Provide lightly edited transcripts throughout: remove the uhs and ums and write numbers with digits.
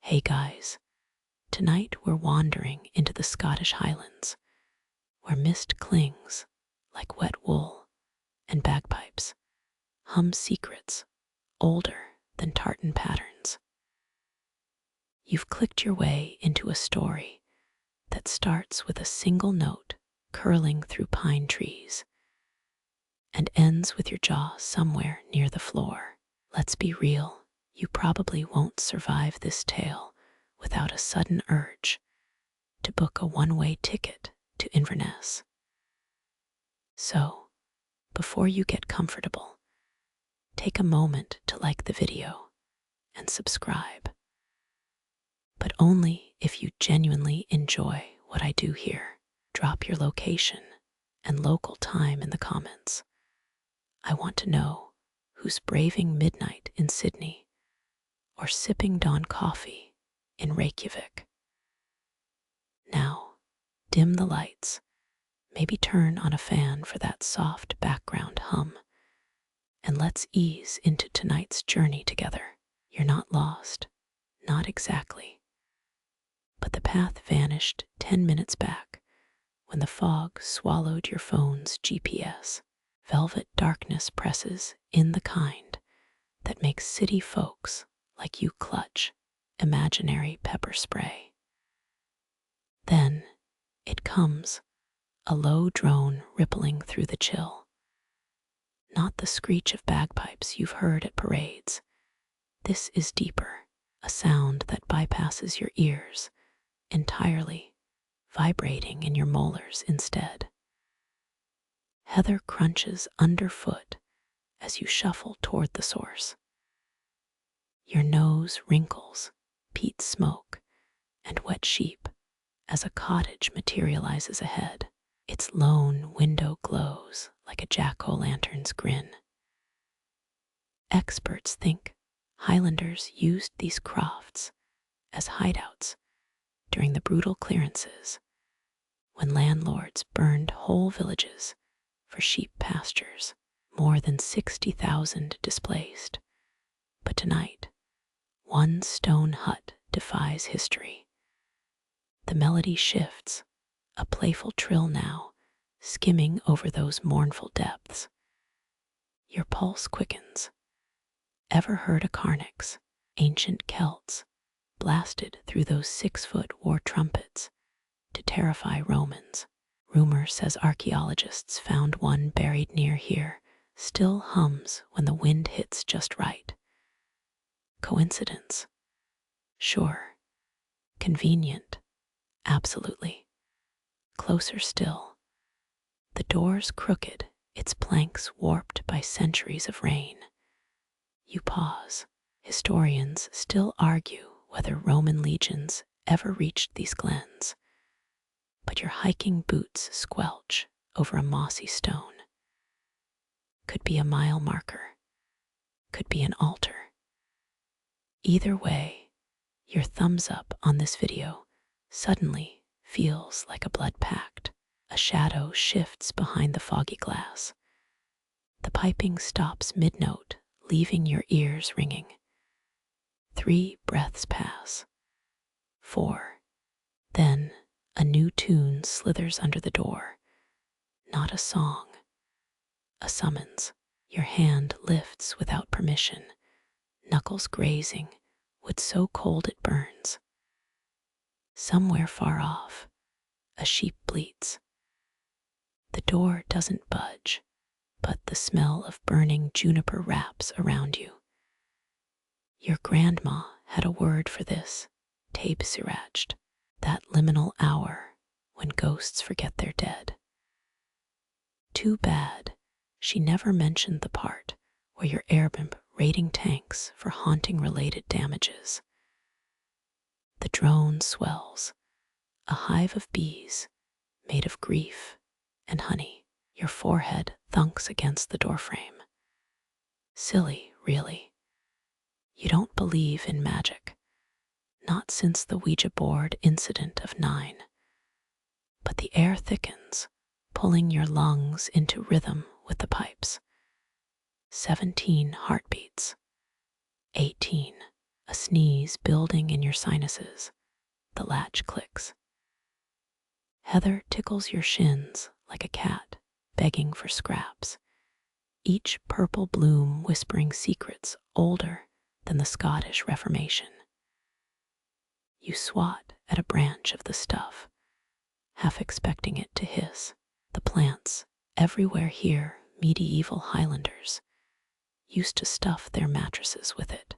Hey guys, tonight we're wandering into the Scottish Highlands, where mist clings like wet wool and bagpipes hum secrets older than tartan patterns. You've clicked your way into a story that starts with a single note curling through pine trees and ends with your jaw somewhere near the floor. Let's be real, you probably won't survive this tale without a sudden urge to book a one-way ticket to Inverness. So, before you get comfortable, take a moment to like the video and subscribe. But only if you genuinely enjoy what I do here. Drop your location and local time in the comments. I want to know who's braving midnight in Sydney or sipping dawn coffee in Reykjavik. Now, dim the lights, maybe turn on a fan for that soft background hum, and let's ease into tonight's journey together. You're not lost, not exactly. But the path vanished 10 minutes back when the fog swallowed your phone's GPS. Velvet darkness presses in the kind that makes city folks like you clutch imaginary pepper spray. Then it comes, a low drone rippling through the chill. Not the screech of bagpipes you've heard at parades. This is deeper, a sound that bypasses your ears entirely, vibrating in your molars instead. Heather crunches underfoot as you shuffle toward the source. Your nose wrinkles, peat smoke, and wet sheep as a cottage materializes ahead. Its lone window glows like a jack-o'-lantern's grin. Experts think Highlanders used these crofts as hideouts during the brutal clearances, when landlords burned whole villages for sheep pastures, more than 60,000 displaced. But tonight, one stone hut defies history. The melody shifts, a playful trill now, skimming over those mournful depths. Your pulse quickens. Ever heard a Carnix, ancient Celts, blasted through those 6-foot war trumpets to terrify Romans? Rumor says archaeologists found one buried near here, still hums when the wind hits just right. Coincidence? Sure. Convenient? Absolutely. Closer still. The door's crooked, its planks warped by centuries of rain. You pause. Historians still argue whether Roman legions ever reached these glens, but your hiking boots squelch over a mossy stone. Could be a mile marker, could be an altar. Either way, your thumbs up on this video suddenly feels like a blood pact. A shadow shifts behind the foggy glass. The piping stops mid-note, leaving your ears ringing. 3 breaths pass. 4. Then a new tune slithers under the door. Not a song, a summons. Your hand lifts without permission, knuckles grazing, wood so cold it burns. Somewhere far off, a sheep bleats. The door doesn't budge, but the smell of burning juniper wraps around you. Your grandma had a word for this, tape sirached, that liminal hour when ghosts forget their dead. Too bad she never mentioned the part where your airbimp raiding tanks for haunting-related damages. The drone swells, a hive of bees made of grief and honey. Your forehead thunks against the doorframe. Silly, really. You don't believe in magic, not since the Ouija board incident of 9. But the air thickens, pulling your lungs into rhythm with the pipes. 17 heartbeats. 18. a sneeze building in your sinuses. The latch clicks. Heather tickles your shins like a cat begging for scraps, each purple bloom whispering secrets older than the Scottish Reformation. You swat at a branch of the stuff, half expecting it to hiss. The plants everywhere here, medieval Highlanders used to stuff their mattresses with it.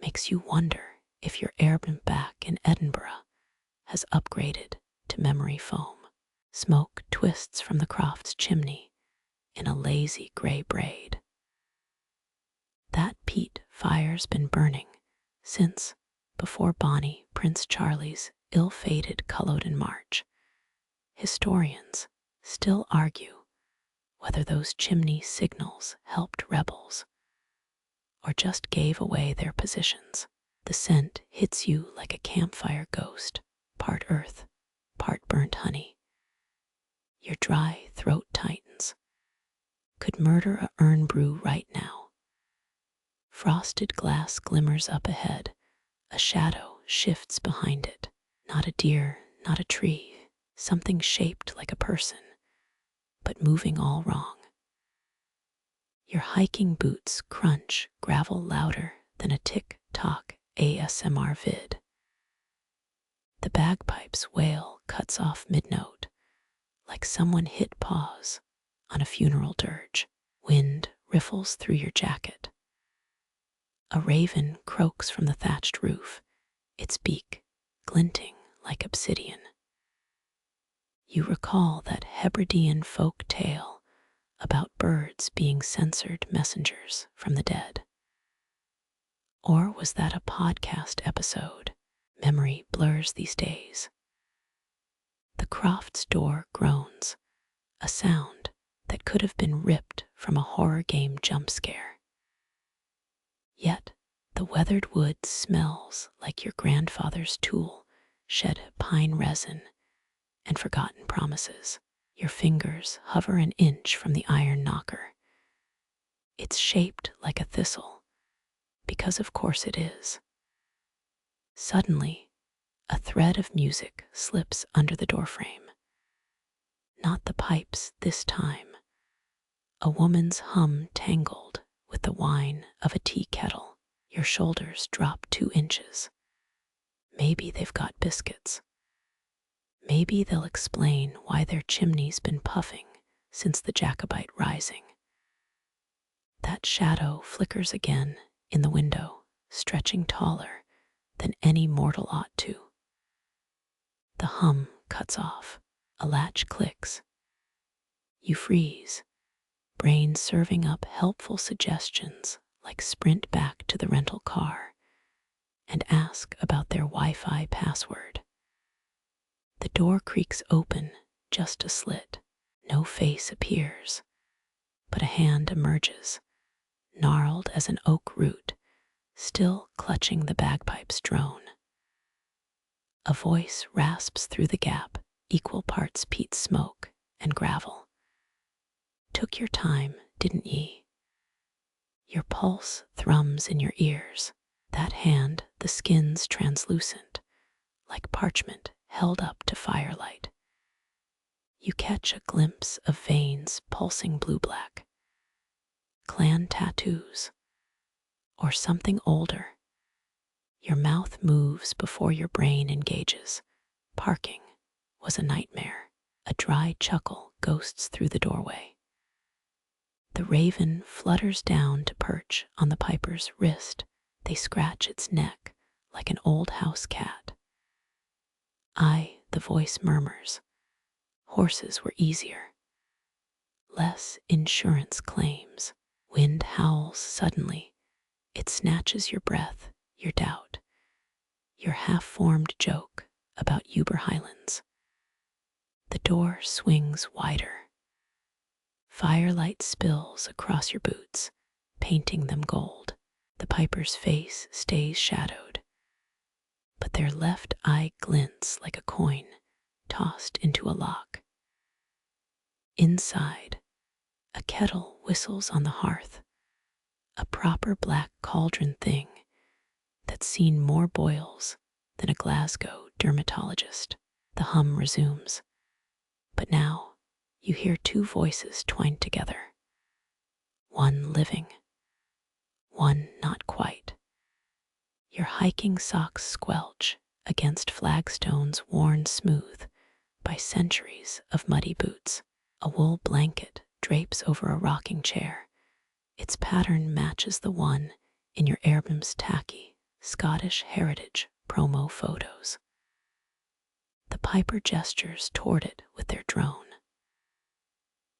Makes you wonder if your airbnb back in Edinburgh has upgraded to memory foam. Smoke twists from the Croft's chimney in a lazy gray braid. That peat fire's been burning since before Bonnie Prince Charlie's ill-fated Culloden March. Historians still argue whether those chimney signals helped rebels or just gave away their positions. The scent hits you like a campfire ghost, part earth, part burnt honey. Your dry throat tightens. Could murder a urn brew right now. Frosted glass glimmers up ahead. A shadow shifts behind it. Not a deer, not a tree. Something shaped like a person, but moving all wrong. Your hiking boots crunch gravel louder than a tick-tock ASMR vid. The bagpipe's wail cuts off mid-note, like someone hit pause on a funeral dirge. Wind riffles through your jacket. A raven croaks from the thatched roof, its beak glinting like obsidian. You recall that Hebridean folk tale about birds being censored messengers from the dead. Or was that a podcast episode? Memory blurs these days. The Croft's door groans, a sound that could have been ripped from a horror game jump scare. Yet the weathered wood smells like your grandfather's tool shed pine resin and forgotten promises. Your fingers hover an inch from the iron knocker. It's shaped like a thistle, because of course it is. Suddenly, a thread of music slips under the doorframe. Not the pipes this time. A woman's hum tangled with the whine of a tea kettle. Your shoulders drop 2 inches. Maybe they've got biscuits. Maybe they'll explain why their chimney's been puffing since the Jacobite rising. That shadow flickers again in the window, stretching taller than any mortal ought to. The hum cuts off. A latch clicks. You freeze, brain serving up helpful suggestions like sprint back to the rental car and ask about their Wi-Fi password. The door creaks open just a slit. No face appears, but a hand emerges, gnarled as an oak root, still clutching the bagpipe's drone. A voice rasps through the gap, equal parts peat smoke and gravel. Took your time, didn't ye? Your pulse thrums in your ears. That hand, the skin's translucent, like parchment held up to firelight. You catch a glimpse of veins pulsing blue-black. Clan tattoos, or something older. Your mouth moves before your brain engages. Parking was a nightmare. A dry chuckle ghosts through the doorway. The raven flutters down to perch on the piper's wrist. They scratch its neck like an old house cat. The voice murmurs. Horses were easier. Less insurance claims. Wind howls suddenly. It snatches your breath, your doubt, your half-formed joke about Uber Highlands. The door swings wider. Firelight spills across your boots, painting them gold. The piper's face stays shadowed, but their left eye glints like a coin tossed into a lock. Inside, a kettle whistles on the hearth, a proper black cauldron thing that's seen more boils than a Glasgow dermatologist. The hum resumes, but now you hear two voices twined together, one living, one not quite. Your hiking socks squelch against flagstones worn smooth by centuries of muddy boots. A wool blanket drapes over a rocking chair. Its pattern matches the one in your Airbnb's tacky Scottish heritage promo photos. The piper gestures toward it with their drone.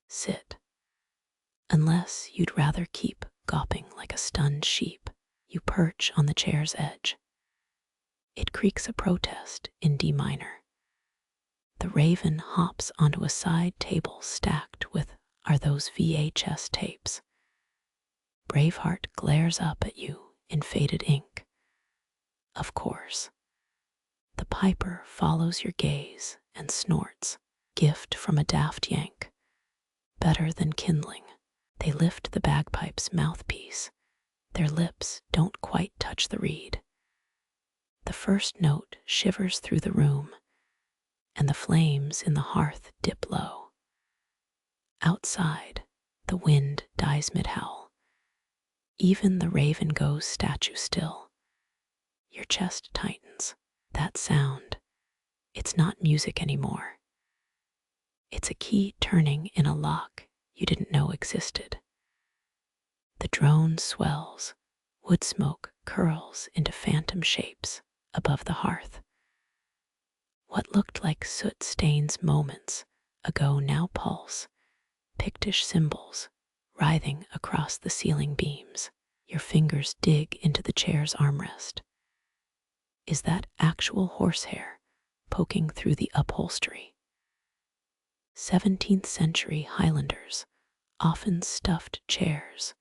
Sit. Unless you'd rather keep gawping like a stunned sheep, you perch on the chair's edge. It creaks a protest in D minor. The raven hops onto a side table stacked with "Are those VHS tapes?" Braveheart glares up at you in faded ink. Of course. The piper follows your gaze and snorts, gift from a daft yank. Better than kindling. They lift the bagpipe's mouthpiece. Their lips don't quite touch the reed. The first note shivers through the room, and the flames in the hearth dip low. Outside, the wind dies mid-howl. Even the raven goes statue still. Your chest tightens. That sound, it's not music anymore. It's a key turning in a lock you didn't know existed. The drone swells. Wood smoke curls into phantom shapes above the hearth. What looked like soot stains moments ago now pulse, Pictish symbols writhing across the ceiling beams. Your fingers dig into the chair's armrest. Is that actual horsehair poking through the upholstery? 17th century Highlanders often stuffed chairs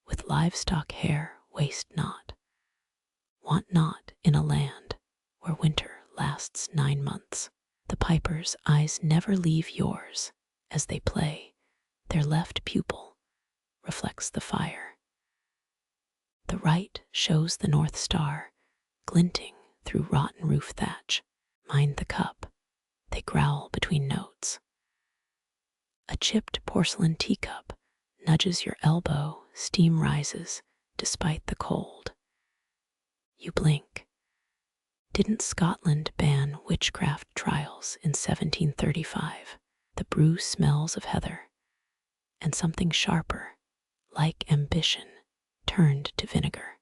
with livestock hair waste not. Want not in a land where winter lasts 9 months. The piper's eyes never leave yours as they play. Their left pupil reflects the fire. The right shows the North Star glinting through rotten roof thatch. Mind the cup. They growl between notes. A chipped porcelain teacup nudges your elbow. Steam rises despite the cold. You blink. Didn't Scotland ban witchcraft trials in 1735? The brew smells of heather, and something sharper, like ambition, turned to vinegar.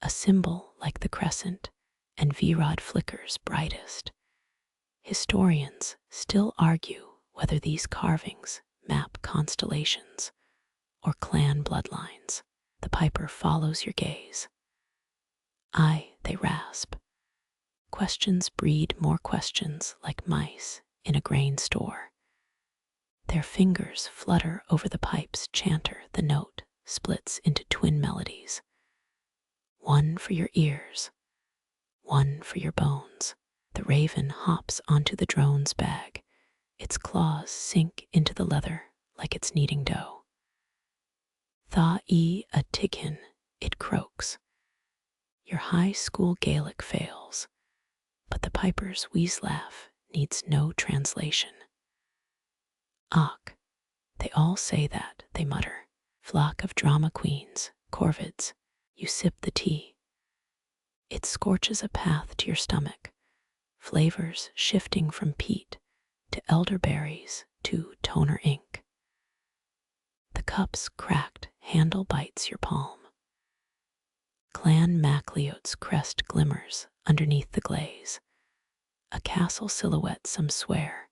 A symbol like the crescent and V-rod flickers brightest. Historians still argue whether these carvings map constellations or clan bloodlines. The piper follows your gaze. Aye, they rasp. Questions breed more questions like mice in a grain store. Their fingers flutter over the pipe's chanter. The note splits into twin melodies. One for your ears, one for your bones. The raven hops onto the drone's bag. Its claws sink into the leather like it's kneading dough. Tha-e a tighin, it croaks. Your high school Gaelic fails, but the piper's wheeze laugh needs no translation. Och, they all say that, they mutter. Flock of drama queens, corvids, you sip the tea. It scorches a path to your stomach, flavors shifting from peat to elderberries to toner ink. The cup's cracked handle bites your palm. Clan Macleod's crest glimmers underneath the glaze. A castle silhouette, some swear,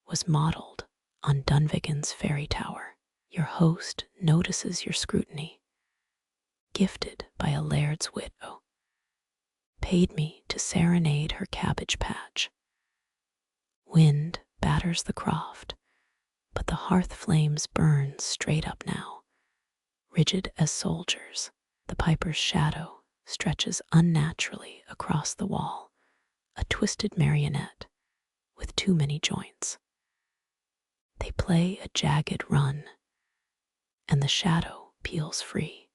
was modeled on Dunvegan's fairy tower. Your host notices your scrutiny. Gifted by a laird's widow. Paid me to serenade her cabbage patch. Wind batters the croft, but the hearth flames burn straight up now. Rigid as soldiers, the piper's shadow stretches unnaturally across the wall, a twisted marionette with too many joints. They play a jagged run, and the shadow peels free.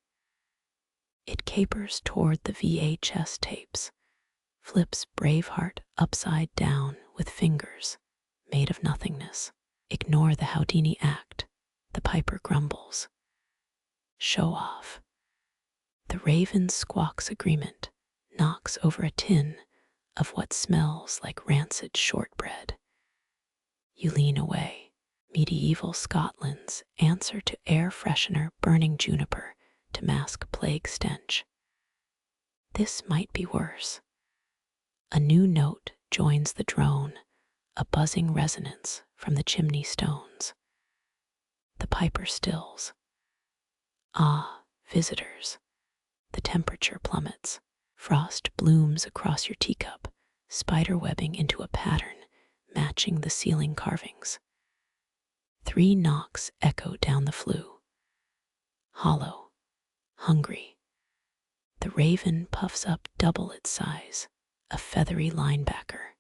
It capers toward the VHS tapes, flips Braveheart upside down with fingers made of nothingness. Ignore the Houdini act, the piper grumbles. Show off. The raven squawks agreement, knocks over a tin of what smells like rancid shortbread. You lean away. Medieval Scotland's answer to air freshener burning juniper to mask plague stench. This might be worse. A new note joins the drone, a buzzing resonance from the chimney stones. The piper stills. Ah, visitors. The temperature plummets. Frost blooms across your teacup, spiderwebbing into a pattern matching the ceiling carvings. 3 knocks echo down the flue. Hollow, hungry. The raven puffs up double its size, a feathery linebacker.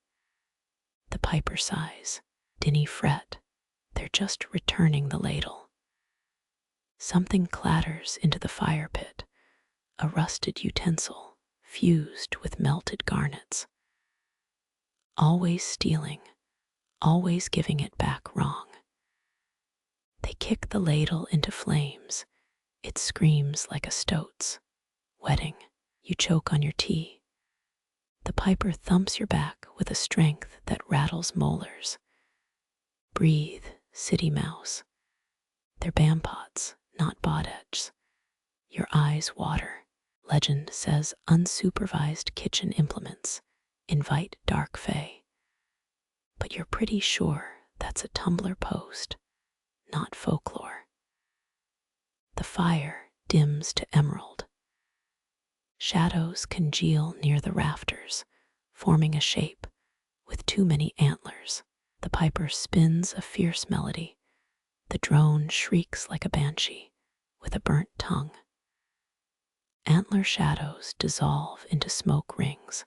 The piper sighs. Dinny fret. They're just returning the ladle. Something clatters into the fire pit, a rusted utensil fused with melted garnets. Always stealing, always giving it back wrong. They kick the ladle into flames. It screams like a stoat's. Wetting. You choke on your tea. The piper thumps your back with a strength that rattles molars. Breathe, city mouse. They're bampots, not bodedges. Your eyes water. Legend says unsupervised kitchen implements invite dark fae. But you're pretty sure that's a Tumblr post, not folklore. The fire dims to emerald. Shadows congeal near the rafters, forming a shape with too many antlers. The piper spins a fierce melody. The drone shrieks like a banshee with a burnt tongue. Antler shadows dissolve into smoke rings.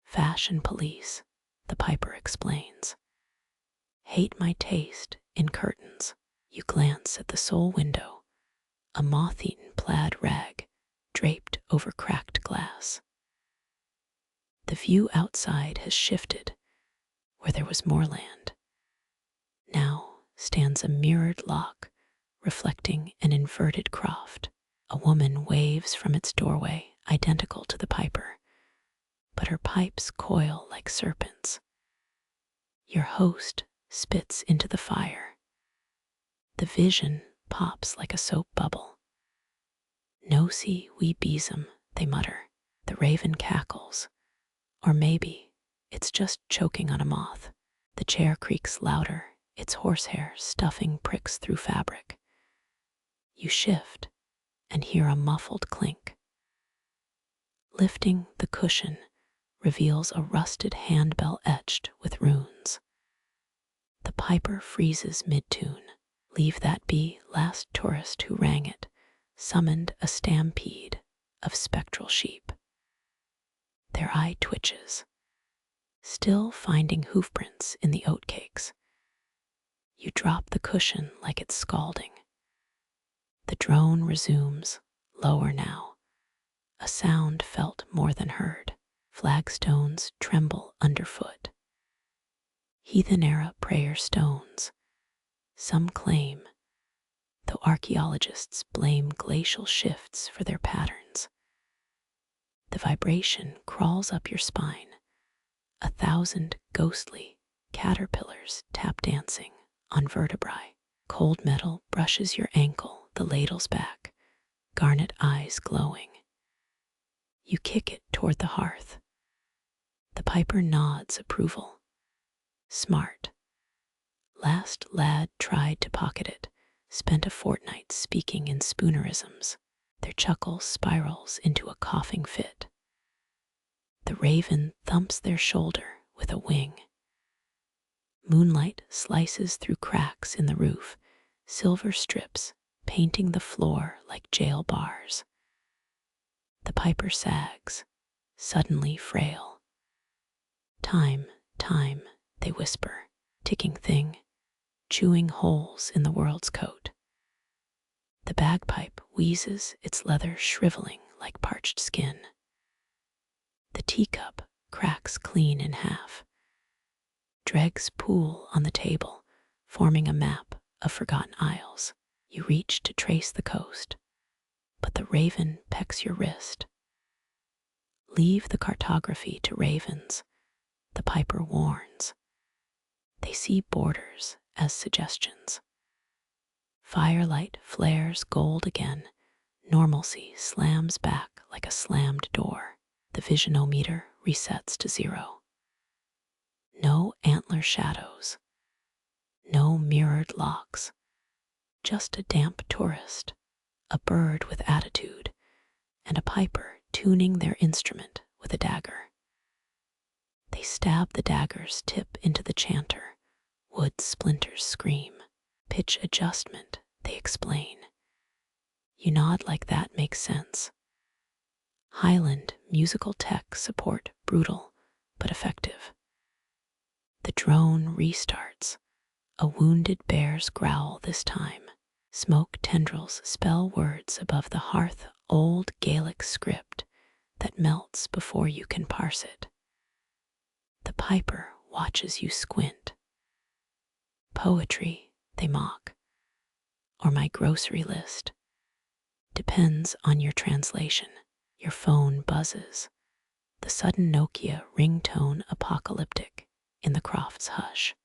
Fashion police, the piper explains. Hate my taste in curtains. You glance at the sole window, a moth-eaten plaid rag draped over cracked glass. The view outside has shifted. Where there was more land, now stands a mirrored lock reflecting an inverted croft. A woman waves from its doorway, identical to the piper, but her pipes coil like serpents. Your host spits into the fire. The vision pops like a soap bubble. No see we besom, they mutter. The raven cackles. Or maybe it's just choking on a moth. The chair creaks louder, its horsehair stuffing pricks through fabric. You shift and hear a muffled clink. Lifting the cushion reveals a rusted handbell etched with runes. The piper freezes mid-tune. Leave that be, last tourist who rang it, summoned a stampede of spectral sheep. Their eye twitches, still finding hoofprints in the oatcakes. You drop the cushion like it's scalding. The drone resumes, lower now. A sound felt more than heard. Flagstones tremble underfoot. Heathen-era prayer stones. Some claim, though archaeologists blame glacial shifts for their patterns. The vibration crawls up your spine. 1,000 ghostly caterpillars tap dancing on vertebrae. Cold metal brushes your ankle, the ladle's back, garnet eyes glowing. You kick it toward the hearth. The piper nods approval. Smart. Last lad tried to pocket it, spent a fortnight speaking in spoonerisms. Their chuckle spirals into a coughing fit. The raven thumps their shoulder with a wing. Moonlight slices through cracks in the roof, silver strips painting the floor like jail bars. The piper sags, suddenly frail. Time, they whisper, ticking thing, chewing holes in the world's coat. The bagpipe wheezes, its leather shriveling like parched skin. The teacup cracks clean in half. Dregs pool on the table, forming a map of forgotten isles. You reach to trace the coast, but the raven pecks your wrist. Leave the cartography to ravens, the piper warns. They see borders as suggestions. Firelight flares gold again. Normalcy slams back like a slammed door. The visionometer resets to 0. No antler shadows. No mirrored locks. Just a damp tourist, a bird with attitude, and a piper tuning their instrument with a dagger. They stab the dagger's tip into the chanter. Wood splinters scream. Pitch adjustment, they explain. You nod like that makes sense. Highland musical tech support brutal but effective. The drone restarts. A wounded bear's growl this time. Smoke tendrils spell words above the hearth, old Gaelic script that melts before you can parse it. The piper watches you squint. Poetry, they mock, or my grocery list. Depends on your translation. Your phone buzzes. The sudden Nokia ringtone apocalyptic in the Croft's hush.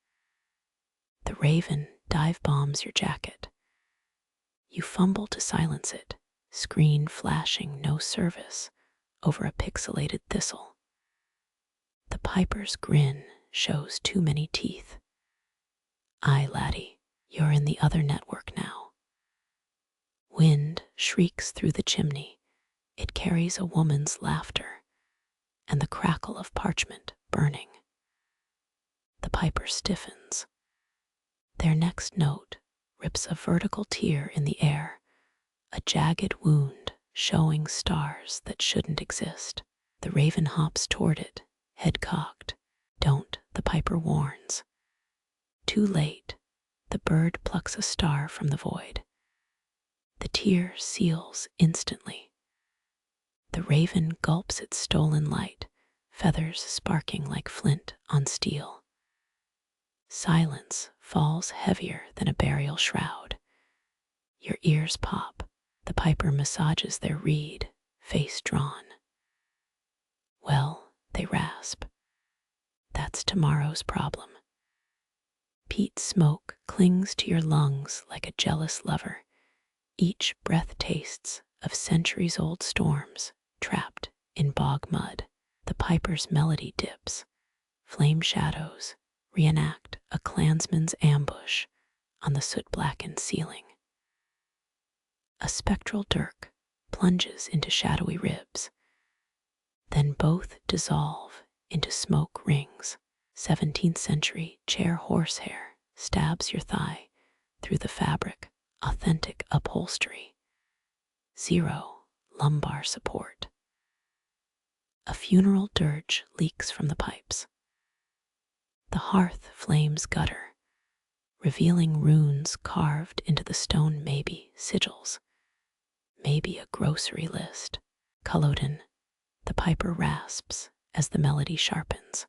The raven dive bombs your jacket. You fumble to silence it, screen flashing no service over a pixelated thistle. The piper's grin shows too many teeth. Aye, laddie, you're in the other network now. Wind shrieks through the chimney. It carries a woman's laughter and the crackle of parchment burning. The piper stiffens. Their next note rips a vertical tear in the air, a jagged wound showing stars that shouldn't exist. The raven hops toward it, head cocked. Don't, the piper warns. Too late, the bird plucks a star from the void. The tear seals instantly. The raven gulps its stolen light, feathers sparking like flint on steel. Silence falls heavier than a burial shroud. Your ears pop. The piper massages their reed, face drawn. Well, they rasp. That's tomorrow's problem. Peat smoke clings to your lungs like a jealous lover. Each breath tastes of centuries-old storms trapped in bog mud. The piper's melody dips. Flame shadows reenact a clansman's ambush on the soot-blackened ceiling. A spectral dirk plunges into shadowy ribs. Then both dissolve into smoke rings. 17th century chair horsehair stabs your thigh through the fabric, authentic upholstery. 0 lumbar support. A funeral dirge leaks from the pipes. The hearth flames gutter, revealing runes carved into the stone, maybe sigils, maybe a grocery list. Culloden, the piper rasps as the melody sharpens.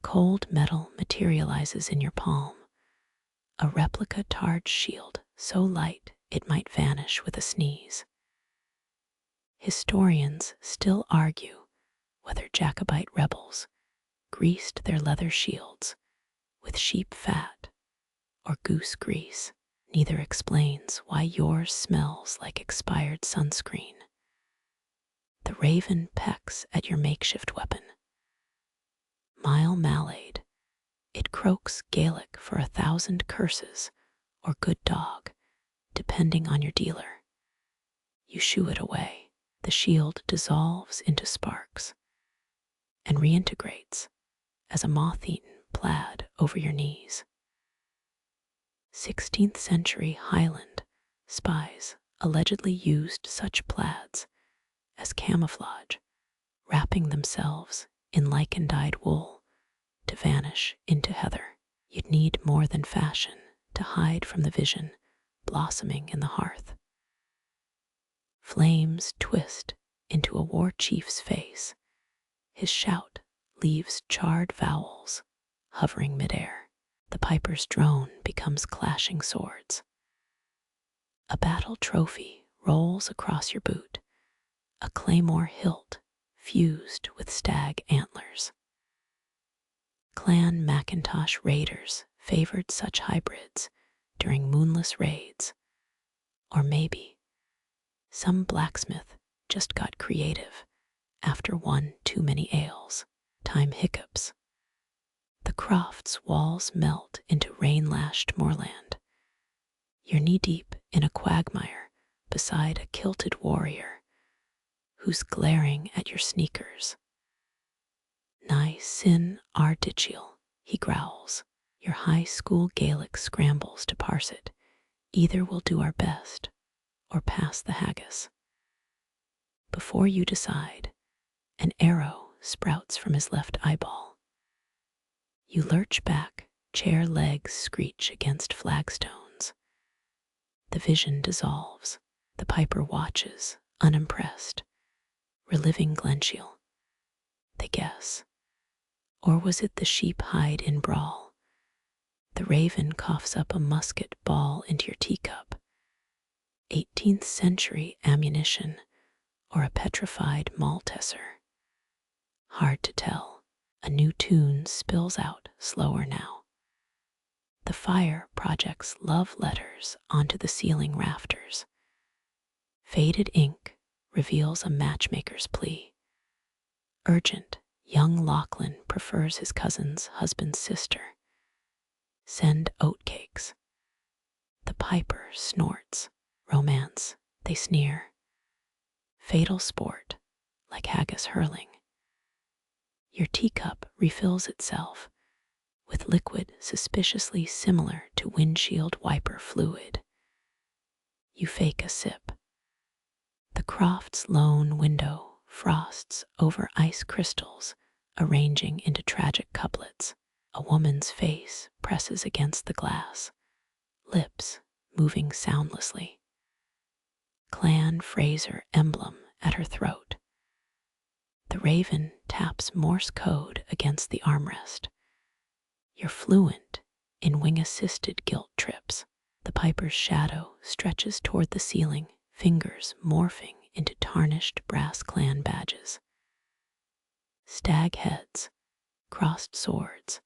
Cold metal materializes in your palm, a replica tarred shield so light it might vanish with a sneeze. Historians still argue whether Jacobite rebels greased their leather shields with sheep fat or goose grease. Neither explains why yours smells like expired sunscreen. The raven pecks at your makeshift weapon. Mile malade, it croaks Gaelic for 1,000 curses or good dog, depending on your dealer. You shoo it away. The shield dissolves into sparks and reintegrates as a moth-eaten plaid over your knees. 16th century Highland spies allegedly used such plaids as camouflage, wrapping themselves in lichen-dyed wool to vanish into heather. You'd need more than fashion to hide from the vision blossoming in the hearth. Flames twist into a war chief's face. His shout leaves charred vowels hovering midair. The piper's drone becomes clashing swords. A battle trophy rolls across your boot, a claymore hilt fused with stag antlers. Clan Macintosh raiders favored such hybrids during moonless raids, or maybe some blacksmith just got creative after one too many ales. Time hiccups. The Croft's walls melt into rain-lashed moorland. You're knee-deep in a quagmire beside a kilted warrior who's glaring at your sneakers. "Nigh sin ardicial," he growls. Your high school Gaelic scrambles to parse it. Either we'll do our best or pass the haggis. Before you decide, an arrow sprouts from his left eyeball. You lurch back, chair legs screech against flagstones. The vision dissolves. The piper watches, unimpressed, reliving Glenshiel. They guess. Or was it the sheep hide in brawl? The raven coughs up a musket ball into your teacup. 18th century ammunition or a petrified Malteser? Hard to tell. A new tune spills out slower now. The fire projects love letters onto the ceiling rafters. Faded ink reveals a matchmaker's plea. Urgent, young Lachlan prefers his cousin's husband's sister. Send oatcakes. The piper snorts. Romance, they sneer. Fatal sport, like haggis hurling. Your teacup refills itself with liquid suspiciously similar to windshield wiper fluid. You fake a sip. The Croft's lone window frosts over ice crystals, arranging into tragic couplets. A woman's face presses against the glass, lips moving soundlessly. Clan Fraser emblem at her throat. The raven taps Morse code against the armrest. You're fluent in wing-assisted guilt trips. The piper's shadow stretches toward the ceiling, fingers morphing into tarnished brass clan badges. Stag heads, crossed swords,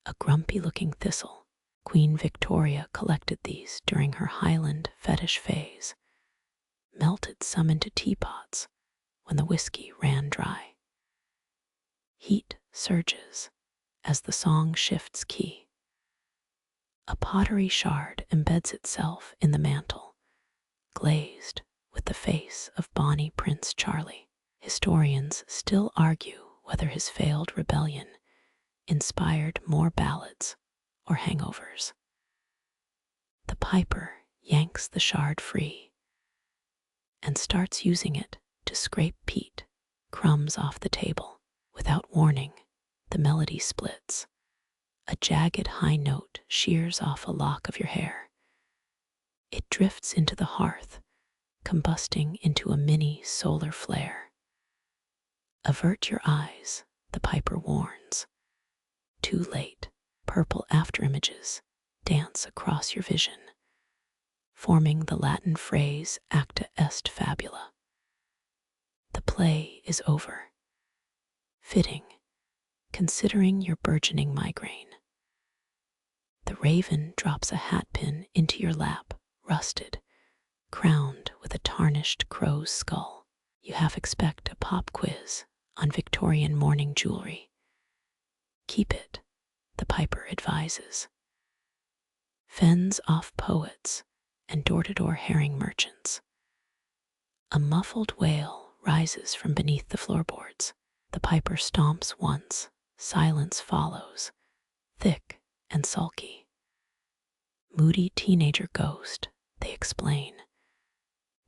a grumpy-looking thistle. Queen Victoria collected these during her Highland fetish phase, melted some into teapots when the whiskey ran dry. Heat surges as the song shifts key. A pottery shard embeds itself in the mantle, glazed with the face of Bonnie Prince Charlie. Historians still argue whether his failed rebellion inspired more ballads or hangovers. The piper yanks the shard free and starts using it to scrape peat crumbs off the table. Without warning, the melody splits. A jagged high note shears off a lock of your hair. It drifts into the hearth, combusting into a mini solar flare. Avert your eyes, the piper warns. Too late, purple afterimages dance across your vision, forming the Latin phrase acta est fabula. The play is over. Fitting, considering your burgeoning migraine. The raven drops a hatpin into your lap, rusted, crowned with a tarnished crow's skull. You half expect a pop quiz on Victorian mourning jewelry. Keep it, the piper advises. Fends off poets and door-to-door herring merchants. A muffled wail rises from beneath the floorboards. The piper stomps once, silence follows, thick and sulky. Moody teenager ghost, they explain.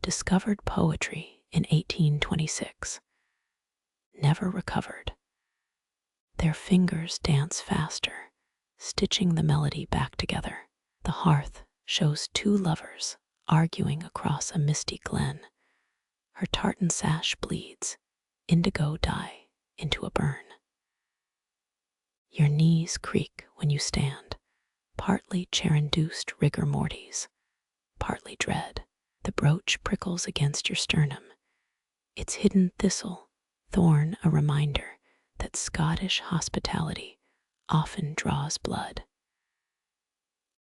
Discovered poetry in 1826. Never recovered. Their fingers dance faster, stitching the melody back together. The hearth shows two lovers arguing across a misty glen. Her tartan sash bleeds, indigo dye into a burn. Your knees creak when you stand, partly chair-induced rigor mortis, partly dread. The brooch prickles against your sternum, its hidden thistle, thorn a reminder that Scottish hospitality often draws blood.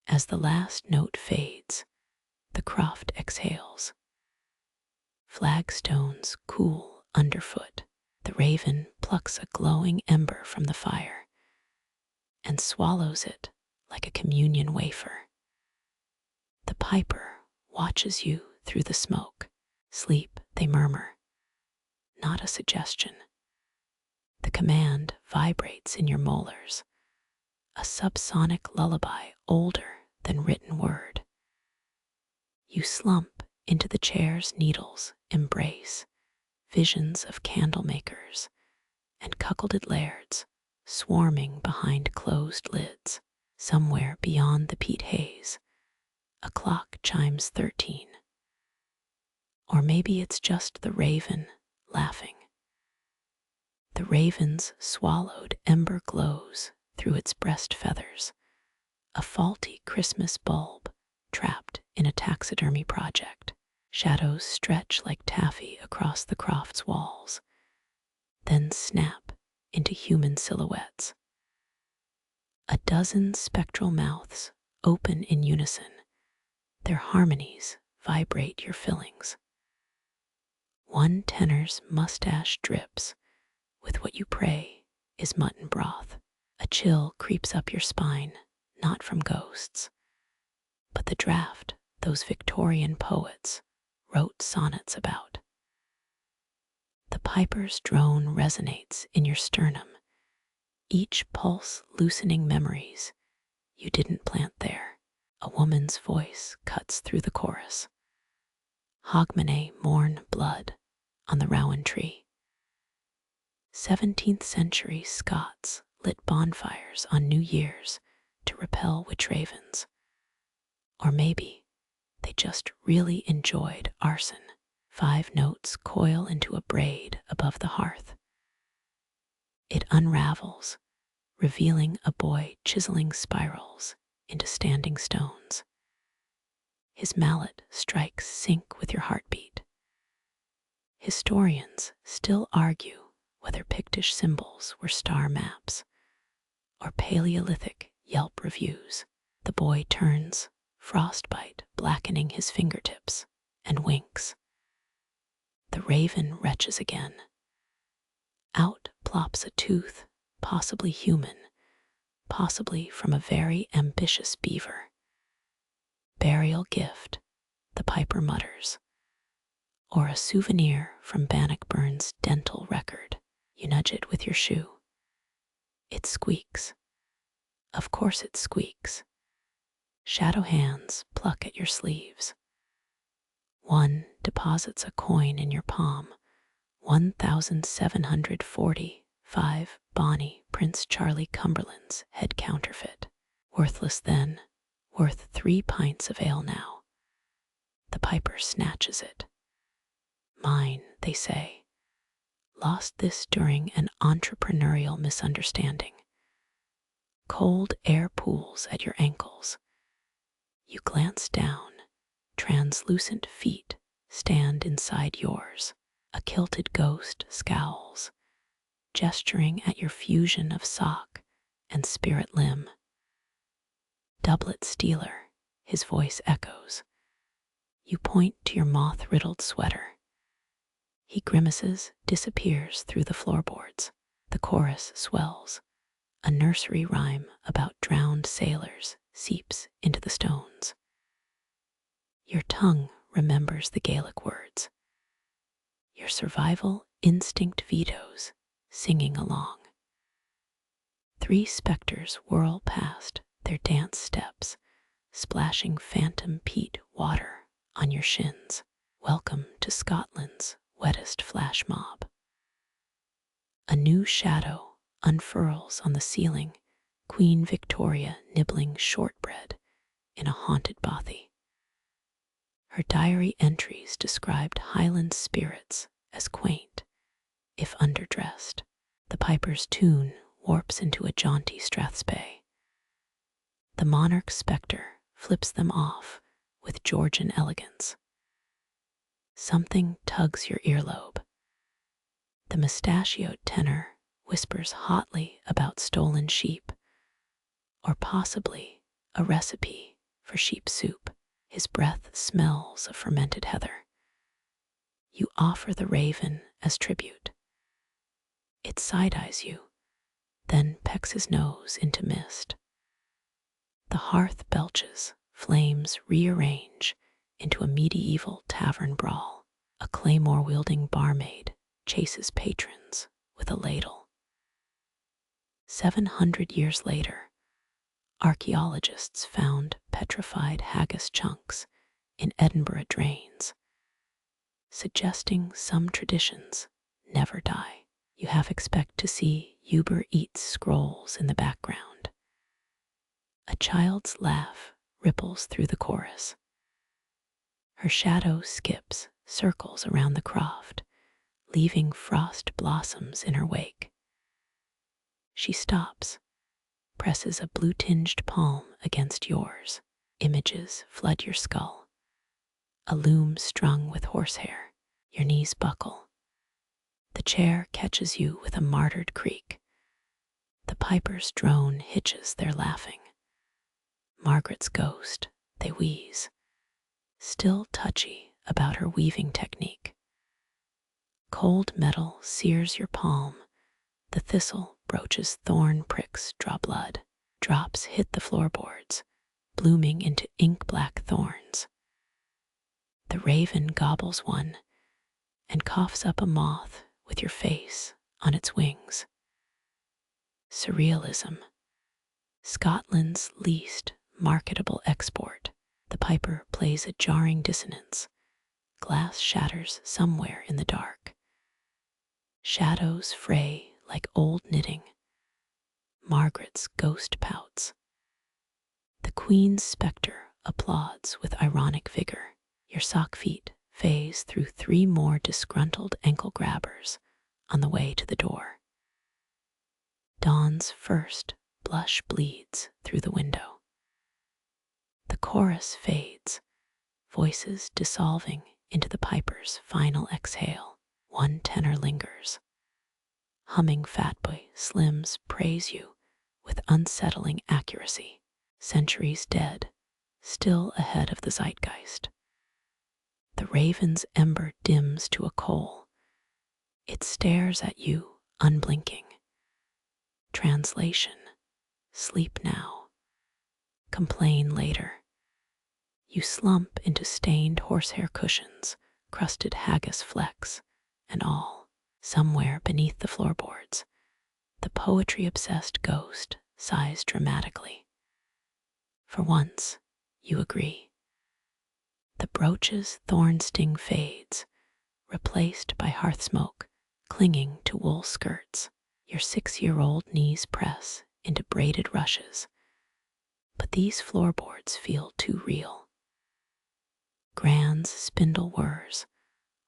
As the last note fades, the Croft exhales. Flagstones cool underfoot. The raven plucks a glowing ember from the fire and swallows it like a communion wafer. The piper watches you through the smoke. Sleep, they murmur, not a suggestion. The command vibrates in your molars, a subsonic lullaby older than written word. You slump into the chair's needles embrace, visions of candle makers and cuckolded lairds swarming behind closed lids. Somewhere beyond the peat haze, a clock chimes 13. Or maybe it's just the raven laughing. The raven's swallowed ember glows through its breast feathers, a faulty Christmas bulb trapped in a taxidermy project. Shadows stretch like taffy across the Croft's walls, then snap into human silhouettes. A dozen spectral mouths open in unison. Their harmonies vibrate your fillings. One tenor's mustache drips with what you pray is mutton broth. A chill creeps up your spine, not from ghosts, but the draft those Victorian poets wrote sonnets about. The piper's drone resonates in your sternum, each pulse loosening memories you didn't plant there. A woman's voice cuts through the chorus. Hogmanay mourn blood on the rowan tree. 17th century Scots lit bonfires on New Year's to repel witch ravens. Or maybe they just really enjoyed arson. 5 notes coil into a braid above the hearth. It unravels, revealing a boy chiseling spirals into standing stones. His mallet strikes sync with your heartbeat. Historians still argue whether Pictish symbols were star maps or Paleolithic Yelp reviews. The boy turns, frostbite blackening his fingertips, and winks. The raven retches again. Out plops a tooth, possibly human, possibly from a very ambitious beaver. Burial gift, the piper mutters. Or a souvenir from Bannockburn's dental record. You nudge it with your shoe. It squeaks. Of course it squeaks. Shadow hands pluck at your sleeves. One deposits a coin in your palm. 1,745 Bonnie Prince Charlie Cumberland's head counterfeit. Worthless then, worth 3 pints of ale now. The piper snatches it. Mine, they say. Lost this during an entrepreneurial misunderstanding. Cold air pools at your ankles. You glance down. Translucent feet stand inside yours. A kilted ghost scowls, gesturing at your fusion of sock and spirit limb. Doublet stealer, his voice echoes. You point to your moth-riddled sweater. He grimaces, disappears through the floorboards. The chorus swells. A nursery rhyme about drowned sailors seeps into the stones. Your tongue remembers the Gaelic words. Your survival instinct vetoes, singing along. 3 specters whirl past their dance steps, splashing phantom peat water on your shins. Welcome to Scotland's wettest flash mob. A new shadow unfurls on the ceiling, Queen Victoria nibbling shortbread in a haunted bothy. Her diary entries described Highland spirits as quaint, if underdressed. The piper's tune warps into a jaunty strathspey. The monarch's spectre flips them off with Georgian elegance. Something tugs your earlobe. The mustachioed tenor whispers hotly about stolen sheep, or possibly a recipe for sheep soup. His breath smells of fermented heather. You offer the raven as tribute. It side-eyes you, then pecks his nose into mist. The hearth belches, flames rearrange into a medieval tavern brawl. A claymore-wielding barmaid chases patrons with a ladle. 700 years later, archaeologists found petrified haggis chunks in Edinburgh drains, suggesting some traditions never die. You half expect to see Uber Eats scrolls in the background. A child's laugh ripples through the chorus. Her shadow skips circles around the croft, leaving frost blossoms in her wake. She stops, presses a blue-tinged palm against yours. Images flood your skull. A loom strung with horsehair. Your knees buckle. The chair catches you with a martyred creak. The piper's drone hitches their laughing. Margaret's ghost, they wheeze, still touchy about her weaving technique. Cold metal sears your palm. The thistle brooch's thorn pricks draw blood. Drops hit the floorboards, blooming into ink-black thorns. The raven gobbles one and coughs up a moth with your face on its wings. Surrealism, Scotland's least marketable export. The piper plays a jarring dissonance. Glass shatters somewhere in the dark. Shadows fray like old knitting. Margaret's ghost pouts. The queen's spectre applauds with ironic vigor. Your sock feet phase through 3 more disgruntled ankle grabbers on the way to the door. Dawn's first blush bleeds through the window. The chorus fades, voices dissolving into the piper's final exhale. One tenor lingers. Humming fatboy slims praise you with unsettling accuracy. Centuries dead, still ahead of the zeitgeist. The raven's ember dims to a coal. It stares at you, unblinking. Translation: sleep now. Complain later. You slump into stained horsehair cushions, crusted haggis flecks, and all, somewhere beneath the floorboards, the poetry-obsessed ghost sighs dramatically. For once, you agree. The brooch's thorn sting fades, replaced by hearth smoke clinging to wool skirts. Your 6-year-old knees press into braided rushes, but these floorboards feel too real. Gran's spindle whirs,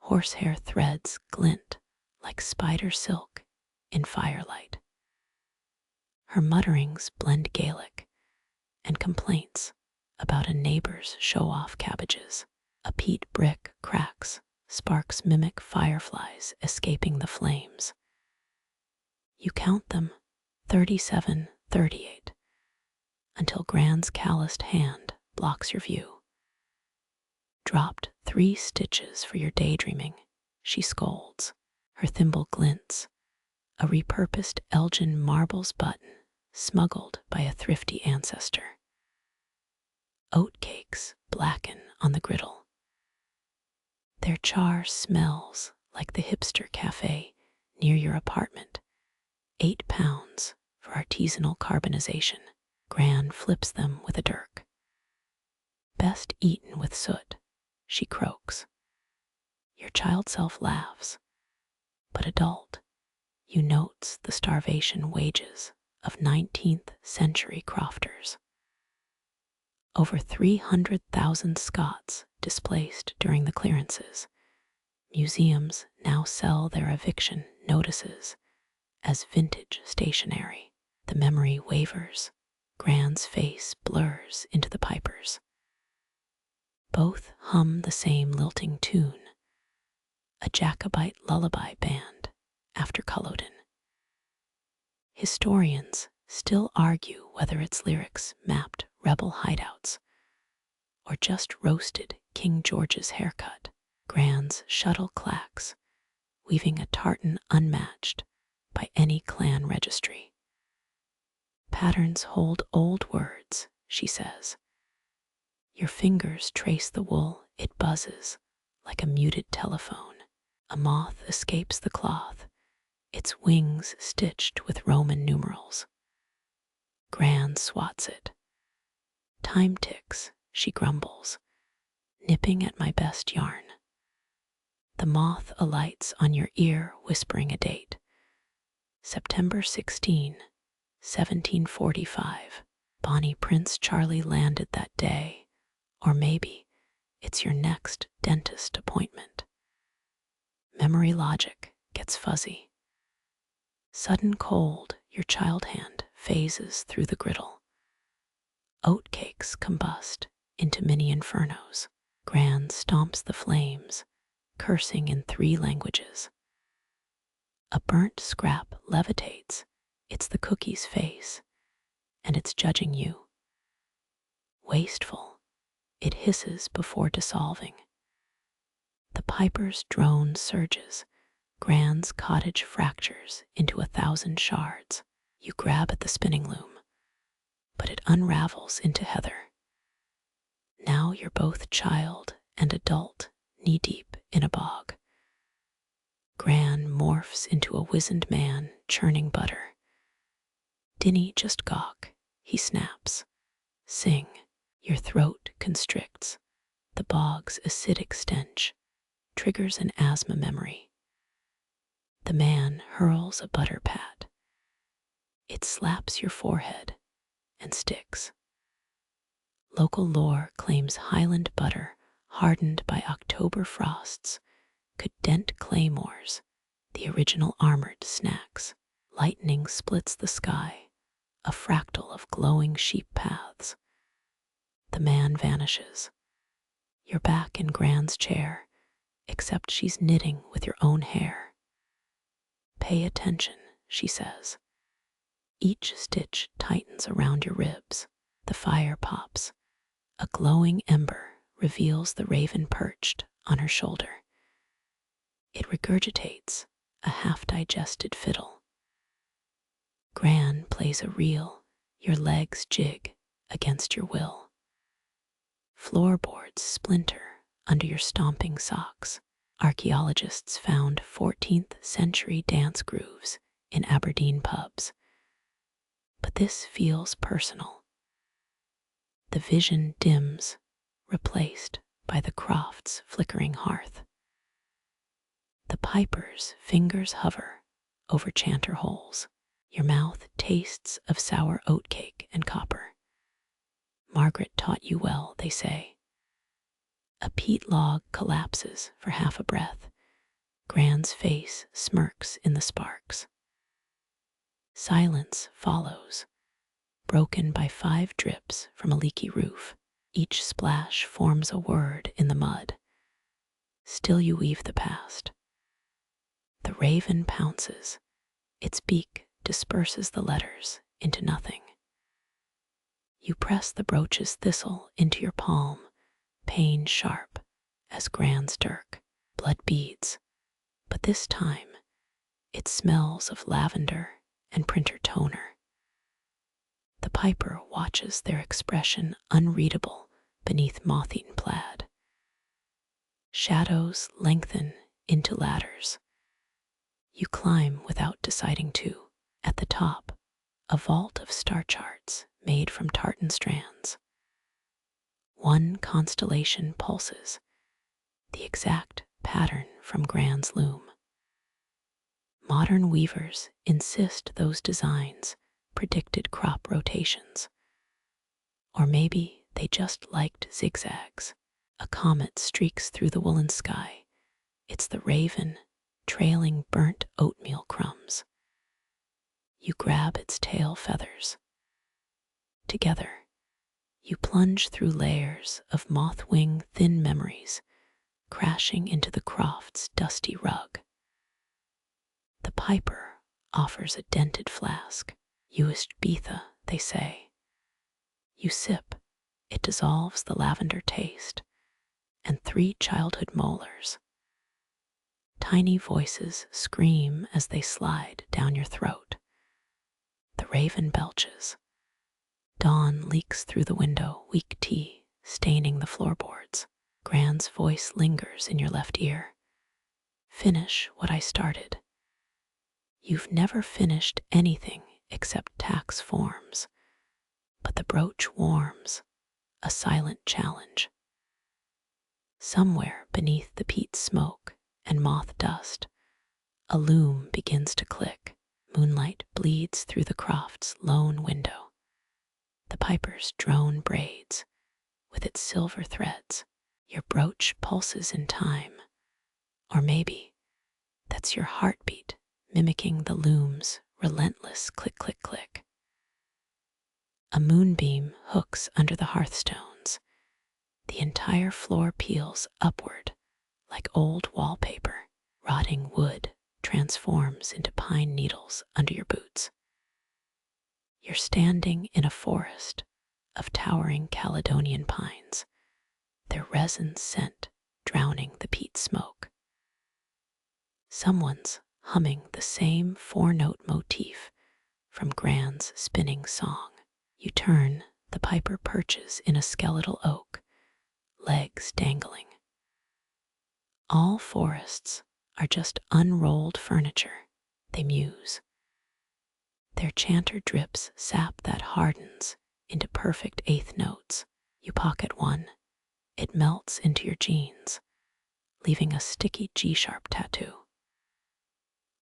horsehair threads glint like spider silk in firelight. Her mutterings blend Gaelic and complaints about a neighbor's show-off cabbages. A peat brick cracks, sparks mimic fireflies escaping the flames. You count them, 37, 38, until Gran's calloused hand blocks your view. Dropped 3 stitches for your daydreaming, she scolds. Her thimble glints, a repurposed Elgin marbles button smuggled by a thrifty ancestor. Oatcakes blacken on the griddle. Their char smells like the hipster cafe near your apartment. £8 for artisanal carbonization. Gran flips them with a dirk. Best eaten with soot, she croaks. Your child self laughs, but adult, you notes the starvation wages of 19th century crofters. Over 300,000 Scots displaced during the clearances. Museums now sell their eviction notices as vintage stationery. The memory wavers. Gran's face blurs into the pipers. Both hum the same lilting tune, a Jacobite lullaby band after Culloden. Historians still argue whether its lyrics mapped rebel hideouts or just roasted King George's haircut. Gran's shuttle clacks, weaving a tartan unmatched by any clan registry. Patterns hold old words, she says. Your fingers trace the wool, it buzzes like a muted telephone. A moth escapes the cloth, its wings stitched with Roman numerals. Gran swats it. Time ticks, she grumbles, nipping at my best yarn. The moth alights on your ear, whispering a date. September 16, 1745. Bonnie Prince Charlie landed that day, or maybe it's your next dentist appointment. Memory logic gets fuzzy. Sudden cold, your child hand phases through the griddle. Oatcakes combust into mini infernos. Gran stomps the flames, cursing in 3 languages. A burnt scrap levitates. It's the cookie's face, and it's judging you. Wasteful, it hisses before dissolving. The piper's drone surges. Gran's cottage fractures into 1,000 shards. You grab at the spinning loom, but it unravels into heather. Now you're both child and adult, knee-deep in a bog. Gran morphs into a wizened man churning butter. Dinny just gawk, he snaps. Sing, your throat constricts. The bog's acidic stench triggers an asthma memory. The man hurls a butter pat. It slaps your forehead and sticks. Local lore claims Highland butter, hardened by October frosts, could dent claymores, the original armored snacks. Lightning splits the sky, a fractal of glowing sheep paths. The man vanishes. You're back in Gran's chair, except she's knitting with your own hair. Pay attention, she says. Each stitch tightens around your ribs. The fire pops. A glowing ember reveals the raven perched on her shoulder. It regurgitates a half-digested fiddle. Gran plays a reel. Your legs jig against your will. Floorboards splinter under your stomping socks. Archaeologists found 14th century dance grooves in Aberdeen pubs. But this feels personal. The vision dims, replaced by the Croft's flickering hearth. The piper's fingers hover over chanter holes. Your mouth tastes of sour oatcake and copper. Margaret taught you well, they say. A peat log collapses for half a breath. Gran's face smirks in the sparks. Silence follows, broken by 5 drips from a leaky roof. Each splash forms a word in the mud. Still you weave the past. The raven pounces. Its beak disperses the letters into nothing. You press the brooch's thistle into your palm, pain sharp as Gran's dirk. Blood beads, but this time it smells of lavender and printer toner. The piper watches their expression unreadable beneath moth-eaten plaid. Shadows lengthen into ladders. You climb without deciding to. At the top, a vault of star charts made from tartan strands. One constellation pulses, the exact pattern from Gran's loom. Modern weavers insist those designs predicted crop rotations. Or maybe They just liked zigzags. A comet streaks through the woolen sky. It's the raven, trailing burnt oatmeal crumbs. You grab its tail feathers. Together, you plunge through layers of moth-wing thin memories, crashing into the Croft's dusty rug. The piper offers a dented flask. Used Betha, they say. You sip. It dissolves the lavender taste, and 3 childhood molars. Tiny voices scream as they slide down your throat. The raven belches. Dawn leaks through the window, weak tea staining the floorboards. Gran's voice lingers in your left ear. Finish what I started. You've never finished anything except tax forms, but the brooch warms, a silent challenge. Somewhere beneath the peat smoke and moth dust, a loom begins to click. Moonlight bleeds through the Croft's lone window. The piper's drone braids with its silver threads. Your brooch pulses in time, or maybe that's your heartbeat mimicking the loom's relentless click, click, click. A moonbeam hooks under the hearthstones. The entire floor peels upward like old wallpaper. Rotting wood transforms into pine needles under your boots. You're standing in a forest of towering Caledonian pines, their resin scent drowning the peat smoke. Someone's humming the same 4-note motif from Gran's spinning song. You turn, the piper perches in a skeletal oak, legs dangling. All forests are just unrolled furniture, they muse. Their chanter drips sap that hardens into perfect 8th notes. You pocket one, it melts into your jeans, leaving a sticky G-sharp tattoo.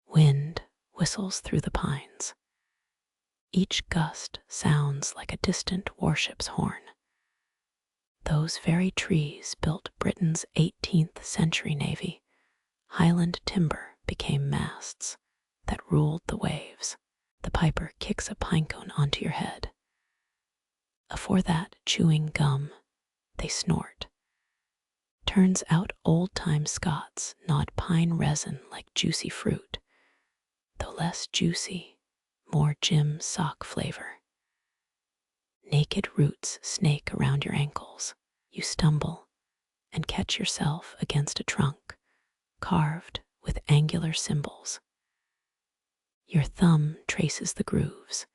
Wind whistles through the pines. Each gust sounds like a distant warship's horn. Those very trees built Britain's 18th century navy. Highland timber became masts that ruled the waves. The piper kicks a pinecone onto your head. Afore that, chewing gum, they snort. Turns out old-time Scots gnawed pine resin like juicy fruit, though less juicy, more gym sock flavor. Naked roots snake around your ankles. You stumble and catch yourself against a trunk carved with angular symbols. Your thumb traces the grooves.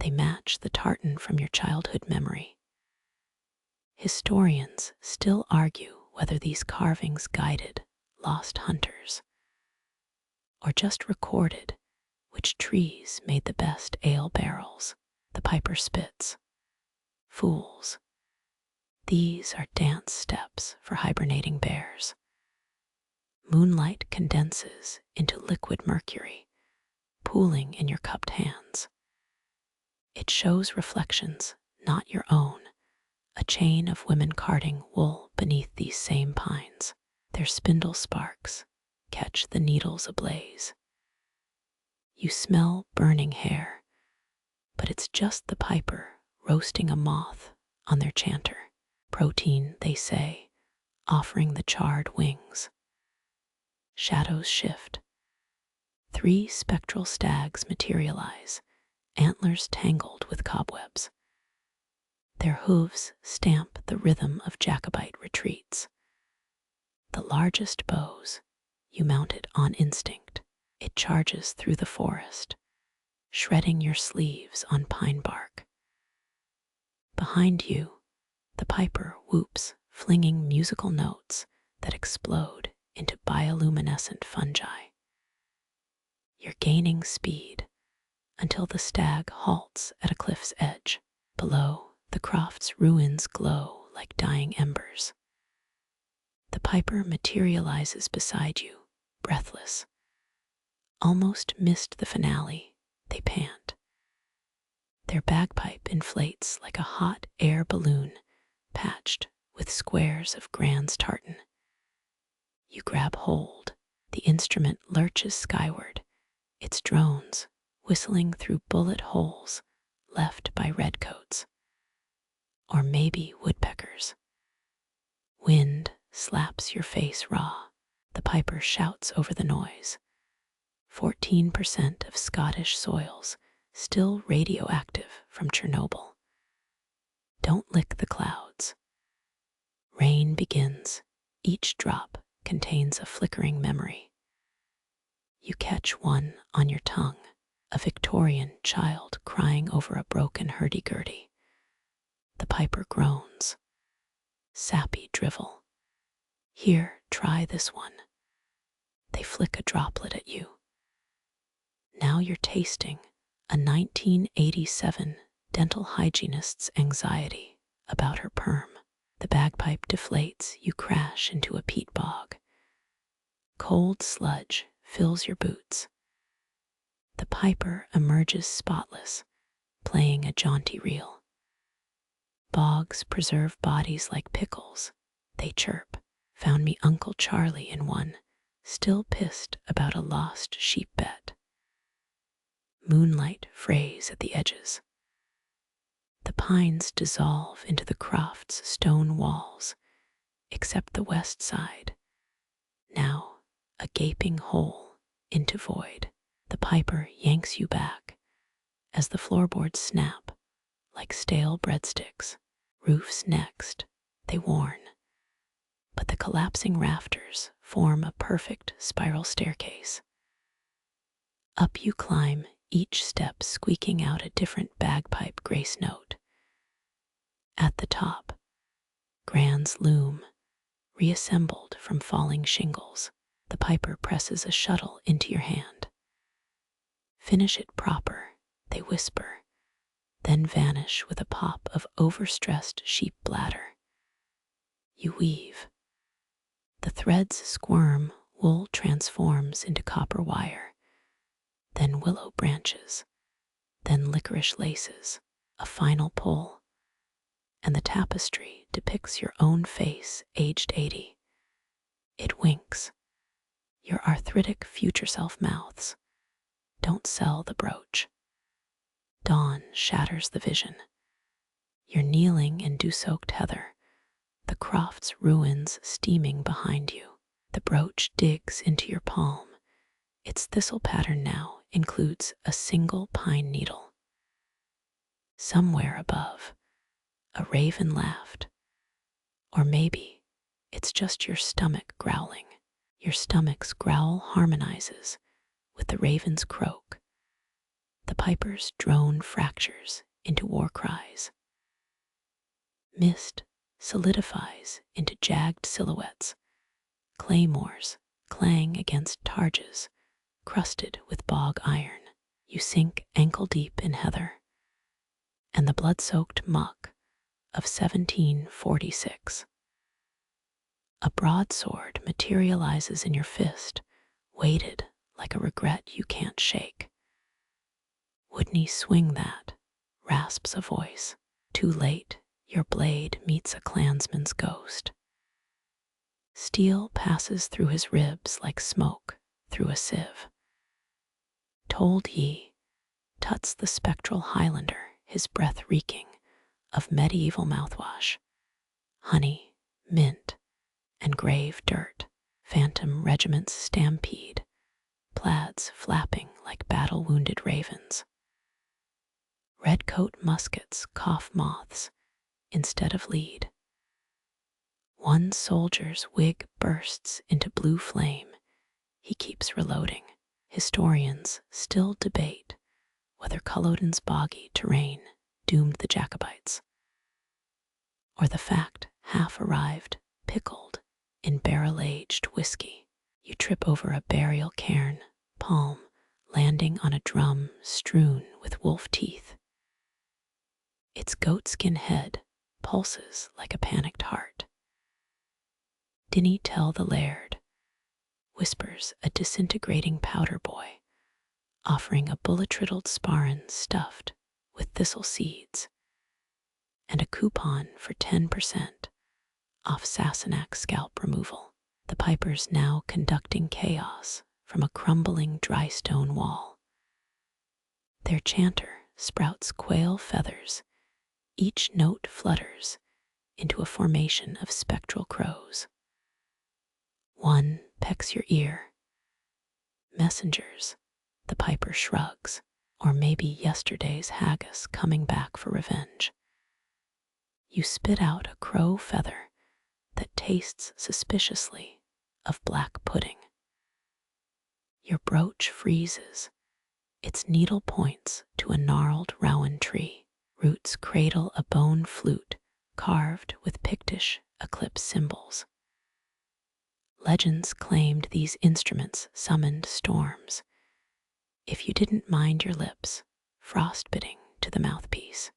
They match the tartan from your childhood memory. Historians still argue whether these carvings guided lost hunters or just recorded which trees made the best ale barrels. The piper spits. Fools. These are dance steps for hibernating bears. Moonlight condenses into liquid mercury, pooling in your cupped hands. It shows reflections, not your own, a chain of women carding wool beneath these same pines. Their spindle sparks catch the needles ablaze. You smell burning hair, but it's just the piper roasting a moth on their chanter. Protein, they say, offering the charred wings. Shadows shift. 3 spectral stags materialize, antlers tangled with cobwebs. Their hooves stamp the rhythm of Jacobite retreats. The largest bows, you mount it on instinct. It charges through the forest, shredding your sleeves on pine bark. Behind you, the piper whoops, flinging musical notes that explode into bioluminescent fungi. You're gaining speed until the stag halts at a cliff's edge. Below, the Croft's ruins glow like dying embers. The piper materializes beside you, breathless. Almost missed the finale, they pant. Their bagpipe inflates like a hot air balloon patched with squares of Grand's tartan. You grab hold. The instrument lurches skyward, its drones whistling through bullet holes left by redcoats. Or maybe woodpeckers. Wind slaps your face raw. The piper shouts over the noise. 14% of Scottish soils still radioactive from Chernobyl. Don't lick the clouds. Rain begins. Each drop contains a flickering memory. You catch one on your tongue, a Victorian child crying over a broken hurdy-gurdy. The piper groans. Sappy drivel. Here, try this one. They flick a droplet at you. Now you're tasting a 1987 dental hygienist's anxiety about her perm. The bagpipe deflates, you crash into a peat bog. Cold sludge fills your boots. The piper emerges spotless, playing a jaunty reel. Bogs preserve bodies like pickles. They chirp. Found me Uncle Charlie in one, still pissed about a lost sheep bet. Moonlight frays at the edges. The pines dissolve into the Croft's stone walls, except the west side, now a gaping hole into void. The piper yanks you back as the floorboards snap like stale breadsticks. Roofs next, they warn, but the collapsing rafters form a perfect spiral staircase. Up you climb, each step squeaking out a different bagpipe grace note. At the top, Grand's loom, reassembled from falling shingles. The piper presses a shuttle into your hand. Finish it proper, they whisper, then vanish with a pop of overstressed sheep bladder. You weave. The threads squirm, wool transforms into copper wire, then willow branches, then licorice laces, a final pull, and the tapestry depicts your own face aged 80. It winks. Your arthritic future self mouths. Don't sell the brooch. Dawn shatters the vision. You're kneeling in dew-soaked heather, the Croft's ruins steaming behind you. The brooch digs into your palm. Its thistle pattern now includes a single pine needle. Somewhere above, a raven laughed. Or maybe it's just your stomach growling. Your stomach's growl harmonizes with the raven's croak. The piper's drone fractures into war cries. Mist solidifies into jagged silhouettes. Claymores clang against targes, crusted with bog iron. You sink ankle-deep in heather, and the blood-soaked muck of 1746. A broadsword materializes in your fist, weighted like a regret you can't shake. Wouldn't he swing that? Rasps a voice. Too late, your blade meets a clansman's ghost. Steel passes through his ribs like smoke through a sieve. Told ye, tuts the spectral Highlander, his breath reeking of medieval mouthwash, honey, mint, and grave dirt. Phantom regiments stampede, plaids flapping like battle-wounded ravens. Redcoat muskets cough moths instead of lead. One soldier's wig bursts into blue flame. He keeps reloading. Historians still debate whether Culloden's boggy terrain doomed the Jacobites, or the fact half-arrived, pickled in barrel-aged whiskey. You trip over a burial cairn, palm landing on a drum strewn with wolf teeth. Its goatskin head pulses like a panicked heart. Dinny tell the laird, whispers a disintegrating powder boy, offering a bullet-riddled sparran stuffed with thistle seeds. and a coupon for 10% off Sassenach scalp removal. The piper's now conducting chaos from a crumbling dry stone wall. Their chanter sprouts quail feathers. Each note flutters into a formation of spectral crows. One pecks your ear. Messengers, the piper shrugs, or maybe yesterday's haggis coming back for revenge. You spit out a crow feather that tastes suspiciously of black pudding. Your brooch freezes. Its needle points to a gnarled rowan tree. Roots cradle a bone flute carved with Pictish eclipse symbols. Legends claimed these instruments summoned storms. If you didn't mind your lips frostbiting to the mouthpiece.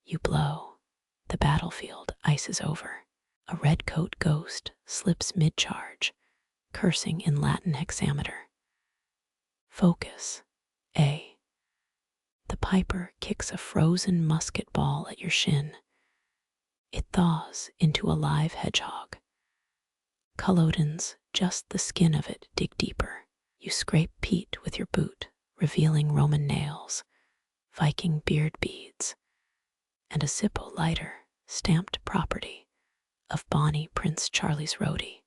You blow. The battlefield ices over. A redcoat ghost slips mid-charge, cursing in Latin hexameter. Focus. A. The piper kicks a frozen musket ball at your shin. It thaws into a live hedgehog. Culloden's just the skin of it dig deeper. You scrape peat with your boot, revealing Roman nails, Viking beard beads, and a Zippo lighter stamped property of Bonnie Prince Charlie's roadie.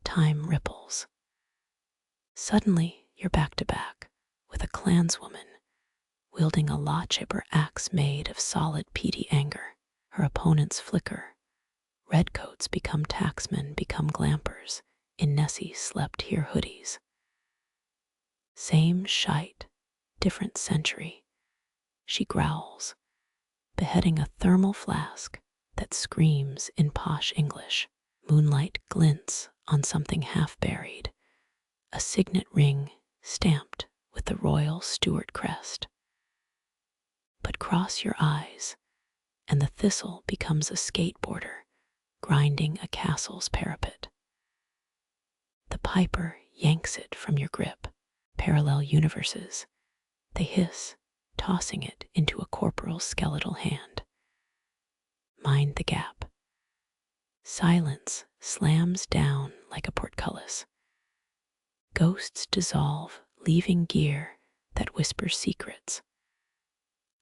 Time ripples. Suddenly, you're back to back with a clanswoman wielding a law-chipper axe made of solid peaty anger. Her opponents flicker. Redcoats become tacksmen, become glampers in Nessie slept here hoodies. Same shite, different century. She growls, beheading a thermal flask that screams in posh English. Moonlight glints on something half-buried, a signet ring stamped with the royal Stuart crest. But cross your eyes, and the thistle becomes a skateboarder, grinding a castle's parapet. The piper yanks it from your grip. Parallel universes. They hiss, tossing it into a corporal skeletal hand. Mind the gap. Silence slams down like a portcullis. Ghosts dissolve, leaving gear that whispers secrets.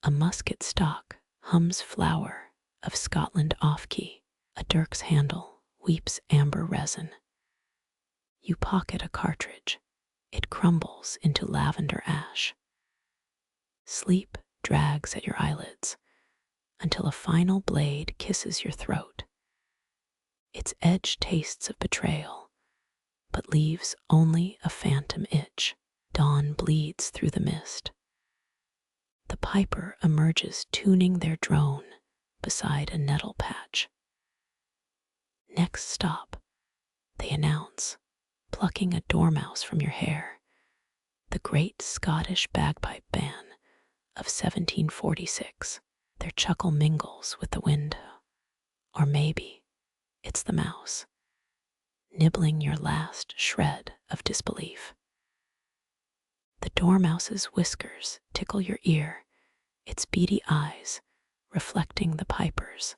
A musket stock hums flower of Scotland off-key. A dirk's handle weeps amber resin. You pocket a cartridge. It crumbles into lavender ash. Sleep drags at your eyelids until a final blade kisses your throat. Its edge tastes of betrayal, but leaves only a phantom itch. Dawn bleeds through the mist. The piper emerges, tuning their drone beside a nettle patch. Next stop, they announce, plucking a dormouse from your hair, the great Scottish bagpipe band of 1746. Their chuckle mingles with the wind, or maybe it's the mouse, nibbling your last shred of disbelief. The dormouse's whiskers tickle your ear, its beady eyes reflecting the piper's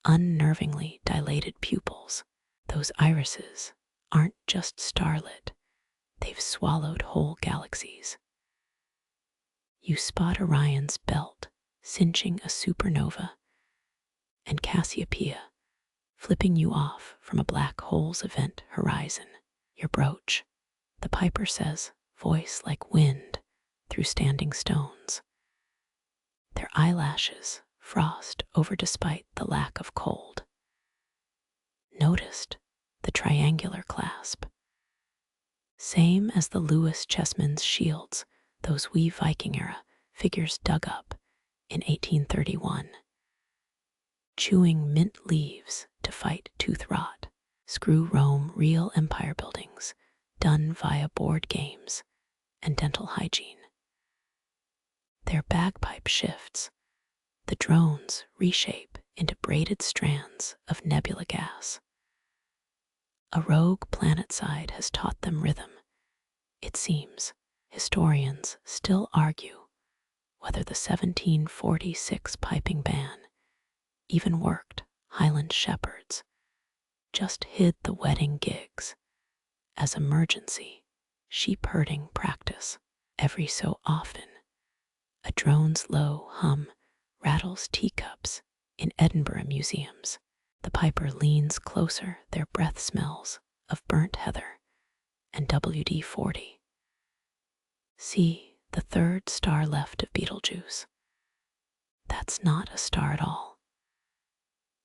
unnervingly dilated pupils. Those irises aren't just starlit, they've swallowed whole galaxies. You spot Orion's belt cinching a supernova, and Cassiopeia flipping you off from a black hole's event horizon. Your brooch, the piper says, voice like wind through standing stones. Their eyelashes frost over despite the lack of cold. Noticed the triangular clasp. Same as the Lewis chessmen's shields, those wee Viking-era figures dug up in 1831. Chewing mint leaves to fight tooth rot. Screw Rome real empire buildings, done via board games and dental hygiene. Their bagpipe shifts. The drones reshape into braided strands of nebula gas. A rogue planetside has taught them rhythm. It seems historians still argue whether the 1746 piping ban even worked. Highland shepherds just hid the wedding gigs as emergency sheep herding practice. Every so often, a drone's low hum rattles teacups in Edinburgh museums. The piper leans closer, their breath smells of burnt heather and WD-40. See the third star left of Betelgeuse. That's not a star at all.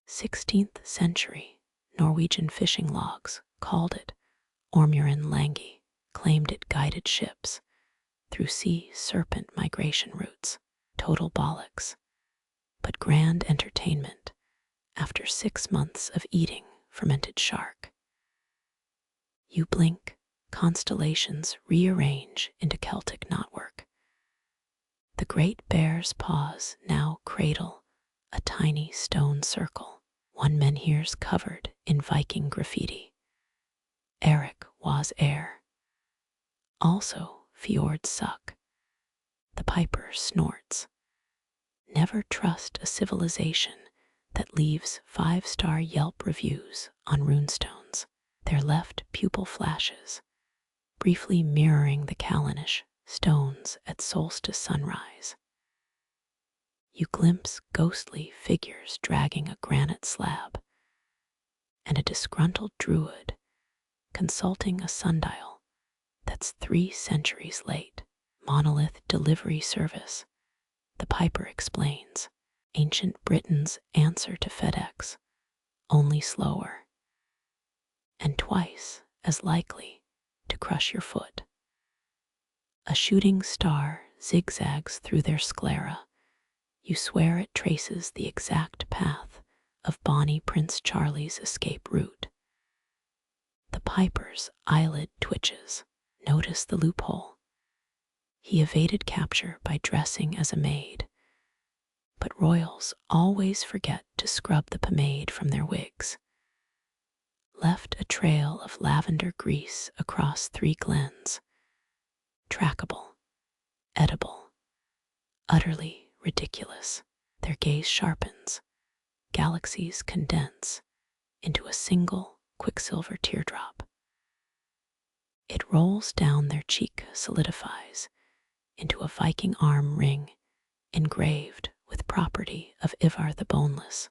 16th century Norwegian fishing logs called it Ormurin Langi, claimed it guided ships through sea serpent migration routes. Total bollocks, but grand entertainment after 6 months of eating fermented shark. You blink, constellations rearrange into Celtic knotwork. The great bear's paws now cradle a tiny stone circle. One menhir's covered in Viking graffiti. Eric was air. Also fjords suck. The piper snorts. Never trust a civilization that leaves 5-star Yelp reviews on runestones. Their left pupil flashes, briefly mirroring the Callanish stones at solstice sunrise. You glimpse ghostly figures dragging a granite slab, and a disgruntled druid consulting a sundial that's 3 centuries late. Monolith delivery service, the piper explains. Ancient Britain's answer to FedEx, only slower, and twice as likely to crush your foot. A shooting star zigzags through their sclera. You swear it traces the exact path of Bonnie Prince Charlie's escape route. The piper's eyelid twitches. Notice the loophole. He evaded capture by dressing as a maid, but royals always forget to scrub the pomade from their wigs. Left a trail of lavender grease across 3 glens. Trackable, edible, utterly ridiculous. Their gaze sharpens. Galaxies condense into a single quicksilver teardrop. It rolls down their cheek, solidifies into a Viking arm ring engraved with property of Ivar the Boneless.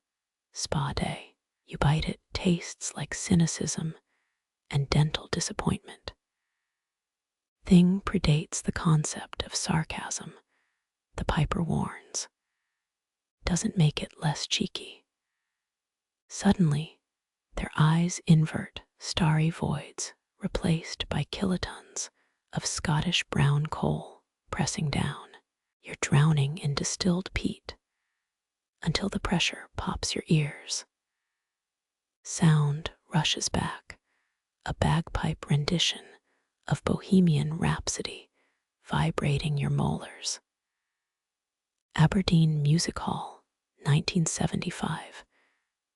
Spa day. You bite it, tastes like cynicism and dental disappointment. Thing predates the concept of sarcasm, the piper warns. Doesn't make it less cheeky. Suddenly, their eyes invert, starry voids replaced by kilotons of Scottish brown coal pressing down. You're drowning in distilled peat until the pressure pops your ears. Sound rushes back, a bagpipe rendition of Bohemian Rhapsody vibrating your molars. Aberdeen Music Hall, 1975.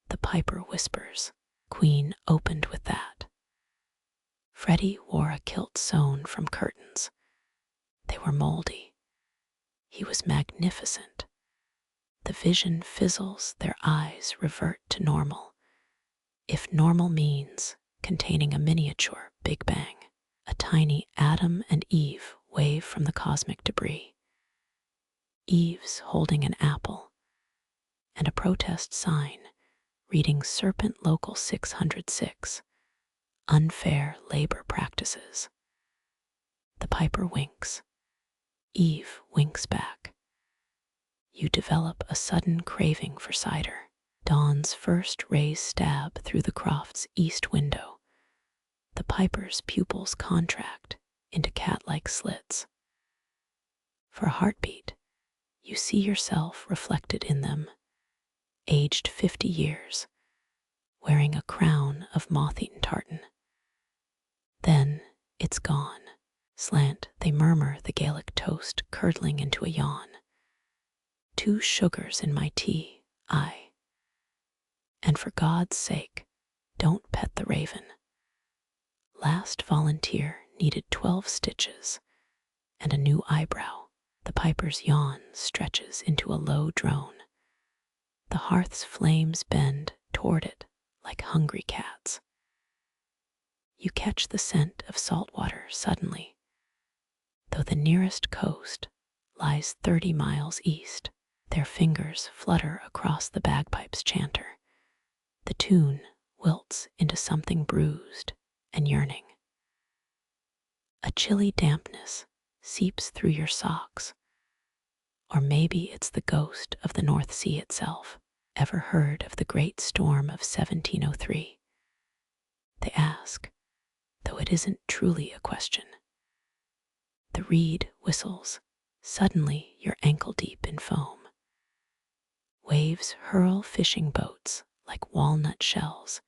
The piper whispers. Queen opened with that. Freddie wore a kilt sewn from curtains. They were moldy. He was magnificent. The vision fizzles, their eyes revert to normal. If normal means containing a miniature Big Bang, a tiny Adam and Eve wave from the cosmic debris. Eve's holding an apple and a protest sign reading Serpent Local 606, Unfair Labor Practices. The piper winks. Eve winks back. You develop a sudden craving for cider. Dawn's first rays stab through the Croft's east window. The piper's pupils contract into cat-like slits. For a heartbeat, you see yourself reflected in them, aged 50 years, wearing a crown of moth-eaten tartan. Then it's gone. Slant, they murmur the Gaelic toast curdling into a yawn. 2 sugars in my tea, aye. And for God's sake, don't pet the raven. Last volunteer needed 12 stitches and a new eyebrow. The The piper's yawn stretches into a low drone. The hearth's flames bend toward it like hungry cats. You catch the scent of salt water suddenly, though the nearest coast lies 30 miles east. Their fingers flutter across the bagpipe's chanter. The tune wilts into something bruised and yearning. A chilly dampness seeps through your socks, or maybe it's the ghost of the North Sea itself. Ever heard of the Great Storm of 1703? They ask, though it isn't truly a question. The reed whistles. Suddenly you're ankle deep in foam. Waves hurl fishing boats like walnut shells.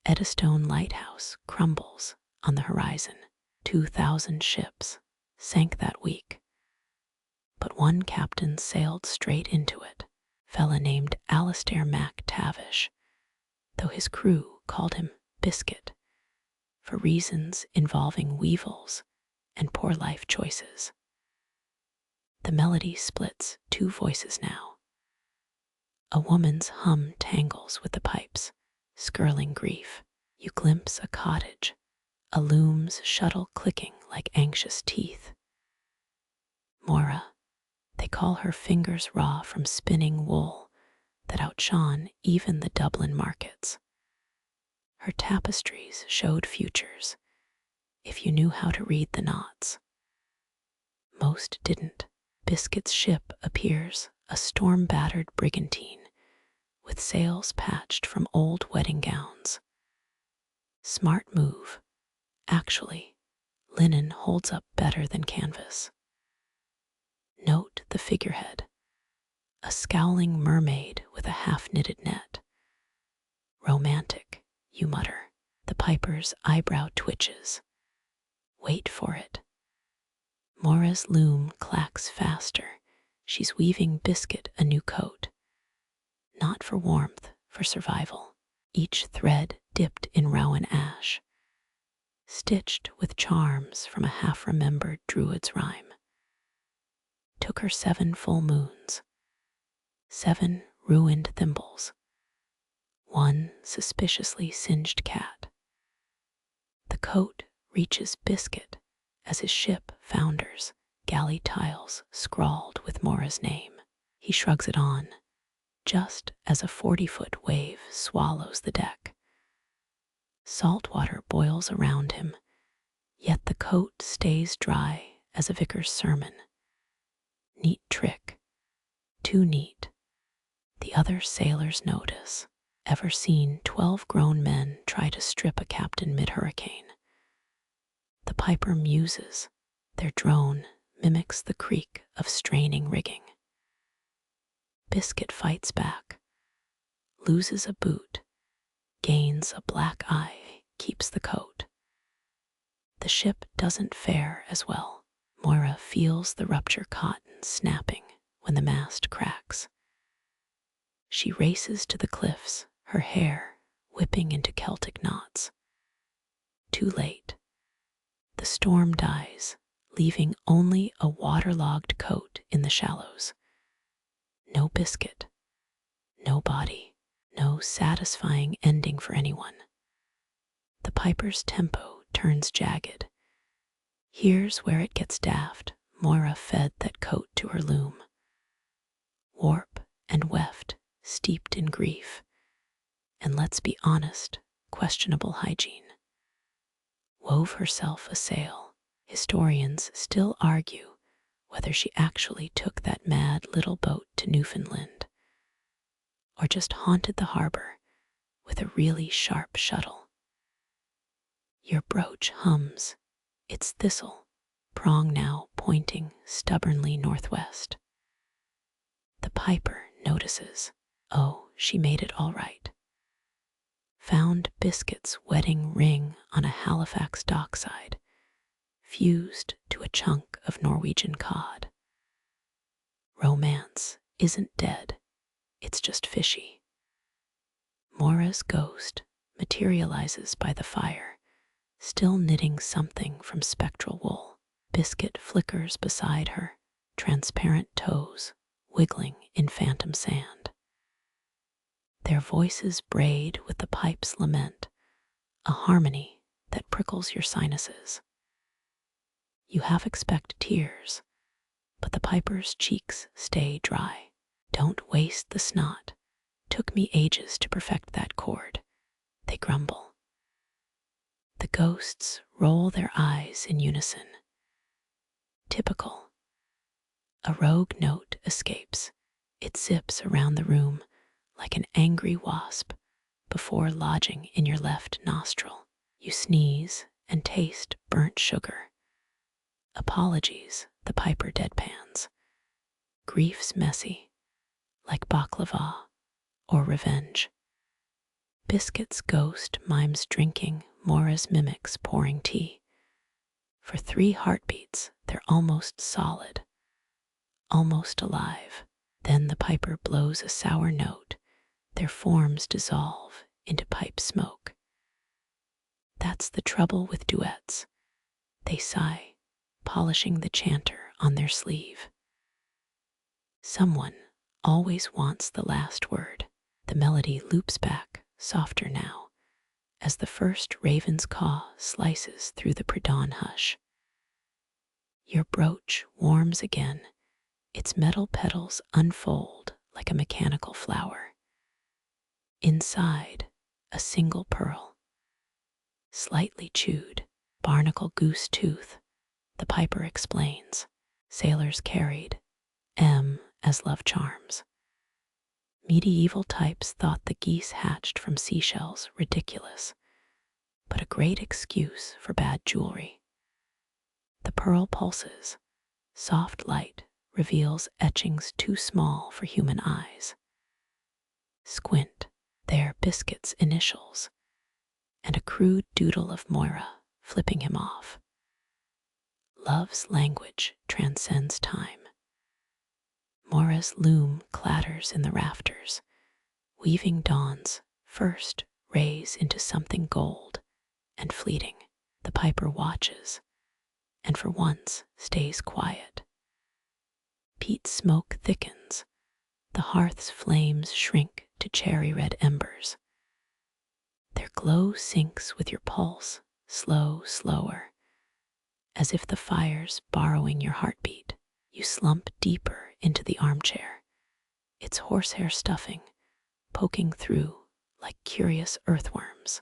Eddystone Lighthouse crumbles on the horizon. 2,000 ships sank that week, but one captain sailed straight into it, fella named Alistair MacTavish, though his crew called him Biscuit for reasons involving weevils and poor life choices. The melody splits 2 voices now. A woman's hum tangles with the pipes, skirling grief. You glimpse a cottage, a loom's shuttle clicking like anxious teeth. Mora, they call her fingers raw from spinning wool that outshone even the Dublin markets. Her tapestries showed futures, if you knew how to read the knots. Most didn't. Biscuit's ship appears, a storm-battered brigantine, with sails patched from old wedding gowns. Smart move. Actually, linen holds up better than canvas. Note the figurehead. A scowling mermaid with a half-knitted net. Romantic, you mutter. The piper's eyebrow twitches. Wait for it. Mora's loom clacks faster. She's weaving Biscuit a new coat. Not for warmth, for survival. Each thread dipped in rowan ash, stitched with charms from a half-remembered druid's rhyme. Took her 7 full moons, 7 ruined thimbles, 1 suspiciously singed cat. The coat reaches Biscuit as his ship founders, galley tiles scrawled with Mora's name. He shrugs it on, just as a 40-foot wave swallows the deck. Salt water boils around him, yet the coat stays dry as a vicar's sermon. Neat trick. Too neat. The other sailors notice. Ever seen 12 grown men try to strip a captain mid-hurricane? The piper muses. Their drone mimics the creak of straining rigging. Biscuit fights back, loses a boot, gains a black eye, keeps the coat. The ship doesn't fare as well. Moira feels the rupture cotton snapping when the mast cracks. She races to the cliffs, her hair whipping into Celtic knots. Too late. The storm dies, leaving only a waterlogged coat in the shallows. No Biscuit, no body, no satisfying ending for anyone. The piper's tempo turns jagged. Here's where it gets daft. Moira fed that coat to her loom. Warp and weft, steeped in grief, and let's be honest, questionable hygiene. Wove herself a sail. Historians still argue whether she actually took that mad little boat to Newfoundland, or just haunted the harbor with a really sharp shuttle. Your brooch hums. It's thistle, prong now pointing stubbornly northwest. The piper notices. Oh, she made it all right. Found Biscuit's wedding ring on a Halifax dockside, fused to a chunk of Norwegian cod. Romance isn't dead, it's just fishy. Mora's ghost materializes by the fire, still knitting something from spectral wool. Biscuit flickers beside her, transparent toes wiggling in phantom sand. Their voices braid with the pipe's lament, a harmony that prickles your sinuses. You half expect tears, but the piper's cheeks stay dry. Don't waste the snot. Took me ages to perfect that chord, they grumble. The ghosts roll their eyes in unison. Typical. A rogue note escapes. It zips around the room like an angry wasp before lodging in your left nostril. You sneeze and taste burnt sugar. Apologies, the piper deadpans. Grief's messy, like baklava or revenge. Biscuit's ghost mimes drinking, Mora's mimics pouring tea. For 3 heartbeats, they're almost solid, almost alive. Then the piper blows a sour note. Their forms dissolve into pipe smoke. That's the trouble with duets. They sigh, polishing the chanter on their sleeve. Someone always wants the last word. The melody loops back, softer now, as the first raven's caw slices through the pre-dawn hush. Your brooch warms again. Its metal petals unfold like a mechanical flower. Inside, a single pearl. Slightly chewed, barnacle goose tooth, the piper explains. Sailors carried M as love charms. Medieval types thought the geese hatched from seashells ridiculous, but a great excuse for bad jewelry. The pearl pulses. Soft light reveals etchings too small for human eyes. Squint, they're Biscuit's initials, and a crude doodle of Moira flipping him off. Love's language transcends time. Moira's loom clatters in the rafters, weaving dawn's first rays into something gold and fleeting. The piper watches, and for once stays quiet. Peat smoke thickens. The hearth's flames shrink to cherry-red embers. Their glow sinks with your pulse, slower, as if the fire's borrowing your heartbeat. You slump deeper into the armchair, its horsehair stuffing poking through like curious earthworms.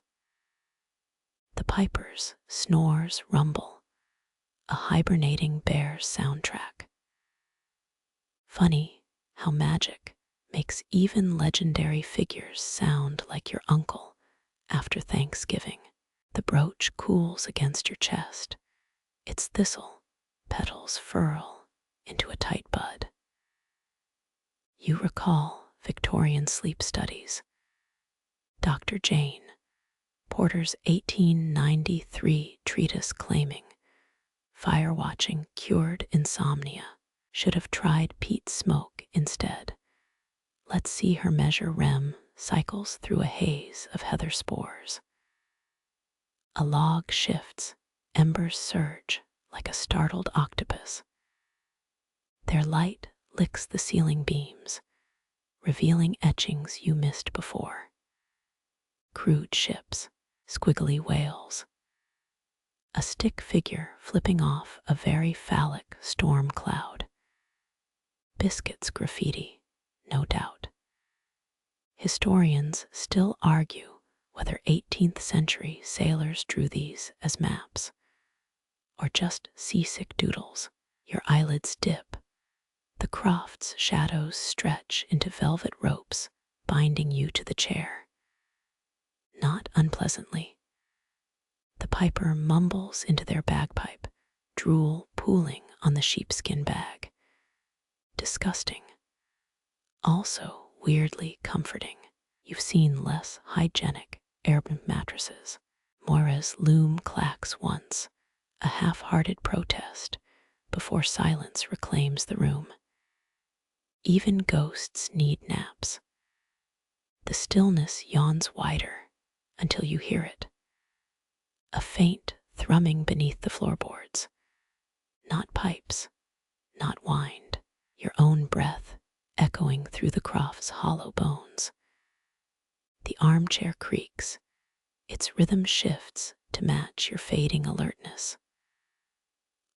The piper's snores rumble, a hibernating bear's soundtrack. Funny how magic makes even legendary figures sound like your uncle after Thanksgiving. The brooch cools against your chest. Its thistle petals furl into a tight bud. You recall Victorian sleep studies. Dr. Jane Porter's 1893 treatise claiming fire watching cured insomnia. Should have tried peat smoke instead. Let's see her measure REM cycles through a haze of heather spores. A log shifts, embers surge like a startled octopus. Their light licks the ceiling beams, revealing etchings you missed before. Crude ships, squiggly whales. A stick figure flipping off a very phallic storm cloud. Biscuit's graffiti, no doubt. Historians still argue whether 18th century sailors drew these as maps, or just seasick doodles. Your eyelids dip. The Croft's shadows stretch into velvet ropes, binding you to the chair. Not unpleasantly. The piper mumbles into their bagpipe, drool pooling on the sheepskin bag. Disgusting. Also weirdly comforting. You've seen less hygienic Arab mattresses. Moira's loom clacks once, a half-hearted protest, before silence reclaims the room. Even ghosts need naps. The stillness yawns wider until you hear it. A faint thrumming beneath the floorboards. Not pipes, not wind. own breath echoing through the Croft's hollow bones. The armchair creaks, its rhythm shifts to match your fading alertness.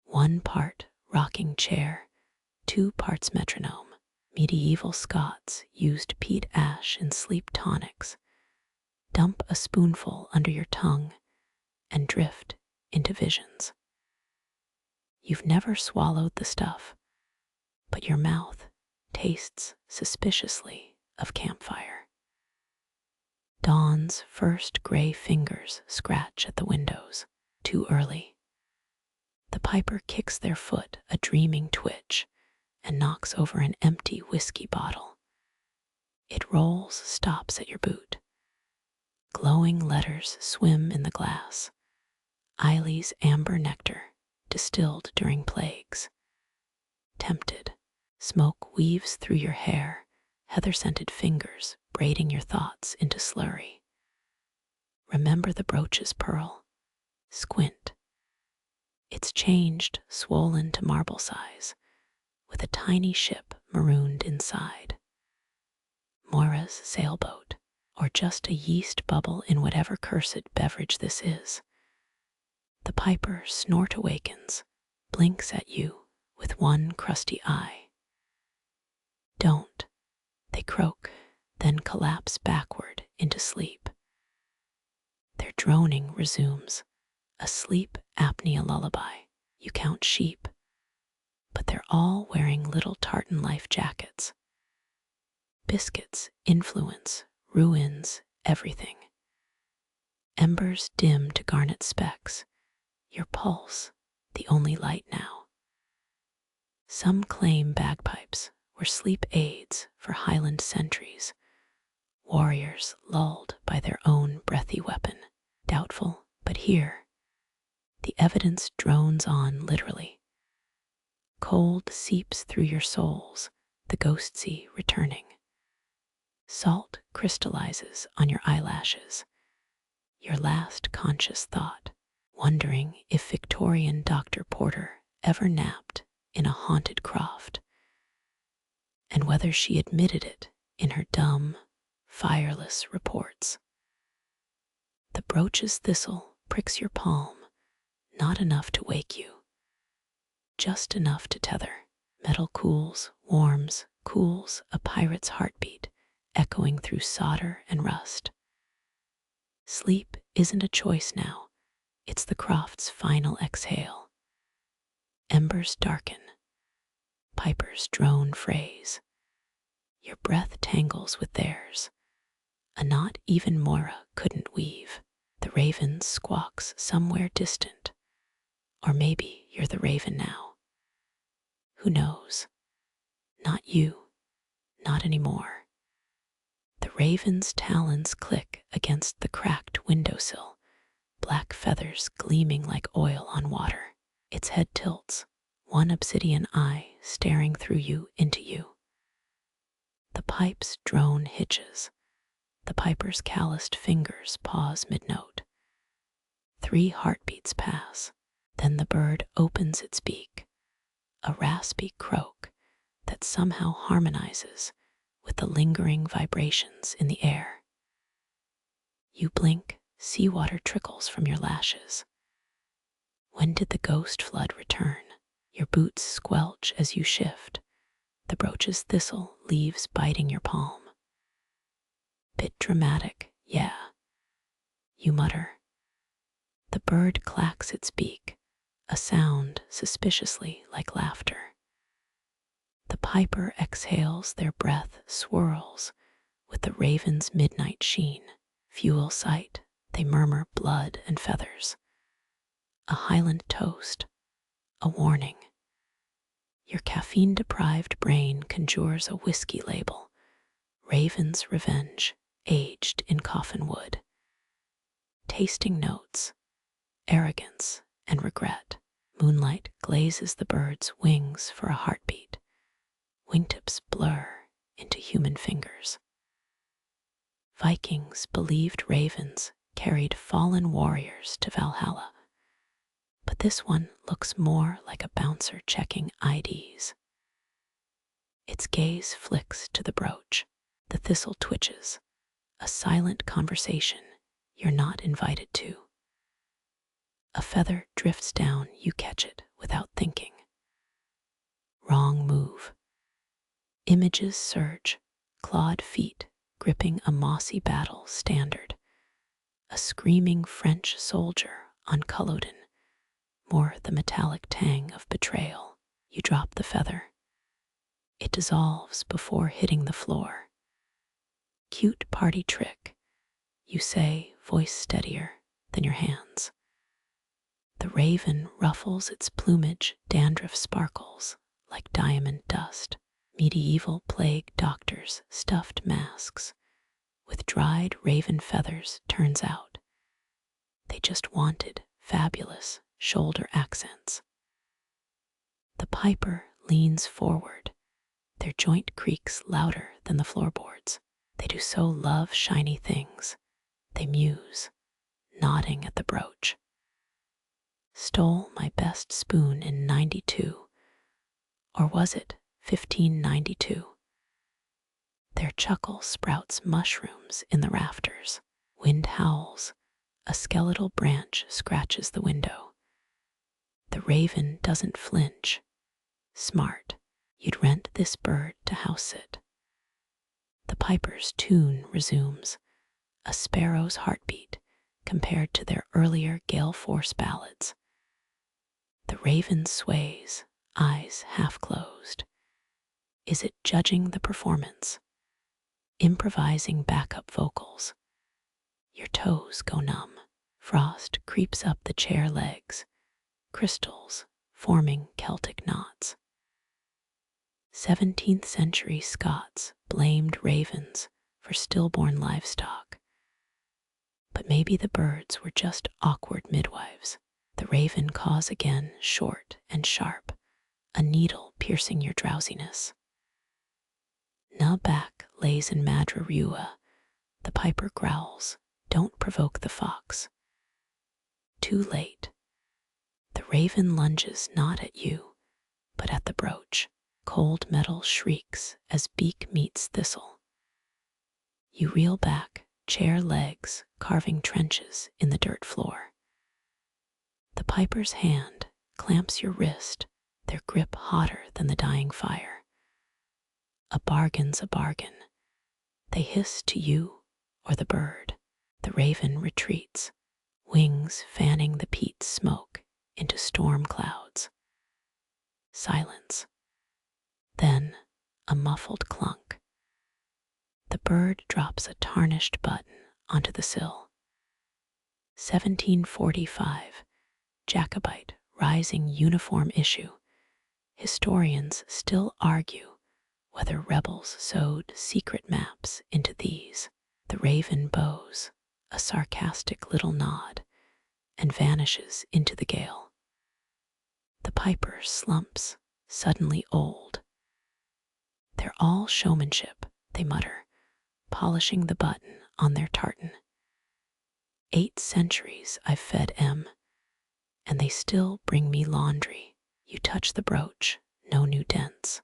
1 part rocking chair, 2 parts metronome. Medieval Scots used peat ash in sleep tonics. Dump a spoonful under your tongue and drift into visions. You've never swallowed the stuff, but your mouth tastes suspiciously of campfire. Dawn's first gray fingers scratch at the windows. Too early. The piper kicks their foot a dreaming twitch and knocks over an empty whiskey bottle. It rolls, stops at your boot. Glowing letters swim in the glass. Eiley's amber nectar, distilled during plagues. Tempted, smoke weaves through your hair, heather-scented fingers braiding your thoughts into slurry. Remember the brooch's pearl. Squint. It's changed, swollen to marble size, with a tiny ship marooned inside. Moira's sailboat, or just a yeast bubble in whatever cursed beverage this is. The piper snort awakens, blinks at you with one crusty eye. Don't, they croak, then collapse backward into sleep. Their droning resumes, a sleep apnea lullaby. You count sheep, but they're all wearing little tartan life jackets. Biscuits influence, ruins everything. Embers dim to garnet specks, your pulse the only light now. Some claim bagpipes were sleep aids for Highland sentries, warriors lulled by their own breathy weapon. Doubtful, but here, the evidence drones on literally. Cold seeps through your souls, the ghostsy returning. Salt crystallizes on your eyelashes, your last conscious thought, wondering if Victorian Dr. Porter ever napped in a haunted croft, and whether she admitted it in her dumb, fireless reports. The brooch's thistle pricks your palm, not enough to wake you, just enough to tether. Metal cools, warms, cools a pirate's heartbeat, echoing through solder and rust. Sleep isn't a choice now, it's the Croft's final exhale. Embers darken, pipers drone phrase. Your breath tangles with theirs, a knot even Moira couldn't weave. The raven squawks somewhere distant, or maybe you're the raven now. Who knows? Not you, not anymore. The raven's talons click against the cracked windowsill, black feathers gleaming like oil on water. Its head tilts, one obsidian eye staring through you into you. The pipe's drone hitches. The piper's calloused fingers pause mid-note. 3 heartbeats pass, then the bird opens its beak, a raspy croak that somehow harmonizes with the lingering vibrations in the air. You blink, seawater trickles from your lashes. When did the ghost flood return? Your boots squelch as you shift. The brooch's thistle leaves biting your palm. Bit dramatic, yeah. You mutter. The bird clacks its beak, a sound suspiciously like laughter. The piper exhales, their breath swirls with the raven's midnight sheen. Fuel sight, they murmur blood and feathers. A Highland toast, a warning. Your caffeine-deprived brain conjures a whiskey label, Raven's Revenge, aged in coffin wood. Tasting notes, arrogance and regret. Moonlight glazes the bird's wings for a heartbeat. Wingtips blur into human fingers. Vikings believed ravens carried fallen warriors to Valhalla, but this one looks more like a bouncer checking IDs. Its gaze flicks to the brooch. The thistle twitches, a silent conversation you're not invited to. A feather drifts down, you catch it without thinking. Wrong move. Images surge, clawed feet gripping a mossy battle standard. A screaming French soldier on Culloden, more the metallic tang of betrayal. You drop the feather. It dissolves before hitting the floor. Cute party trick, you say, voice steadier than your hands. The raven ruffles its plumage, dandruff sparkles like diamond dust. Medieval plague doctors stuffed masks with dried raven feathers, turns out. They just wanted fabulous shoulder accents. The piper leans forward, their joint creaks louder than the floorboards. They do so love shiny things. They muse, nodding at the brooch. Stole my best spoon in 92, or was it 1592? Their chuckle sprouts mushrooms in the rafters. Wind howls, a skeletal branch scratches the window. The raven doesn't flinch. Smart, you'd rent this bird to house sit. The piper's tune resumes, a sparrow's heartbeat compared to their earlier gale force ballads. The raven sways, eyes half closed. Is it judging the performance? Improvising backup vocals. Your toes go numb. Frost creeps up the chair legs, crystals forming Celtic knots. 17th century Scots blamed ravens for stillborn livestock. But maybe the birds were just awkward midwives. The raven caws again, short and sharp, a needle piercing your drowsiness. Na back lays in Madra Rua. The piper growls, don't provoke the fox. Too late. The raven lunges not at you, but at the brooch. Cold metal shrieks as beak meets thistle. You reel back, chair legs carving trenches in the dirt floor. The piper's hand clamps your wrist, their grip hotter than the dying fire. A bargain's a bargain. They hiss to you or the bird. The raven retreats, wings fanning the peat smoke into storm clouds. Silence. Then a muffled clunk. The bird drops a tarnished button onto the sill. 1745, Jacobite rising uniform issue. Historians still argue whether rebels sewed secret maps into these. The raven bows, a sarcastic little nod, and vanishes into the gale. The piper slumps, suddenly old. They're all showmanship, they mutter, polishing the button on their tartan. 8 centuries I've fed M, and they still bring me laundry. You touch the brooch, no new dents.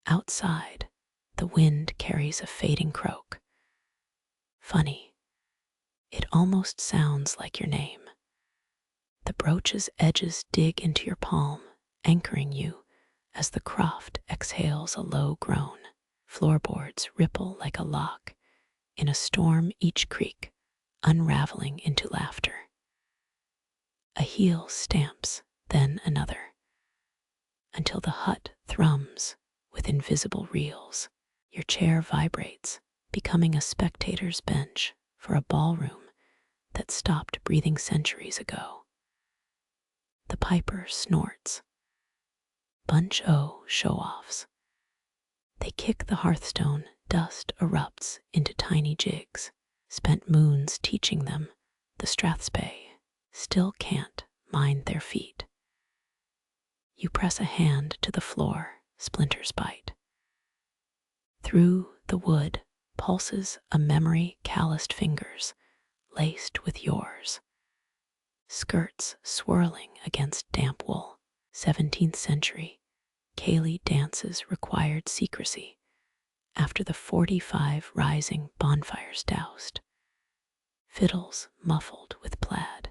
Outside, the wind carries a fading croak. Funny, it almost sounds like your name. The brooch's edges dig into your palm, anchoring you as the Croft exhales a low groan. Floorboards ripple like a lock in a storm, each creak unraveling into laughter. A heel stamps, then another, until the hut thrums with invisible reels. Your chair vibrates, becoming a spectator's bench for a ballroom that stopped breathing centuries ago. The piper snorts. Bunch O show-offs. They kick the hearthstone, dust erupts into tiny jigs. Spent moons teaching them, the strathspey still can't mind their feet. You press a hand to the floor, splinters bite. Through the wood pulses a memory, calloused fingers laced with yours. Skirts swirling against damp wool. 17th century, Ceilidh dances required secrecy after the 45 rising bonfires doused, fiddles muffled with plaid.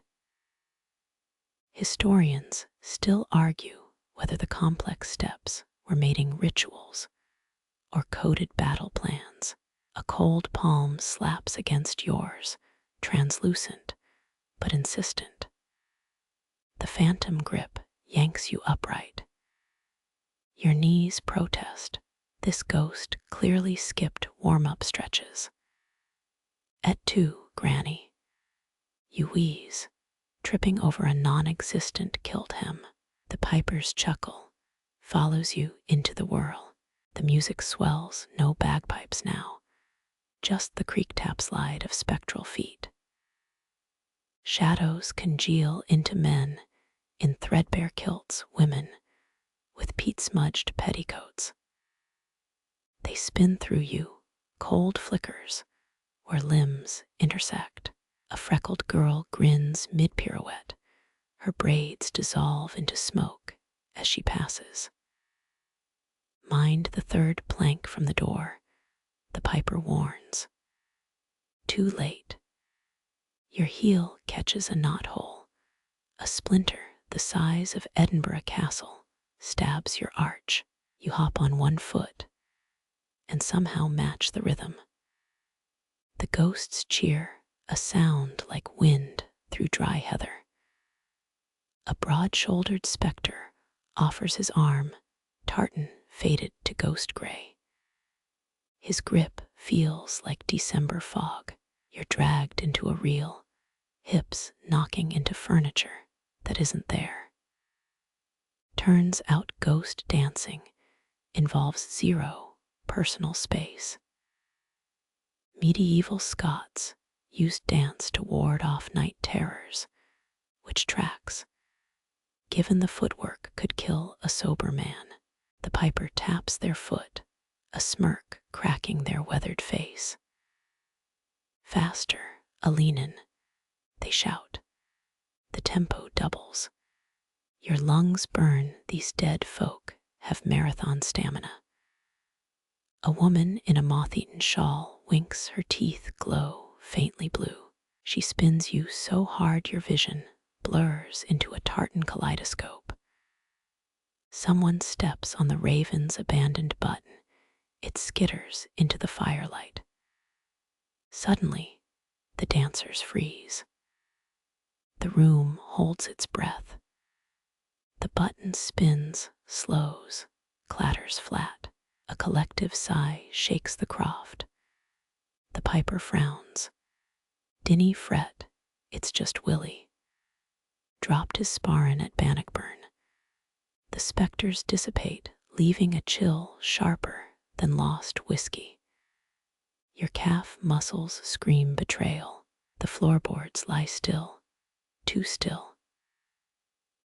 Historians still argue whether the complex steps were mating rituals or coded battle plans. A cold palm slaps against yours, translucent but insistent. The phantom grip yanks you upright. Your knees protest. This ghost clearly skipped warm-up stretches. Et tu, Granny. You wheeze, tripping over a non-existent kilt hem. The piper's chuckle follows you into the whirl. The music swells, no bagpipes now, just the creak-tap slide of spectral feet. Shadows congeal into men in threadbare kilts, women with peat-smudged petticoats. They spin through you, cold flickers where limbs intersect. A freckled girl grins mid-pirouette. Her braids dissolve into smoke as she passes. Mind the third plank from the door, the piper warns. Too late. Your heel catches a knothole. A splinter the size of Edinburgh Castle stabs your arch. You hop on one foot and somehow match the rhythm. The ghosts cheer, a sound like wind through dry heather. A broad-shouldered spectre offers his arm, tartan faded to ghost gray. His grip feels like December fog. You're dragged into a reel, hips knocking into furniture that isn't there. Turns out ghost dancing involves zero personal space. Medieval Scots used dance to ward off night terrors, which tracks. Given the footwork could kill a sober man. The piper taps their foot, a smirk cracking their weathered face. Faster, Alinin, they shout. The tempo doubles. Your lungs burn, these dead folk have marathon stamina. A woman in a moth-eaten shawl winks, her teeth glow faintly blue. She spins you so hard your vision blurs into a tartan kaleidoscope. Someone steps on the raven's abandoned button. It skitters into the firelight. Suddenly, the dancers freeze. The room holds its breath. The button spins, slows, clatters flat. A collective sigh shakes the croft. The piper frowns. Dinny fret, it's just Willie. Dropped his sparrin at Bannockburn. The specters dissipate, leaving a chill sharper than lost whiskey. Your calf muscles scream betrayal. The floorboards lie still, too still.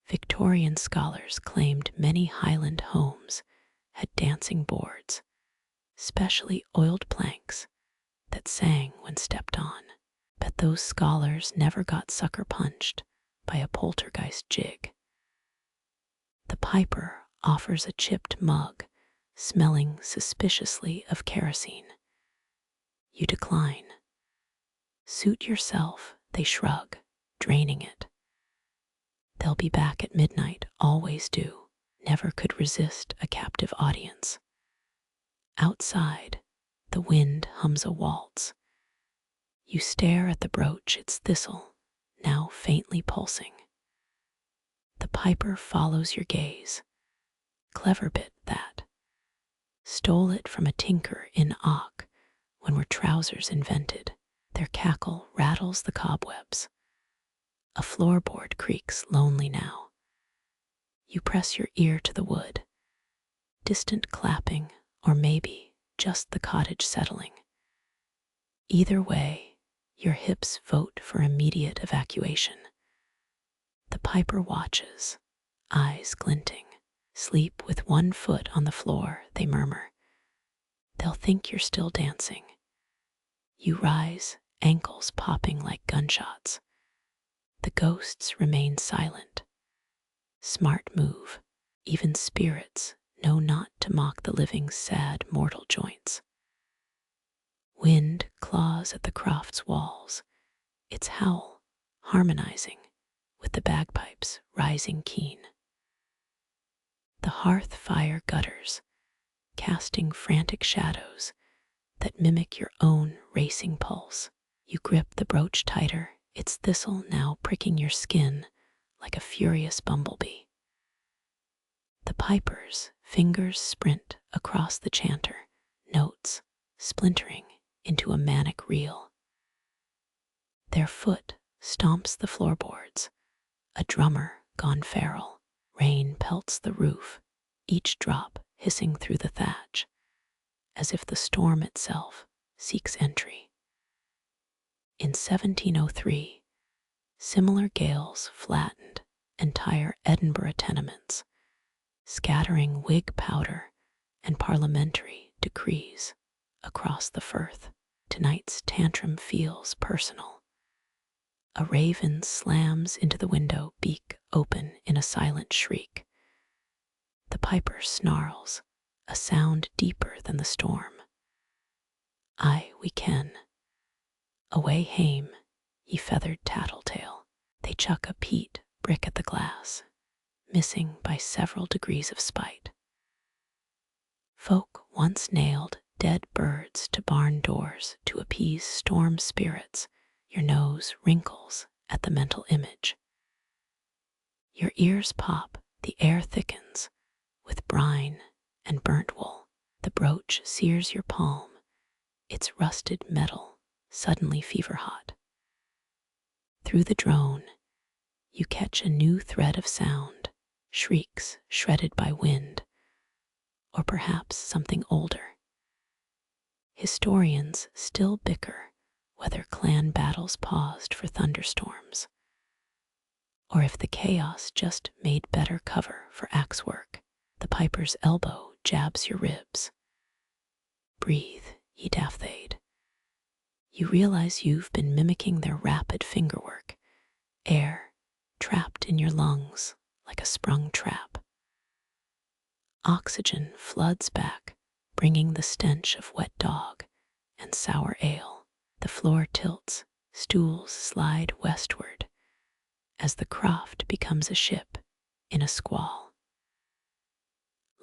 Victorian scholars claimed many Highland homes had dancing boards, specially oiled planks that sang when stepped on. Bet those scholars never got sucker punched by a poltergeist jig. The piper offers a chipped mug, smelling suspiciously of kerosene. You decline. Suit yourself, they shrug, draining it. They'll be back at midnight, always do. Never could resist a captive audience. Outside, the wind hums a waltz. You stare at the brooch, its thistle, now faintly pulsing. The piper follows your gaze. Clever bit, that. Stole it from a tinker in Ock when were trousers invented. Their cackle rattles the cobwebs. A floorboard creaks lonely now. You press your ear to the wood. Distant clapping, or maybe just the cottage settling. Either way, your hips vote for immediate evacuation. The piper watches, eyes glinting. Sleep with one foot on the floor, they murmur. They'll think you're still dancing. You rise, ankles popping like gunshots. The ghosts remain silent. Smart move. Even spirits know not to mock the living's sad mortal joints. Wind claws at the croft's walls, its howl harmonizing with the bagpipes rising keen. The hearth fire gutters, casting frantic shadows that mimic your own racing pulse. You grip the brooch tighter, its thistle now pricking your skin like a furious bumblebee. The piper's fingers sprint across the chanter, notes splintering into a manic reel. Their foot stomps the floorboards, a drummer gone feral. Rain pelts the roof, each drop hissing through the thatch, as if the storm itself seeks entry. In 1703, similar gales flattened entire Edinburgh tenements, scattering Whig powder and parliamentary decrees across the Firth. Tonight's tantrum feels personal. A raven slams into the window, beak open in a silent shriek. The piper snarls, a sound deeper than the storm. Aye, we ken. Away hame, ye feathered tattletale. They chuck a peat brick at the glass, missing by several degrees of spite. Folk once nailed dead birds to barn doors to appease storm spirits. Your nose wrinkles at the mental image. Your ears pop, the air thickens with brine and burnt wool. The brooch sears your palm, its rusted metal suddenly fever hot. Through the drone, you catch a new thread of sound, shrieks shredded by wind, or perhaps something older. Historians still bicker whether clan battles paused for thunderstorms, or if the chaos just made better cover for axe work. The piper's elbow jabs your ribs. Breathe, ye dafthaid. You realize you've been mimicking their rapid fingerwork, air trapped in your lungs like a sprung trap. Oxygen floods back, bringing the stench of wet dog and sour ale. The floor tilts, stools slide westward, as the Croft becomes a ship in a squall.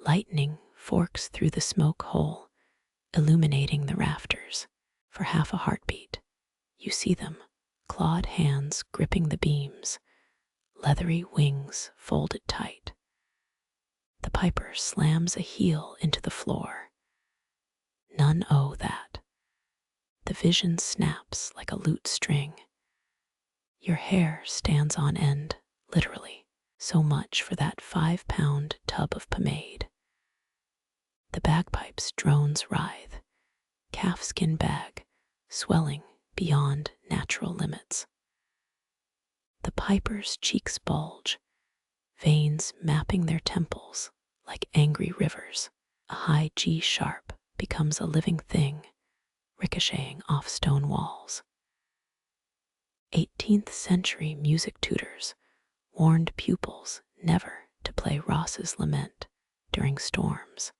Lightning forks through the smoke hole, illuminating the rafters. For half a heartbeat, you see them, clawed hands gripping the beams, leathery wings folded tight. The piper slams a heel into the floor. None owe that. The vision snaps like a lute string. Your hair stands on end, literally. So much for that 5-pound tub of pomade. The bagpipe's drones writhe, calfskin bag swelling beyond natural limits. The piper's cheeks bulge, veins mapping their temples like angry rivers. A high G sharp becomes a living thing, ricocheting off stone walls. 18th century music tutors warned pupils never to play Ross's Lament during storms,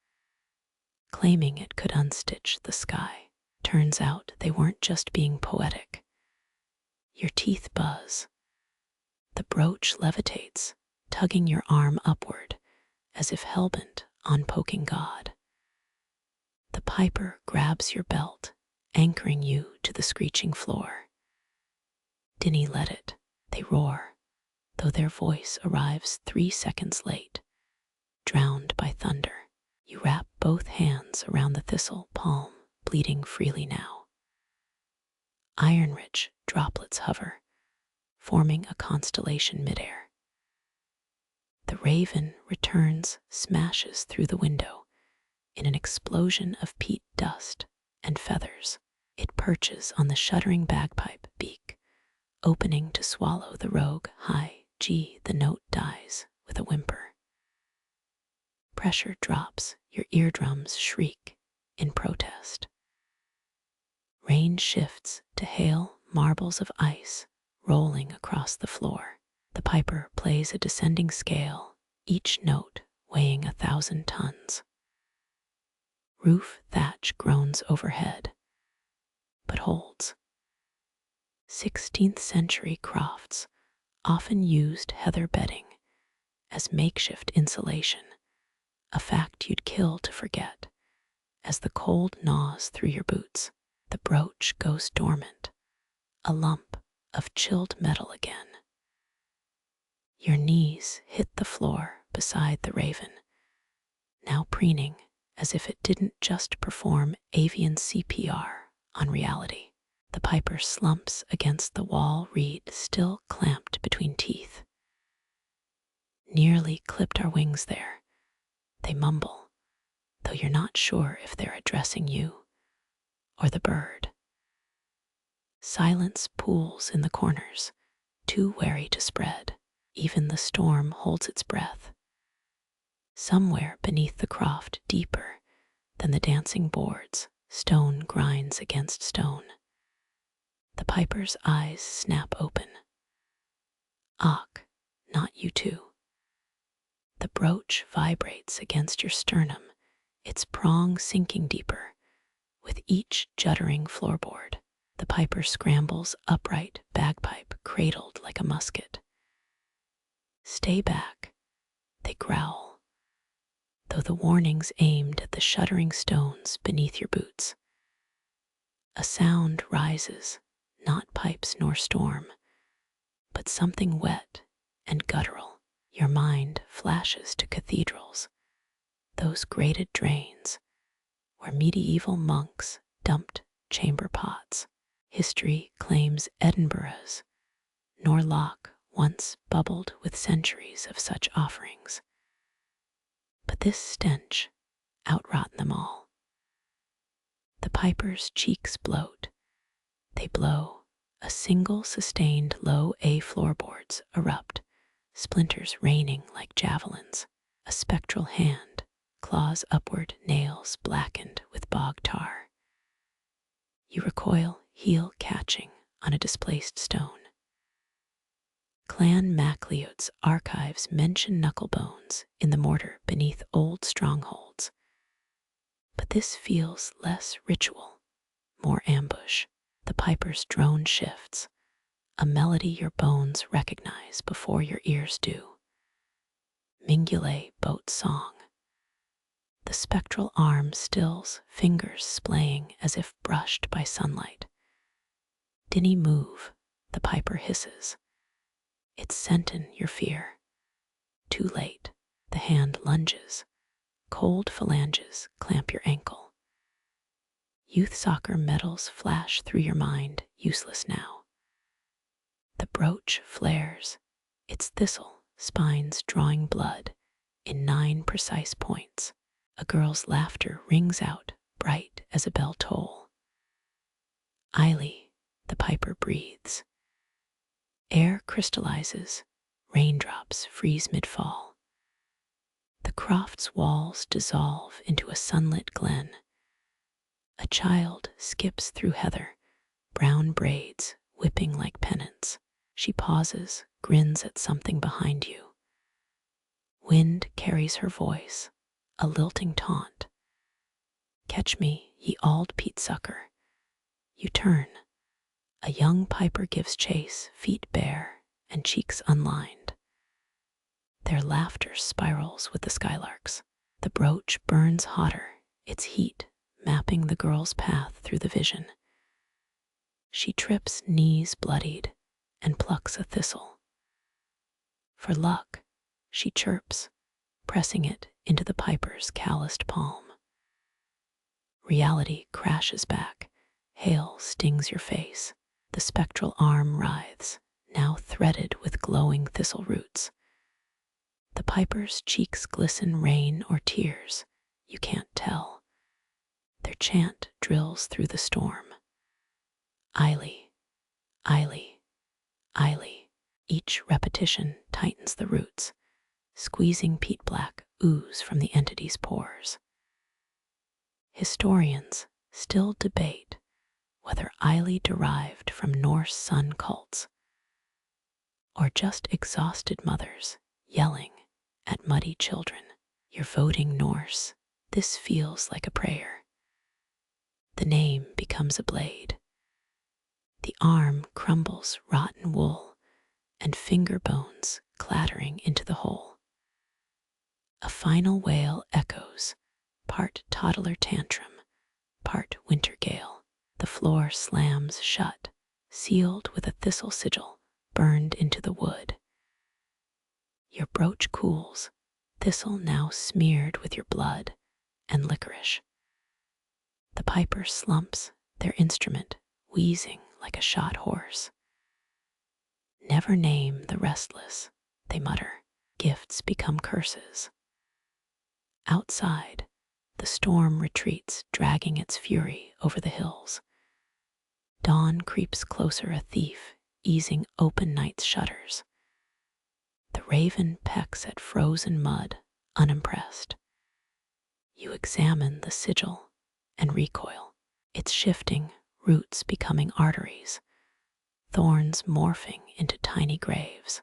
claiming it could unstitch the sky. Turns out they weren't just being poetic. Your teeth buzz. The brooch levitates, tugging your arm upward as if hellbent on poking God. The piper grabs your belt, anchoring you to the screeching floor. Dinny let it, they roar, though their voice arrives 3 seconds late, drowned by thunder. You wrap both hands around the thistle palm, bleeding freely now. Iron-rich droplets hover, forming a constellation midair. The raven returns, smashes through the window in an explosion of peat dust and feathers. It perches on the shuddering bagpipe beak, opening to swallow the rogue high G. The note dies with a whimper. Pressure drops, your eardrums shriek in protest. Rain shifts to hail marbles of ice rolling across the floor. The piper plays a descending scale, each note weighing 1,000 tons. Roof thatch groans overhead, but holds. 16th century crofts often used heather bedding as makeshift insulation, a fact you'd kill to forget. As the cold gnaws through your boots, the brooch goes dormant, a lump of chilled metal again. Your knees hit the floor beside the raven, now preening as if it didn't just perform avian CPR on reality. The piper slumps against the wall reed still clamped between teeth. Nearly clipped our wings there, they mumble, though you're not sure if they're addressing you or the bird. Silence pools in the corners, too wary to spread. Even the storm holds its breath. Somewhere beneath the croft, deeper than the dancing boards, stone grinds against stone. The piper's eyes snap open. Och, not you too. The brooch vibrates against your sternum, its prong sinking deeper with each juddering floorboard. The piper scrambles upright, bagpipe cradled like a musket. Stay back, they growl, though the warning's aimed at the shuddering stones beneath your boots. A sound rises, not pipes nor storm, but something wet and guttural. Your mind flashes to cathedrals, those grated drains where medieval monks dumped chamber pots. History claims Edinburgh's nor loch once bubbled with centuries of such offerings. But this stench outrot them all. The piper's cheeks bloat. They blow. A single sustained low A floorboards erupt, splinters raining like javelins. A spectral hand claws upward, nails blackened with bog tar. You recoil, heel catching on a displaced stone. Clan MacLeod's archives mention knucklebones in the mortar beneath old strongholds. But this feels less ritual, more ambush. The piper's drone shifts, a melody your bones recognize before your ears do. Mingulay boat song. The spectral arm stills, fingers splaying as if brushed by sunlight. Dinny move, the piper hisses. It's scenting your fear. Too late, the hand lunges. Cold phalanges clamp your ankle. Youth soccer medals flash through your mind, useless now. The brooch flares, its thistle spines drawing blood in 9 precise points. A girl's laughter rings out, bright as a bell toll. Illy, the piper breathes. Air crystallizes, raindrops freeze mid-fall. The croft's walls dissolve into a sunlit glen. A child skips through heather, brown braids whipping like pennants. She pauses, grins at something behind you. Wind carries her voice, a lilting taunt. Catch me, ye auld peat sucker. You turn. A young piper gives chase, feet bare and cheeks unlined. Their laughter spirals with the skylarks. The brooch burns hotter, its heat mapping the girl's path through the vision. She trips, knees bloodied, and plucks a thistle. For luck, she chirps, pressing it into the piper's calloused palm. Reality crashes back. Hail stings your face. The spectral arm writhes, now threaded with glowing thistle roots. The piper's cheeks glisten, rain or tears, you can't tell. Their chant drills through the storm. Illy, illy, illy. Each repetition tightens the roots, squeezing peat black ooze from the entity's pores. Historians still debate whether illy derived from Norse sun cults or just exhausted mothers yelling at muddy children. You're voting Norse. This feels like a prayer. The name becomes a blade. The arm crumbles rotten wool, and finger bones clattering into the hole. A final wail echoes, part toddler tantrum, part winter gale. The floor slams shut, sealed with a thistle sigil burned into the wood. Your brooch cools, thistle now smeared with your blood and licorice. The piper slumps, their instrument wheezing like a shot horse. Never name the restless, they mutter. Gifts become curses. Outside, the storm retreats, dragging its fury over the hills. Dawn creeps closer, a thief, easing open night's shutters. The raven pecks at frozen mud, unimpressed. You examine the sigil and recoil. It's shifting, roots becoming arteries, thorns morphing into tiny graves.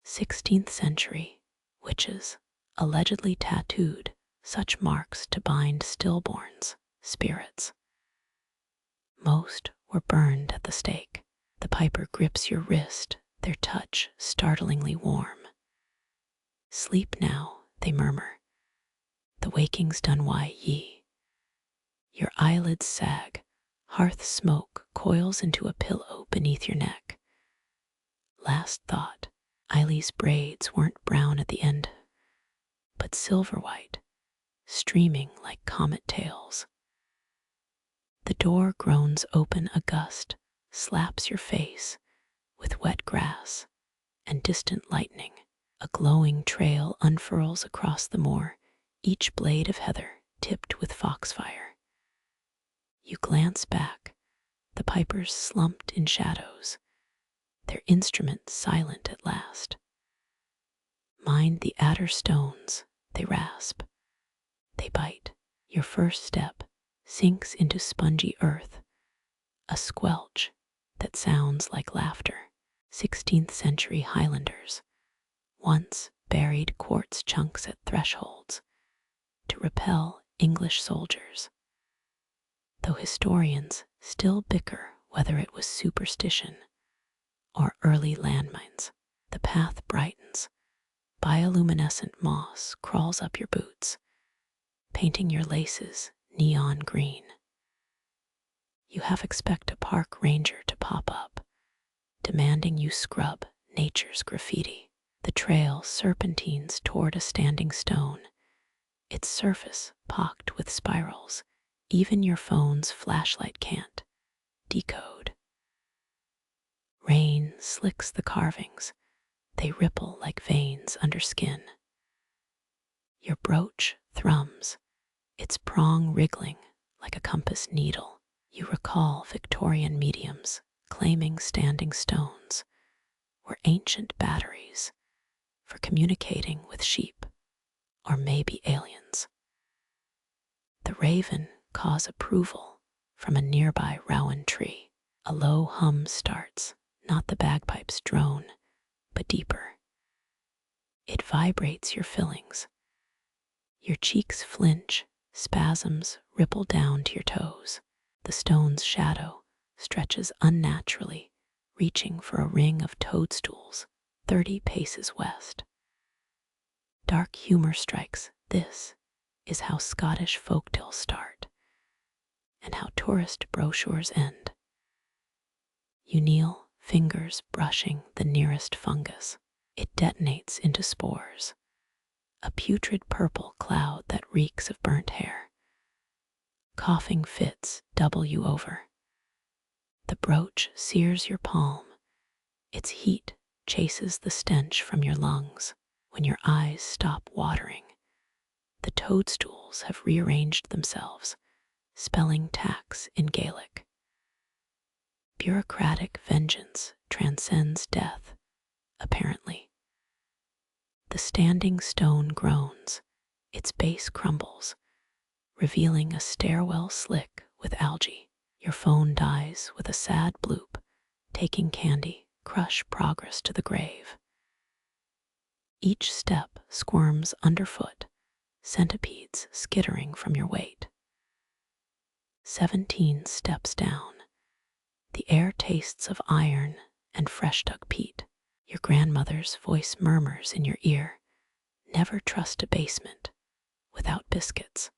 16th century witches, allegedly tattooed such marks to bind stillborns' spirits. Most were burned at the stake. The piper grips your wrist, their touch startlingly warm. Sleep now, they murmur. The waking's done, why ye? Your eyelids sag, hearth smoke coils into a pillow beneath your neck. Last thought, Eileen's braids weren't brown at the end, but silver white, streaming like comet tails. The door groans open, a gust slaps your face with wet grass and distant lightning. A glowing trail unfurls across the moor, each blade of heather tipped with foxfire. You glance back, the pipers slumped in shadows, their instrument silent at last. Mind the adder stones, they rasp, they bite. Your first step sinks into spongy earth, a squelch that sounds like laughter. 16th century Highlanders once buried quartz chunks at thresholds to repel English soldiers. Though historians still bicker whether it was superstition or early landmines, the path brightens. Bioluminescent moss crawls up your boots, painting your laces neon green. You half expect a park ranger to pop up, demanding you scrub nature's graffiti. The trail serpentines toward a standing stone, its surface pocked with spirals even your phone's flashlight can't decode. Rain slicks the carvings, they ripple like veins under skin. Your brooch thrums, its prong wriggling like a compass needle. You recall Victorian mediums claiming standing stones were ancient batteries for communicating with sheep or maybe aliens. The raven caws approval from a nearby rowan tree. A low hum starts, not the bagpipe's drone, but deeper. It vibrates your fillings. Your cheeks flinch, spasms ripple down to your toes. The stone's shadow stretches unnaturally, reaching for a ring of toadstools 30 paces west. Dark humor strikes. This is how Scottish folktales start, and how tourist brochures end. You kneel, fingers brushing the nearest fungus. It detonates into spores, a putrid purple cloud that reeks of burnt hair. Coughing fits double you over. The brooch sears your palm. Its heat chases the stench from your lungs. When your eyes stop watering, the toadstools have rearranged themselves, spelling tax in Gaelic. Bureaucratic vengeance transcends death, apparently. The standing stone groans, its base crumbles, revealing a stairwell slick with algae. Your phone dies with a sad bloop, taking candy, crush progress to the grave. Each step squirms underfoot, centipedes skittering from your weight. 17 steps down. The air tastes of iron and fresh-dug peat. Your grandmother's voice murmurs in your ear, "Never trust a basement without biscuits."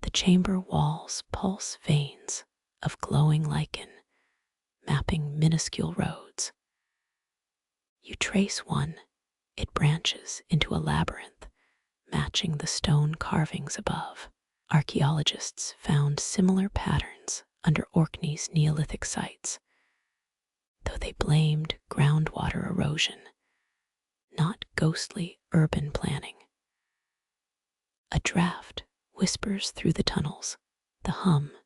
The chamber walls pulse veins of glowing lichen, mapping minuscule roads. You trace one, it branches into a labyrinth, matching the stone carvings above. Archaeologists found similar patterns under Orkney's Neolithic sites, though they blamed groundwater erosion, not ghostly urban planning. A draft whispers through the tunnels, the hum,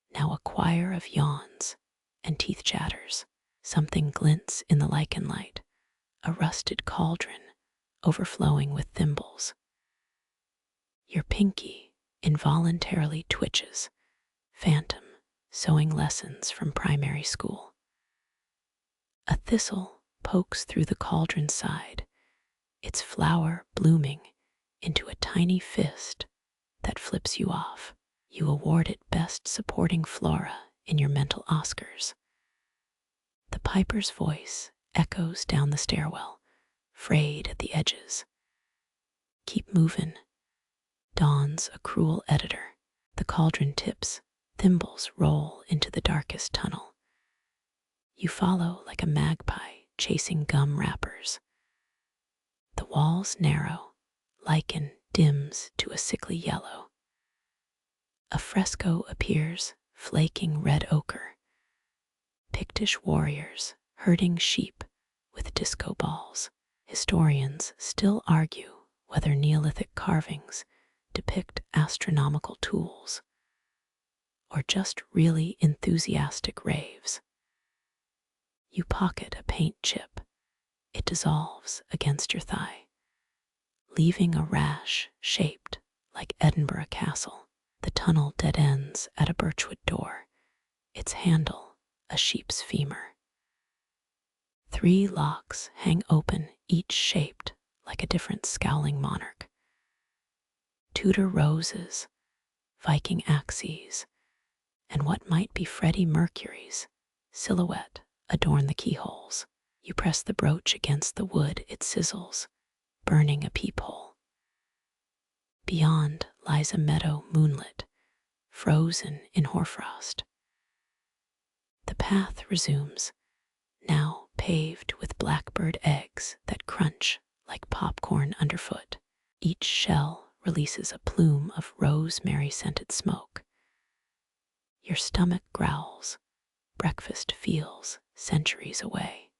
now a choir of yawns and teeth chatters. Something glints in the lichen light, a rusted cauldron overflowing with thimbles. Your pinky involuntarily twitches, phantom sewing lessons from primary school. A thistle pokes through the cauldron's side, its flower blooming into a tiny fist that flips you off. You award it Best Supporting Flora in your mental Oscars. The piper's voice echoes down the stairwell, frayed at the edges. "Keep movin'," dawns a cruel editor. The cauldron tips, thimbles roll into the darkest tunnel. You follow like a magpie chasing gum wrappers. The walls narrow, lichen dims to a sickly yellow. A fresco appears, flaking red ochre. Pictish warriors herding sheep with disco balls. Historians still argue whether Neolithic carvings depict astronomical tools or just really enthusiastic raves. You pocket a paint chip. It dissolves against your thigh, leaving a rash shaped like Edinburgh Castle. The tunnel dead ends at a birchwood door, its handle a sheep's femur. 3 locks hang open, each shaped like a different scowling monarch. Tudor roses, Viking axes, and what might be Freddie Mercury's silhouette adorn the keyholes. You press the brooch against the wood, it sizzles, burning a peephole. Beyond lies a meadow moonlit, frozen in hoarfrost. The path resumes, now paved with blackbird eggs that crunch like popcorn underfoot. Each shell releases a plume of rosemary-scented smoke. Your stomach growls. Breakfast feels centuries away.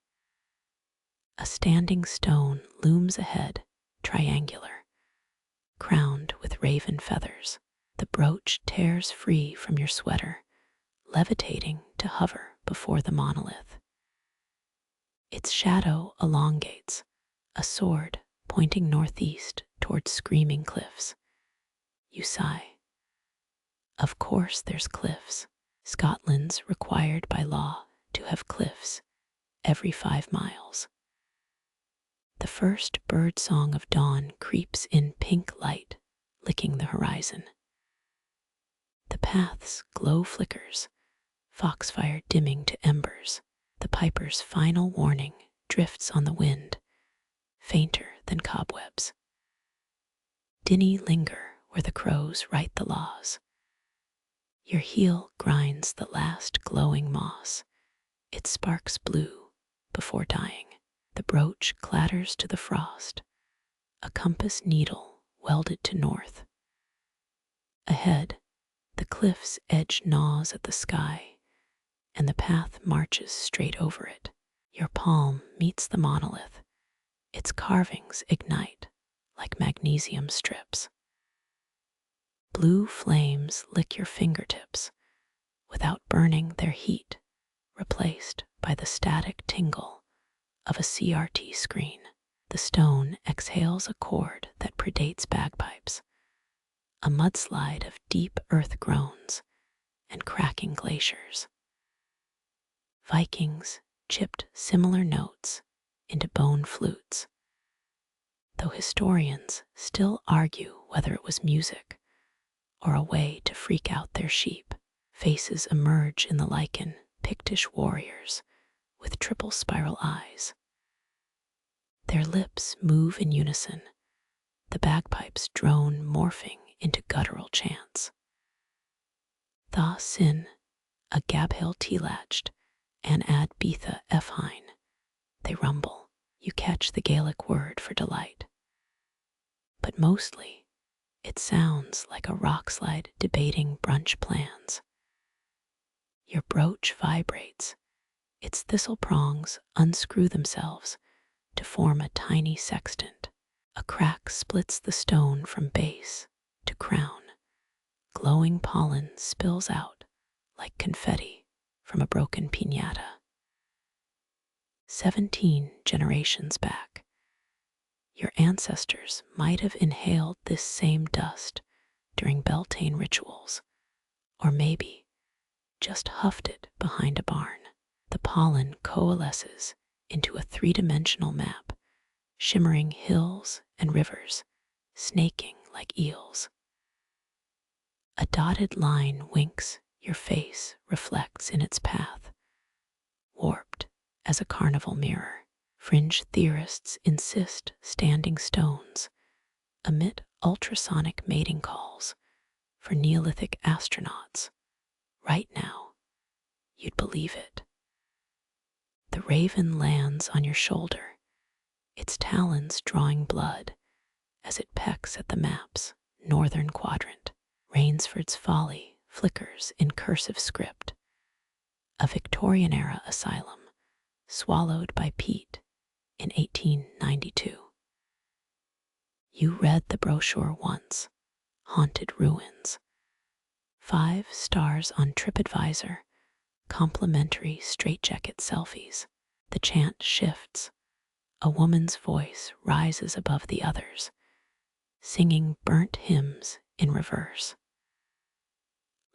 A standing stone looms ahead, triangular, crowned with raven feathers. The brooch tears free from your sweater, levitating to hover before the monolith. Its shadow elongates, a sword pointing northeast toward screaming cliffs. You sigh. Of course there's cliffs. Scotland's required by law to have cliffs every 5 miles. The first bird song of dawn creeps in pink light, licking the horizon. The path's glow flickers, foxfire dimming to embers. The piper's final warning drifts on the wind, fainter than cobwebs. Dinny linger where the crows write the laws. Your heel grinds the last glowing moss. It sparks blue before dying. The brooch clatters to the frost, a compass needle welded to north. Ahead, the cliff's edge gnaws at the sky, and the path marches straight over it. Your palm meets the monolith. Its carvings ignite like magnesium strips. Blue flames lick your fingertips without burning their heat, replaced by the static tingle of a CRT screen. The stone exhales a chord that predates bagpipes, a mudslide of deep earth groans and cracking glaciers. Vikings chipped similar notes into bone flutes. though historians still argue whether it was music or a way to freak out their sheep. Faces emerge in the lichen, Pictish warriors with triple spiral eyes. Their lips move in unison, the bagpipes drone morphing into guttural chants. Tha sin, a gabhail telatched, and ad betha efhine, they rumble. You catch the Gaelic word for delight. But mostly, it sounds like a rockslide debating brunch plans. Your brooch vibrates. Its thistle prongs unscrew themselves to form a tiny sextant. A crack splits the stone from base to crown. Glowing pollen spills out like confetti from a broken piñata. 17 generations back, your ancestors might have inhaled this same dust during Beltane rituals, or maybe just huffed it behind a barn. The pollen coalesces into a three-dimensional map, shimmering hills and rivers, snaking like eels. A dotted line winks, your face reflects in its path, warped as a carnival mirror. Fringe theorists insist standing stones emit ultrasonic mating calls for Neolithic astronauts. Right now, you'd believe it. The raven lands on your shoulder, its talons drawing blood as it pecks at the map's northern quadrant. Rainsford's Folly flickers in cursive script, a Victorian-era asylum swallowed by peat in 1892. You read the brochure once, Haunted Ruins. 5 stars on TripAdvisor, complimentary straitjacket selfies. The chant shifts. A woman's voice rises above the others, singing burnt hymns in reverse.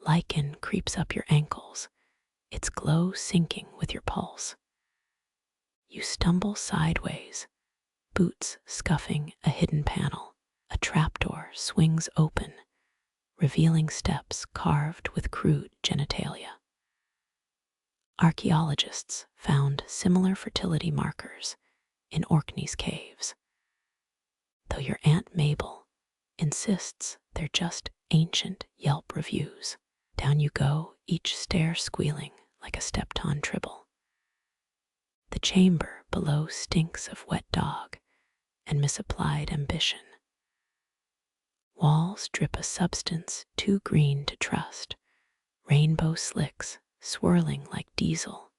Lichen creeps up your ankles, its glow syncing with your pulse. You stumble sideways, boots scuffing a hidden panel. A trapdoor swings open, revealing steps carved with crude genitalia. Archaeologists found similar fertility markers in Orkney's caves, though your Aunt Mabel insists they're just ancient Yelp reviews. Down you go, each stair squealing like a stepped-on tribble. The chamber below stinks of wet dog and misapplied ambition. Walls drip a substance too green to trust, rainbow slicks swirling like diesel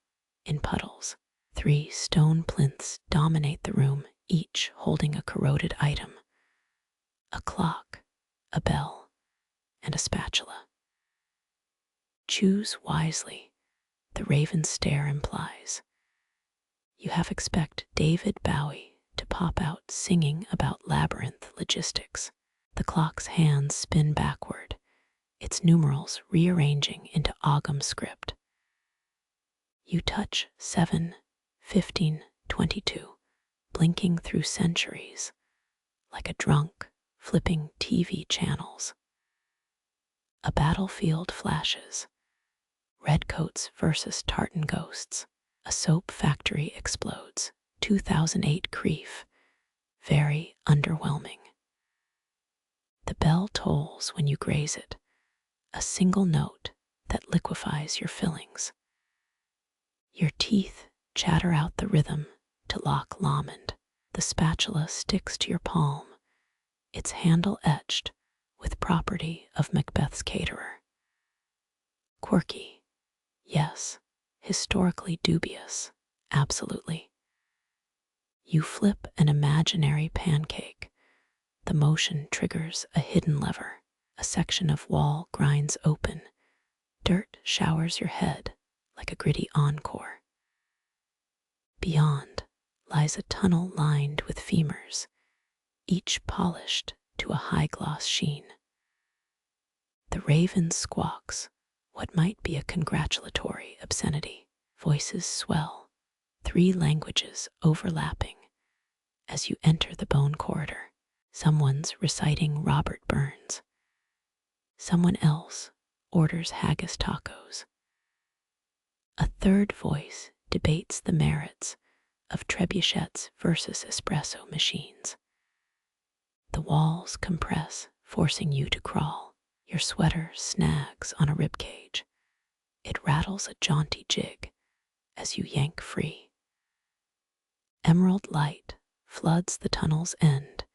in puddles. 3 stone plinths dominate the room, each holding a corroded item: a clock, a bell, and a spatula. Choose wisely, the raven stare implies. You half expect David Bowie to pop out singing about labyrinth logistics. The clock's hands spin backward, its numerals rearranging into Ogham script. You touch 7, 15, 22, blinking through centuries, like a drunk flipping TV channels. A battlefield flashes. Redcoats versus tartan ghosts. A soap factory explodes. 2008 Creef. Very underwhelming. The bell tolls when you graze it, a single note that liquefies your fillings. Your teeth chatter out the rhythm to Loch Lomond. The spatula sticks to your palm, its handle etched with property of Macbeth's caterer. Quirky, yes. Historically dubious, absolutely. You flip an imaginary pancake. The motion triggers a hidden lever. A section of wall grinds open. Dirt showers your head like a gritty encore. Beyond lies a tunnel lined with femurs, each polished to a high-gloss sheen. The raven squawks what might be a congratulatory obscenity. Voices swell, 3 languages overlapping, As you enter the bone corridor, someone's reciting Robert Burns. Someone else orders haggis tacos. A third voice debates the merits of trebuchets versus espresso machines. The walls compress, forcing you to crawl. Your sweater snags on a rib cage. It rattles a jaunty jig as you yank free. Emerald light floods the tunnel's end.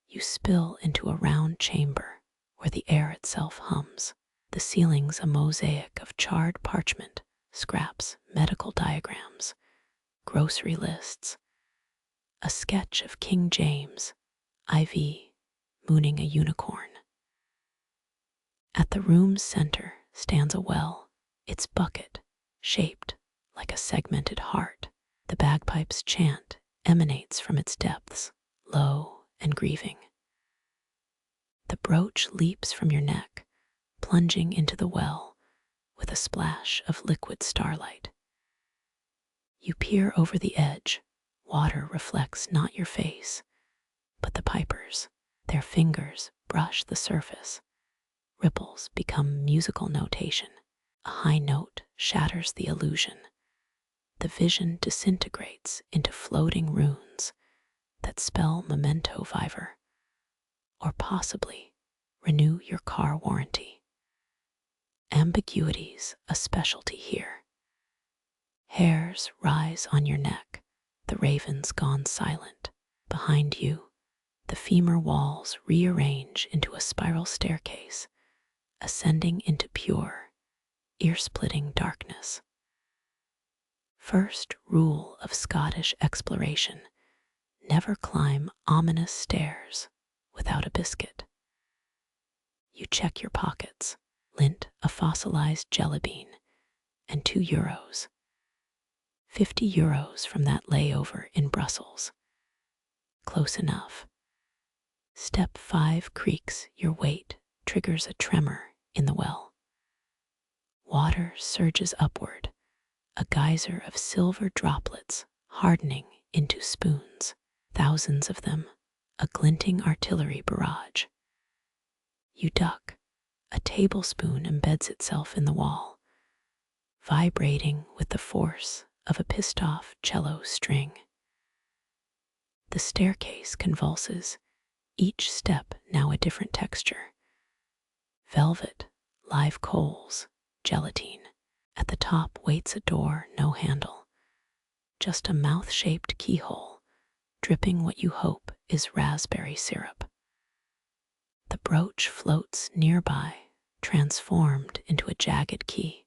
You spill into a round chamber where the air itself hums. The ceiling's a mosaic of charred parchment, scraps, medical diagrams, grocery lists, a sketch of King James, IV, mooning a unicorn. At the room's center stands a well, its bucket shaped like a segmented heart. The bagpipe's chant emanates from its depths, low and grieving. The brooch leaps from your neck, plunging into the well with a splash of liquid starlight. You peer over the edge. Water reflects not your face, but the piper's. Their fingers brush the surface. Ripples become musical notation. A high note shatters the illusion. The vision disintegrates into floating runes that spell memento viver, or possibly renew your car warranty. Ambiguity's a specialty here. Hairs rise on your neck, the raven's gone silent. Behind you, the femur walls rearrange into a spiral staircase, ascending into pure, ear-splitting darkness. First rule of Scottish exploration: never climb ominous stairs without a biscuit. You check your pockets, lint, a fossilized jelly bean, and €2. €50 from that layover in Brussels. Close enough. Step 5 creaks, your weight triggers a tremor in the well. Water surges upward, a geyser of silver droplets hardening into spoons, thousands of them, a glinting artillery barrage. You duck. A tablespoon embeds itself in the wall, vibrating with the force of a pissed-off cello string. The staircase convulses, each step now a different texture. Velvet, live coals, gelatine. At the top waits a door, no handle, just a mouth-shaped keyhole, dripping what you hope is raspberry syrup. The brooch floats nearby, transformed into a jagged key.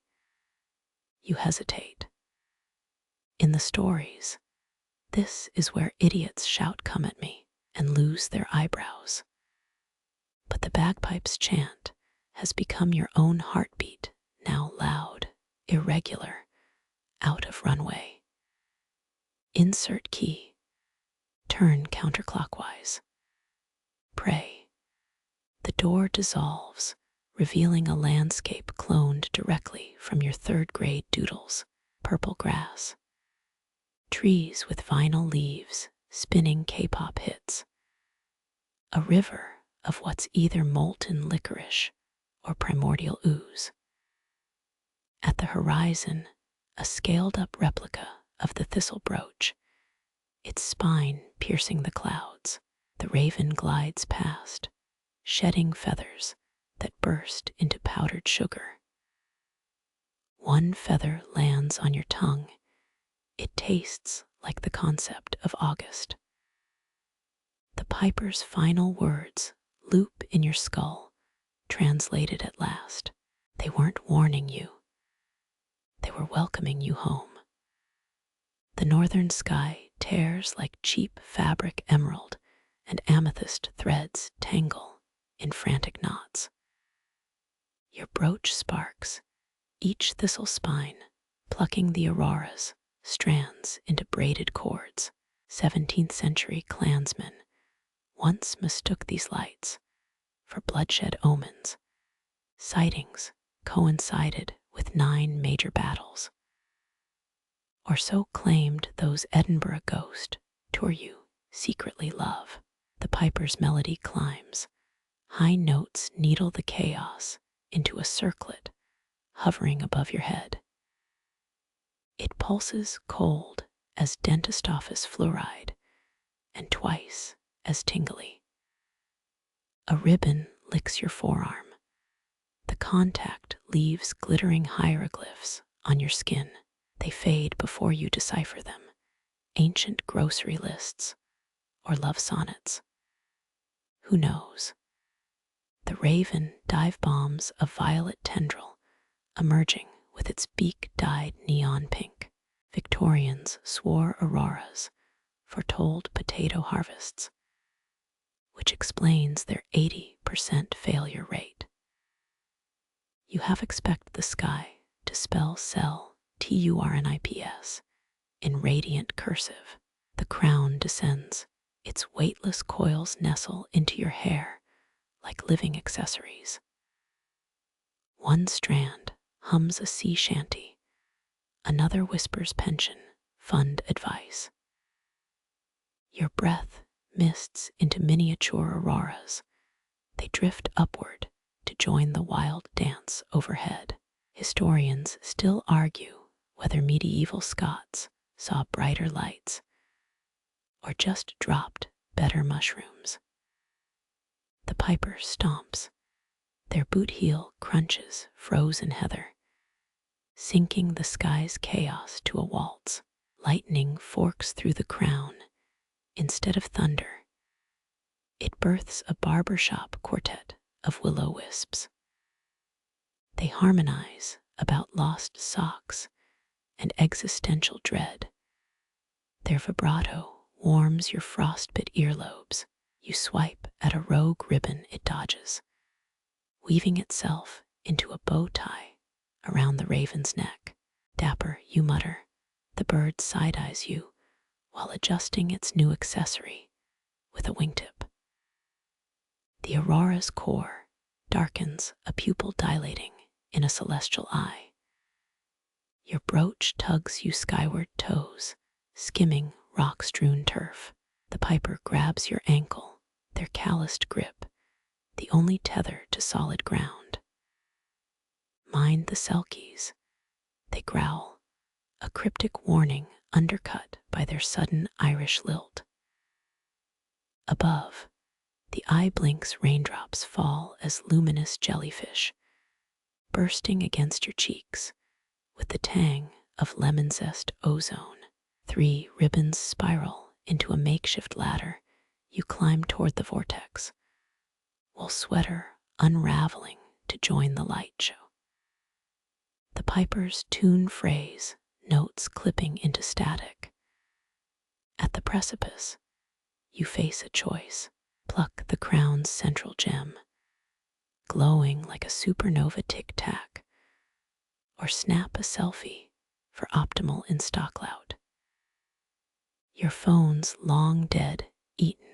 You hesitate. In the stories, this is where idiots shout "come at me" and lose their eyebrows. But the bagpipe's chant has become your own heartbeat, now loud, irregular, out of runway. Insert key. Turn counterclockwise. Pray. The door dissolves, revealing a landscape cloned directly from your third-grade doodles. Purple grass. Trees with vinyl leaves, spinning K-pop hits. A river of what's either molten licorice or primordial ooze. At the horizon, a scaled-up replica of the thistle brooch, its spine piercing the clouds. The raven glides past, shedding feathers that burst into powdered sugar. One feather lands on your tongue. It tastes like the concept of August. The piper's final words loop in your skull, translated at last. They weren't warning you. They were welcoming you home. The northern sky tears like cheap fabric emerald, and amethyst threads tangle in frantic knots. Your brooch sparks, each thistle spine plucking the aurora's strands into braided cords. 17th century clansmen once mistook these lights for bloodshed omens. Sightings coincided with 9 major battles. Or so claimed those Edinburgh ghost tour you secretly love. The piper's melody climbs. High notes needle the chaos into a circlet hovering above your head. It pulses cold as dentist office fluoride and twice as tingly. A ribbon licks your forearm. The contact leaves glittering hieroglyphs on your skin. They fade before you decipher them. Ancient grocery lists or love sonnets. Who knows? The raven dive bombs a violet tendril, emerging with its beak dyed neon pink. Victorians swore auroras foretold potato harvests, which explains their 80% failure rate. You half expect the sky to spell sell TURNIPS in radiant cursive. The crown descends. Its weightless coils nestle into your hair like living accessories. One strand hums a sea shanty. Another whispers pension, fund advice. Your breath mists into miniature auroras. They drift upward to join the wild dance overhead. Historians still argue whether medieval Scots saw brighter lights or just dropped better mushrooms. The piper stomps. Their boot heel crunches frozen heather, sinking the sky's chaos to a waltz. Lightning forks through the crown. Instead of thunder, it births a barbershop quartet of will-o-wisps. They harmonize about lost socks and existential dread. Their vibrato warms your frostbit earlobes. You swipe at a rogue ribbon it dodges, weaving itself into a bow tie around the raven's neck. Dapper, you mutter. The bird side-eyes you while adjusting its new accessory with a wingtip. The aurora's core darkens, a pupil dilating in a celestial eye. Your brooch tugs you skyward toes, skimming rock-strewn turf. The piper grabs your ankle, their calloused grip, the only tether to solid ground. Mind the selkies. They growl, a cryptic warning undercut by their sudden Irish lilt. Above, the eye blinks raindrops fall as luminous jellyfish, bursting against your cheeks with the tang of lemon zest ozone. 3 ribbons spiral into a makeshift ladder. You climb toward the vortex, wool sweater unraveling to join the light show. The piper's tune phrase, notes clipping into static. At the precipice, you face a choice. Pluck the crown's central gem, glowing like a supernova tic-tac, or snap a selfie for optimal Insta clout. Your phone's long dead, eaten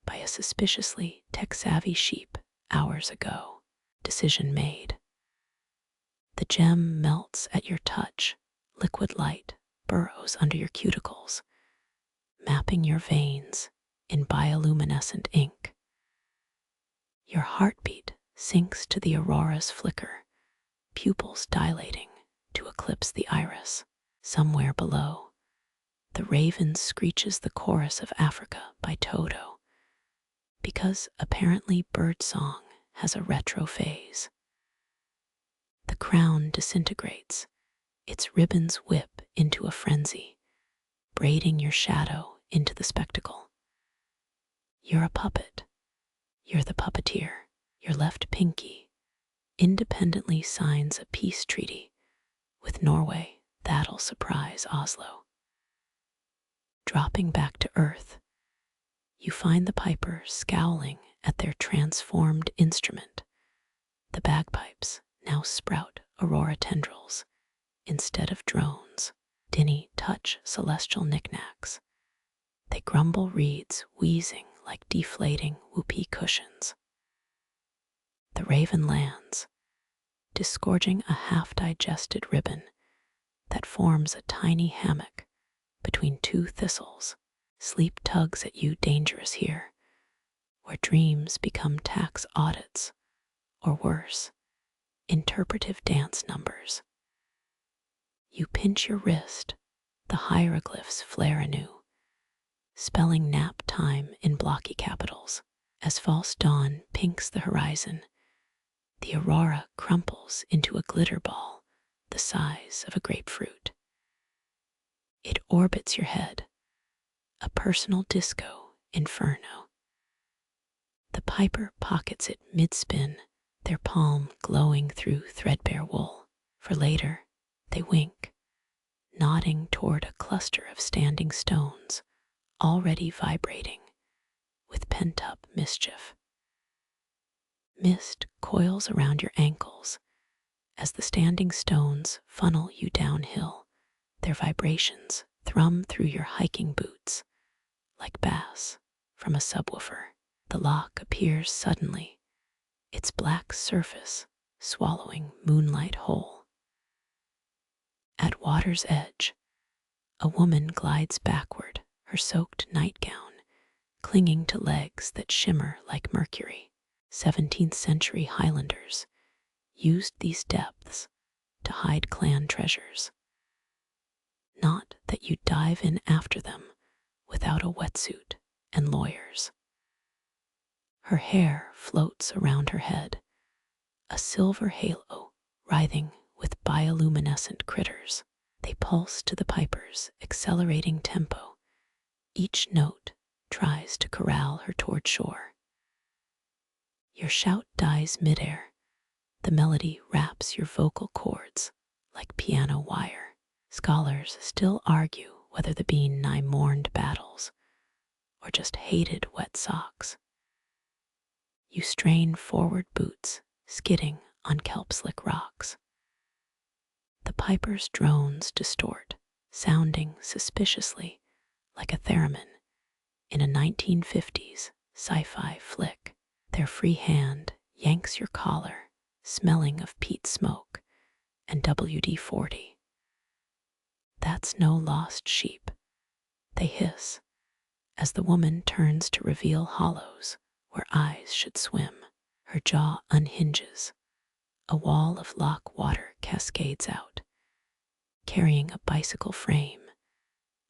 by a suspiciously tech-savvy sheep hours ago. Decision made. The gem melts at your touch. Liquid light burrows under your cuticles, mapping your veins in bioluminescent ink. Your heartbeat sinks to the aurora's flicker, pupils dilating to eclipse the iris. Somewhere below, the raven screeches the chorus of Africa by Toto, because apparently birdsong has a retro phase. The crown disintegrates, its ribbons whip into a frenzy, braiding your shadow into the spectacle. You're a puppet. You're the puppeteer. Your left pinky independently signs a peace treaty with Norway that'll surprise Oslo. Dropping back to earth, you find the piper scowling at their transformed instrument. The bagpipes now sprout aurora tendrils instead of drones. Dinny touch celestial knickknacks. They grumble reeds, wheezing like deflating whoopee cushions. The raven lands, disgorging a half-digested ribbon that forms a tiny hammock between 2 thistles. Sleep tugs at you, dangerous here, where dreams become tax audits, or worse, interpretive dance numbers. You pinch your wrist, the hieroglyphs flare anew, spelling nap time in blocky capitals. As false dawn pinks the horizon, the aurora crumples into a glitter ball the size of a grapefruit. It orbits your head, a personal disco inferno. The piper pockets it mid-spin, their palm glowing through threadbare wool. For later, they wink, nodding toward a cluster of standing stones, already vibrating with pent-up mischief. Mist coils around your ankles as the standing stones funnel you downhill. Their vibrations thrum through your hiking boots like bass from a subwoofer. The lock appears suddenly, its black surface swallowing moonlight whole. At water's edge, a woman glides backward, her soaked nightgown clinging to legs that shimmer like mercury. 17th century Highlanders used these depths to hide clan treasures. Not that you'd dive in after them without a wetsuit and lawyers. Her hair floats around her head, a silver halo writhing with bioluminescent critters. They pulse to the piper's accelerating tempo. Each note tries to corral her toward shore. Your shout dies midair. The melody wraps your vocal cords like piano wire. Scholars still argue whether the bean nigh mourned battles or just hated wet socks. You strain forward boots, skidding on kelp-slick rocks. The piper's drones distort, sounding suspiciously like a theremin in a 1950s sci-fi flick. Their free hand yanks your collar, smelling of peat smoke and WD-40. That's no lost sheep, they hiss, as the woman turns to reveal hollows where eyes should swim. Her jaw unhinges. A wall of lock water cascades out, carrying a bicycle frame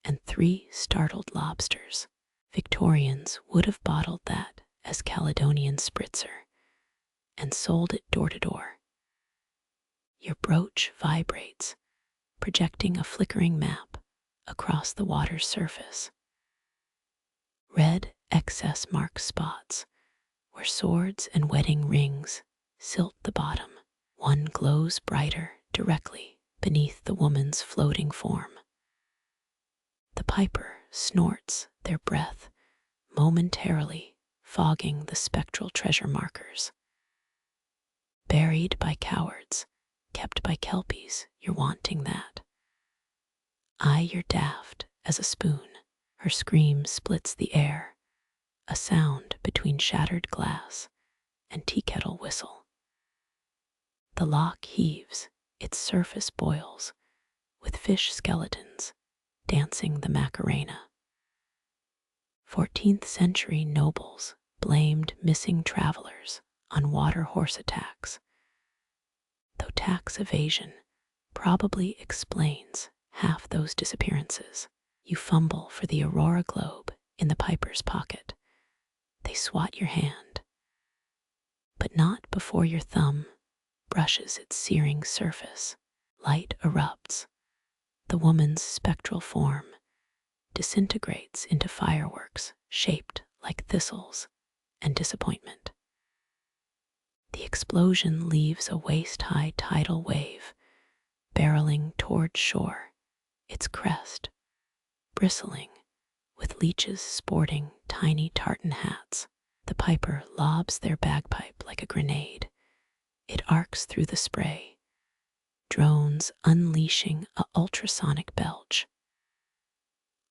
and 3 startled lobsters. Victorians would have bottled that as Caledonian spritzer and sold it door to door. Your brooch vibrates, projecting a flickering map across the water's surface. Red excess mark spots where swords and wedding rings silt the bottom. One glows brighter directly beneath the woman's floating form. The piper snorts their breath, momentarily fogging the spectral treasure markers. Buried by cowards, kept by kelpies, you're wanting that. Eye your daft as a spoon. Her scream splits the air, a sound between shattered glass and tea kettle whistle. The lock heaves, its surface boils, with fish skeletons dancing the Macarena. 14th century nobles blamed missing travelers on water horse attacks, though tax evasion probably explains half those disappearances. You fumble for the aurora globe in the piper's pocket. They swat your hand, but not before your thumb brushes its searing surface. Light erupts. The woman's spectral form disintegrates into fireworks shaped like thistles and disappointment. The explosion leaves a waist-high tidal wave barreling toward shore, its crest bristling with leeches sporting tiny tartan hats. The piper lobs their bagpipe like a grenade. It arcs through the spray, drones unleashing a ultrasonic belch.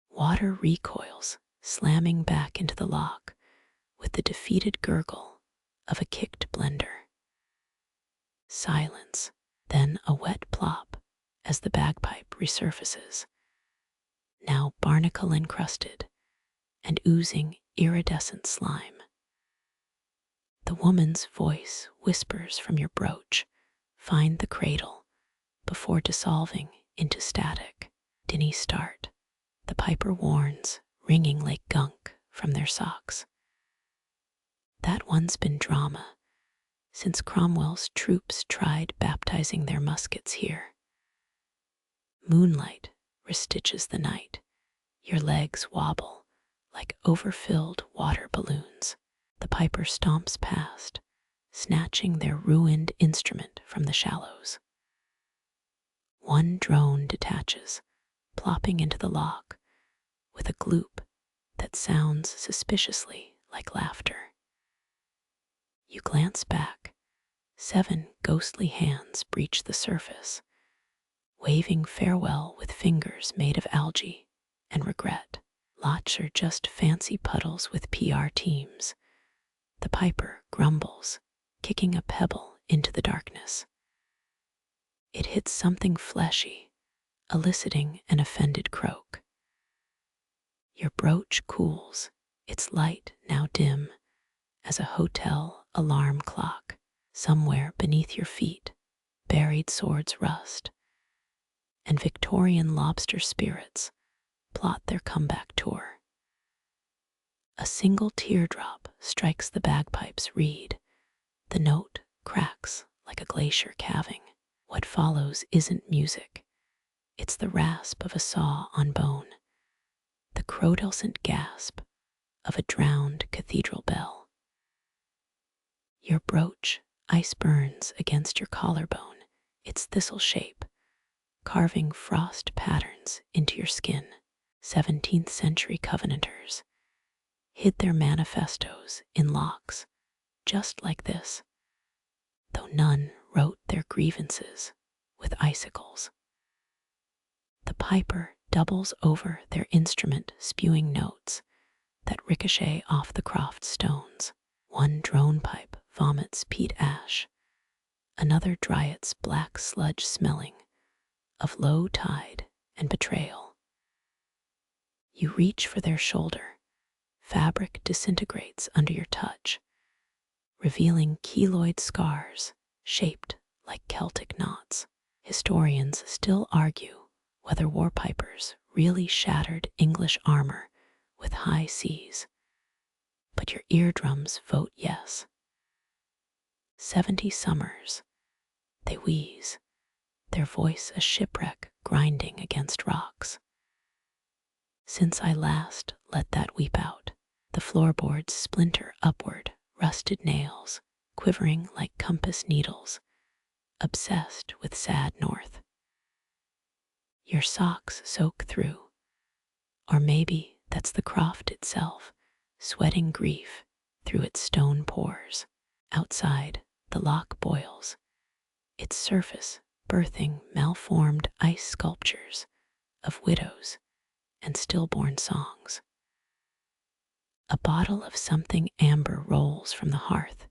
Water recoils, slamming back into the lock with the defeated gurgle of a kicked blender. Silence, then a wet plop as the bagpipe resurfaces, now barnacle encrusted and oozing iridescent slime. The woman's voice whispers from your brooch, "Find the cradle," before dissolving into static. "Dinny start," the piper warns, ringing like gunk from their socks. That one's been drama, since Cromwell's troops tried baptizing their muskets here. Moonlight restitches the night. Your legs wobble like overfilled water balloons. The piper stomps past, snatching their ruined instrument from the shallows. One drone detaches, plopping into the lock with a gloop that sounds suspiciously like laughter. You glance back. 7 ghostly hands breach the surface, waving farewell with fingers made of algae and regret. Lots are just fancy puddles with PR teams. The piper grumbles, kicking a pebble into the darkness. It hits something fleshy, eliciting an offended croak. Your brooch cools, its light now dim as a hotel alarm clock. Somewhere beneath your feet, buried swords rust, and Victorian lobster spirits plot their comeback tour. A single teardrop strikes the bagpipe's reed. The note cracks like a glacier calving. What follows isn't music. It's the rasp of a saw on bone, the crodulcent gasp of a drowned cathedral bell. Your brooch ice burns against your collarbone, its thistle shape, carving frost patterns into your skin. 17th century Covenanters hid their manifestos in locks just like this, though none wrote their grievances with icicles. The piper doubles over their instrument, spewing notes that ricochet off the Croft stones. One drone pipe vomits peat ash, another dryets black sludge smelling of low tide and betrayal. You reach for their shoulder. Fabric disintegrates under your touch, revealing keloid scars shaped like Celtic knots. Historians still argue whether warpipers really shattered English armor with high seas, but your eardrums vote yes. 70 summers, they wheeze, their voice a shipwreck grinding against rocks. Since I last let that weep out, the floorboards splinter upward, rusted nails quivering like compass needles, obsessed with sad north. Your socks soak through, or maybe that's the Croft itself, sweating grief through its stone pores. Outside, the lock boils, its surface birthing malformed ice sculptures of widows and stillborn songs. A bottle of something amber rolls from the hearth.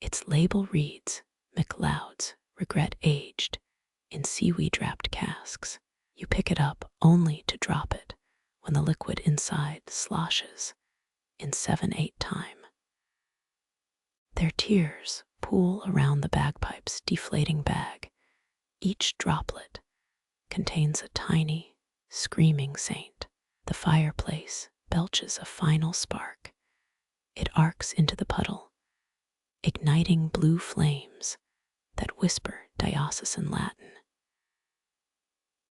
Its label reads, "MacLeod's Regret Aged," in seaweed-wrapped casks. You pick it up only to drop it when the liquid inside sloshes in 7/8 time. Their tears pool around the bagpipe's deflating bag. Each droplet contains a tiny, screaming saint. The fireplace belches a final spark. It arcs into the puddle, igniting blue flames that whisper diocesan Latin.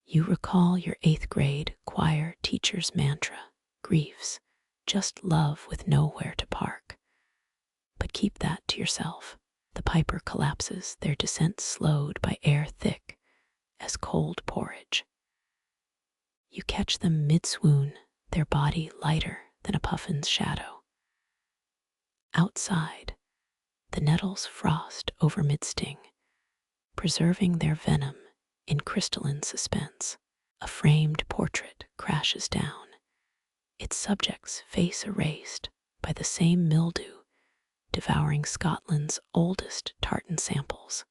You recall your 8th grade choir teacher's mantra, "Griefs, just love with nowhere to park." But keep that to yourself. The piper collapses, their descent slowed by air thick as cold porridge. You catch them mid-swoon, their body lighter than a puffin's shadow. Outside, the nettles frost over mid-sting, preserving their venom in crystalline suspense. A framed portrait crashes down, its subject's face erased by the same mildew devouring Scotland's oldest tartan samples.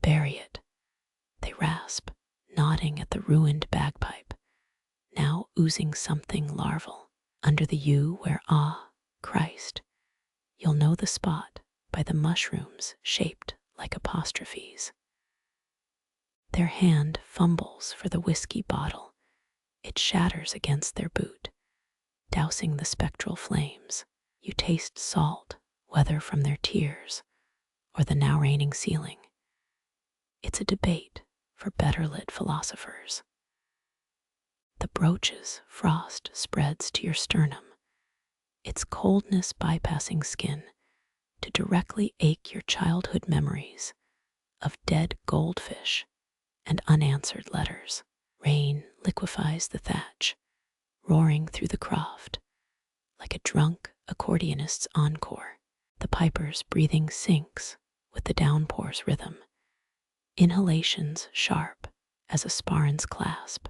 "Bury it," they rasp, nodding at the ruined bagpipe. now oozing something larval. Under the U where Christ, you'll know the spot by the mushrooms shaped like apostrophes. Their hand fumbles for the whiskey bottle. It shatters against their boot, dousing the spectral flames. You taste salt, whether from their tears or the now raining ceiling. It's a debate for better lit philosophers. The brooch's frost spreads to your sternum, its coldness bypassing skin to directly ache your childhood memories of dead goldfish and unanswered letters. Rain liquefies the thatch, roaring through the croft like a drunk accordionist's encore. The piper's breathing sinks with the downpour's rhythm, inhalations sharp as a sparran's clasp,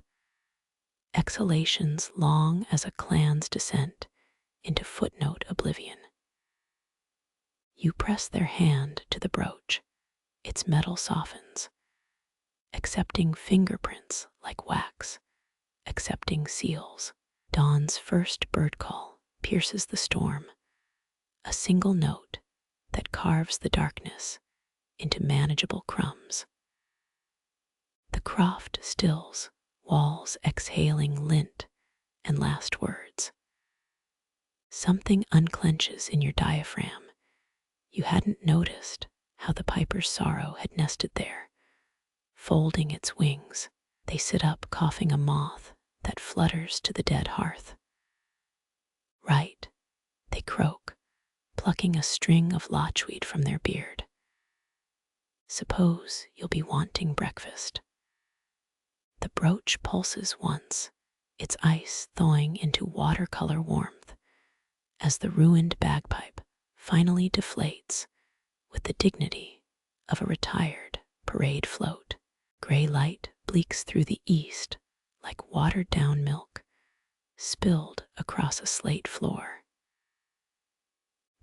exhalations long as a clan's descent into footnote oblivion. You press their hand to the brooch, its metal softens, accepting fingerprints like wax, accepting seals. Dawn's first bird call pierces the storm, a single note that carves the darkness into manageable crumbs. The croft stills, walls exhaling lint and last words. Something unclenches in your diaphragm. You hadn't noticed how the piper's sorrow had nested there, folding its wings. They sit up coughing a moth that flutters to the dead hearth. Right, they croak, plucking a string of lotchweed from their beard. Suppose you'll be wanting breakfast. The brooch pulses once, its ice thawing into watercolor warmth, as the ruined bagpipe finally deflates with the dignity of a retired parade float. Gray light bleaks through the east like watered-down milk, spilled across a slate floor.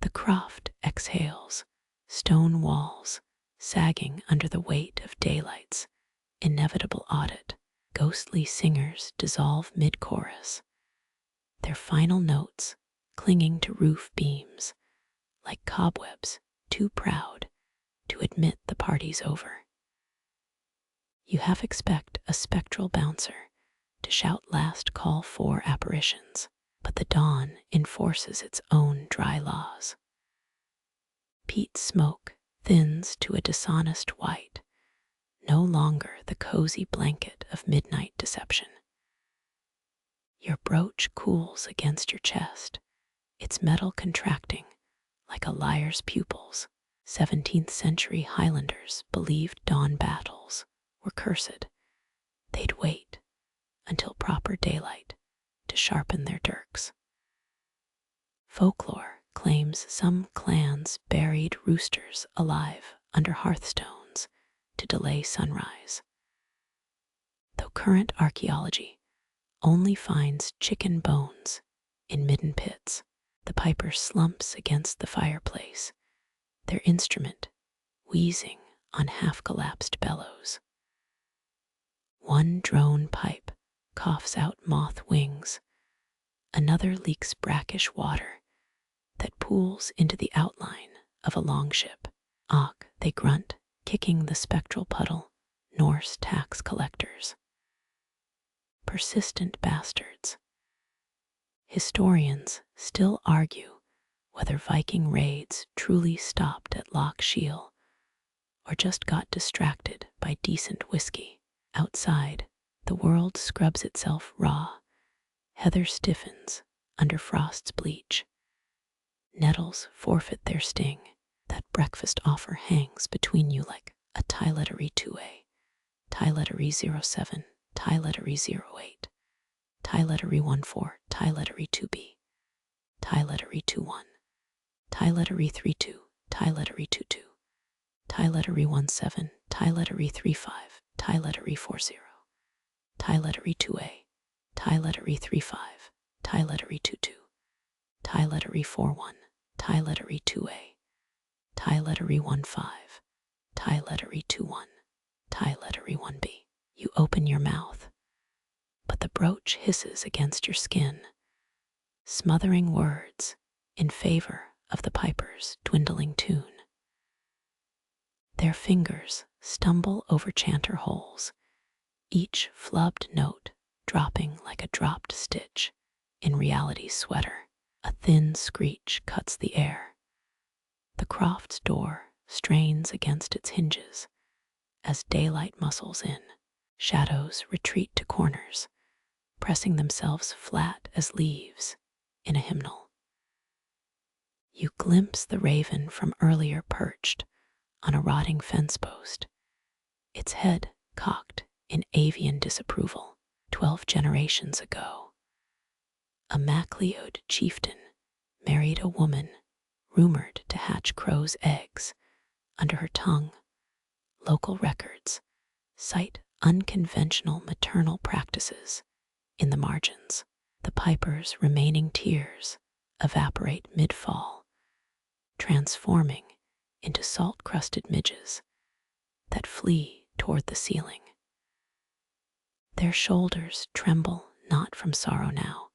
The croft exhales, stone walls sagging under the weight of daylight's inevitable audit. Ghostly singers dissolve mid-chorus, their final notes clinging to roof beams like cobwebs too proud to admit the party's over. You half expect a spectral bouncer to shout last call for apparitions, but the dawn enforces its own dry laws. Peat smoke thins to a dishonest white, no longer the cozy blanket of midnight deception. Your brooch cools against your chest, its metal contracting like a liar's pupils. 17th century Highlanders believed dawn battles were cursed. They'd wait until proper daylight to sharpen their dirks. Folklore claims some clans buried roosters alive under hearthstones to delay sunrise. Though current archaeology only finds chicken bones in midden pits, the piper slumps against the fireplace, their instrument wheezing on half-collapsed bellows. One drone pipe coughs out moth wings, another leaks brackish water that pools into the outline of a longship. They grunt, kicking the spectral puddle, Norse tax collectors. Persistent bastards. Historians still argue whether Viking raids truly stopped at Loch Shiel or just got distracted by decent whiskey. Outside, the world scrubs itself raw. Heather stiffens under frost's bleach. Nettles forfeit their sting. That breakfast offer hangs between you like a tie lettery 2A, tie lettery 07, tie lettery 08, tie lettery 14, tie lettery 2B, tie lettery 21, tie lettery 32, tie lettery 22, tie lettery 17, tie lettery 35, tie lettery 40, tie lettery 2A, tie lettery 35, tie lettery 22, tie lettery 41, tie lettery 2A, tie lettery 15, tie lettery 21, tie lettery 1B. You open your mouth, but the brooch hisses against your skin, smothering words in favor of the piper's dwindling tune. Their fingers stumble over chanter holes, each flubbed note dropping like a dropped stitch in reality's sweater. A thin screech cuts the air. The Croft's door strains against its hinges as daylight muscles in. Shadows retreat to corners, pressing themselves flat as leaves in a hymnal. You glimpse the raven from earlier perched on a rotting fence post, its head cocked in avian disapproval. 12 generations ago, a Macleod chieftain married a woman rumored to hatch crow's eggs under her tongue. Local records cite unconventional maternal practices in the margins. The piper's remaining tears evaporate mid-fall, transforming into salt-crusted midges that flee toward the ceiling. Their shoulders tremble not from sorrow now,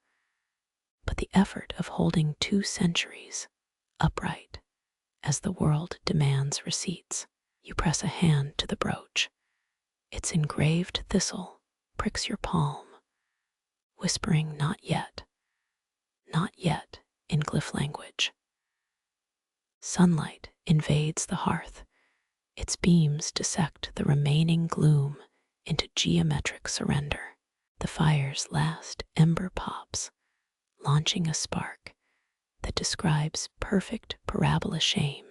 but the effort of holding 2 centuries upright as the world demands receipts. You press a hand to the brooch. Its engraved thistle pricks your palm, whispering not yet in glyph language. Sunlight invades the hearth. Its beams dissect the remaining gloom into geometric surrender. The fire's last ember pops, launching a spark that describes perfect parabola shame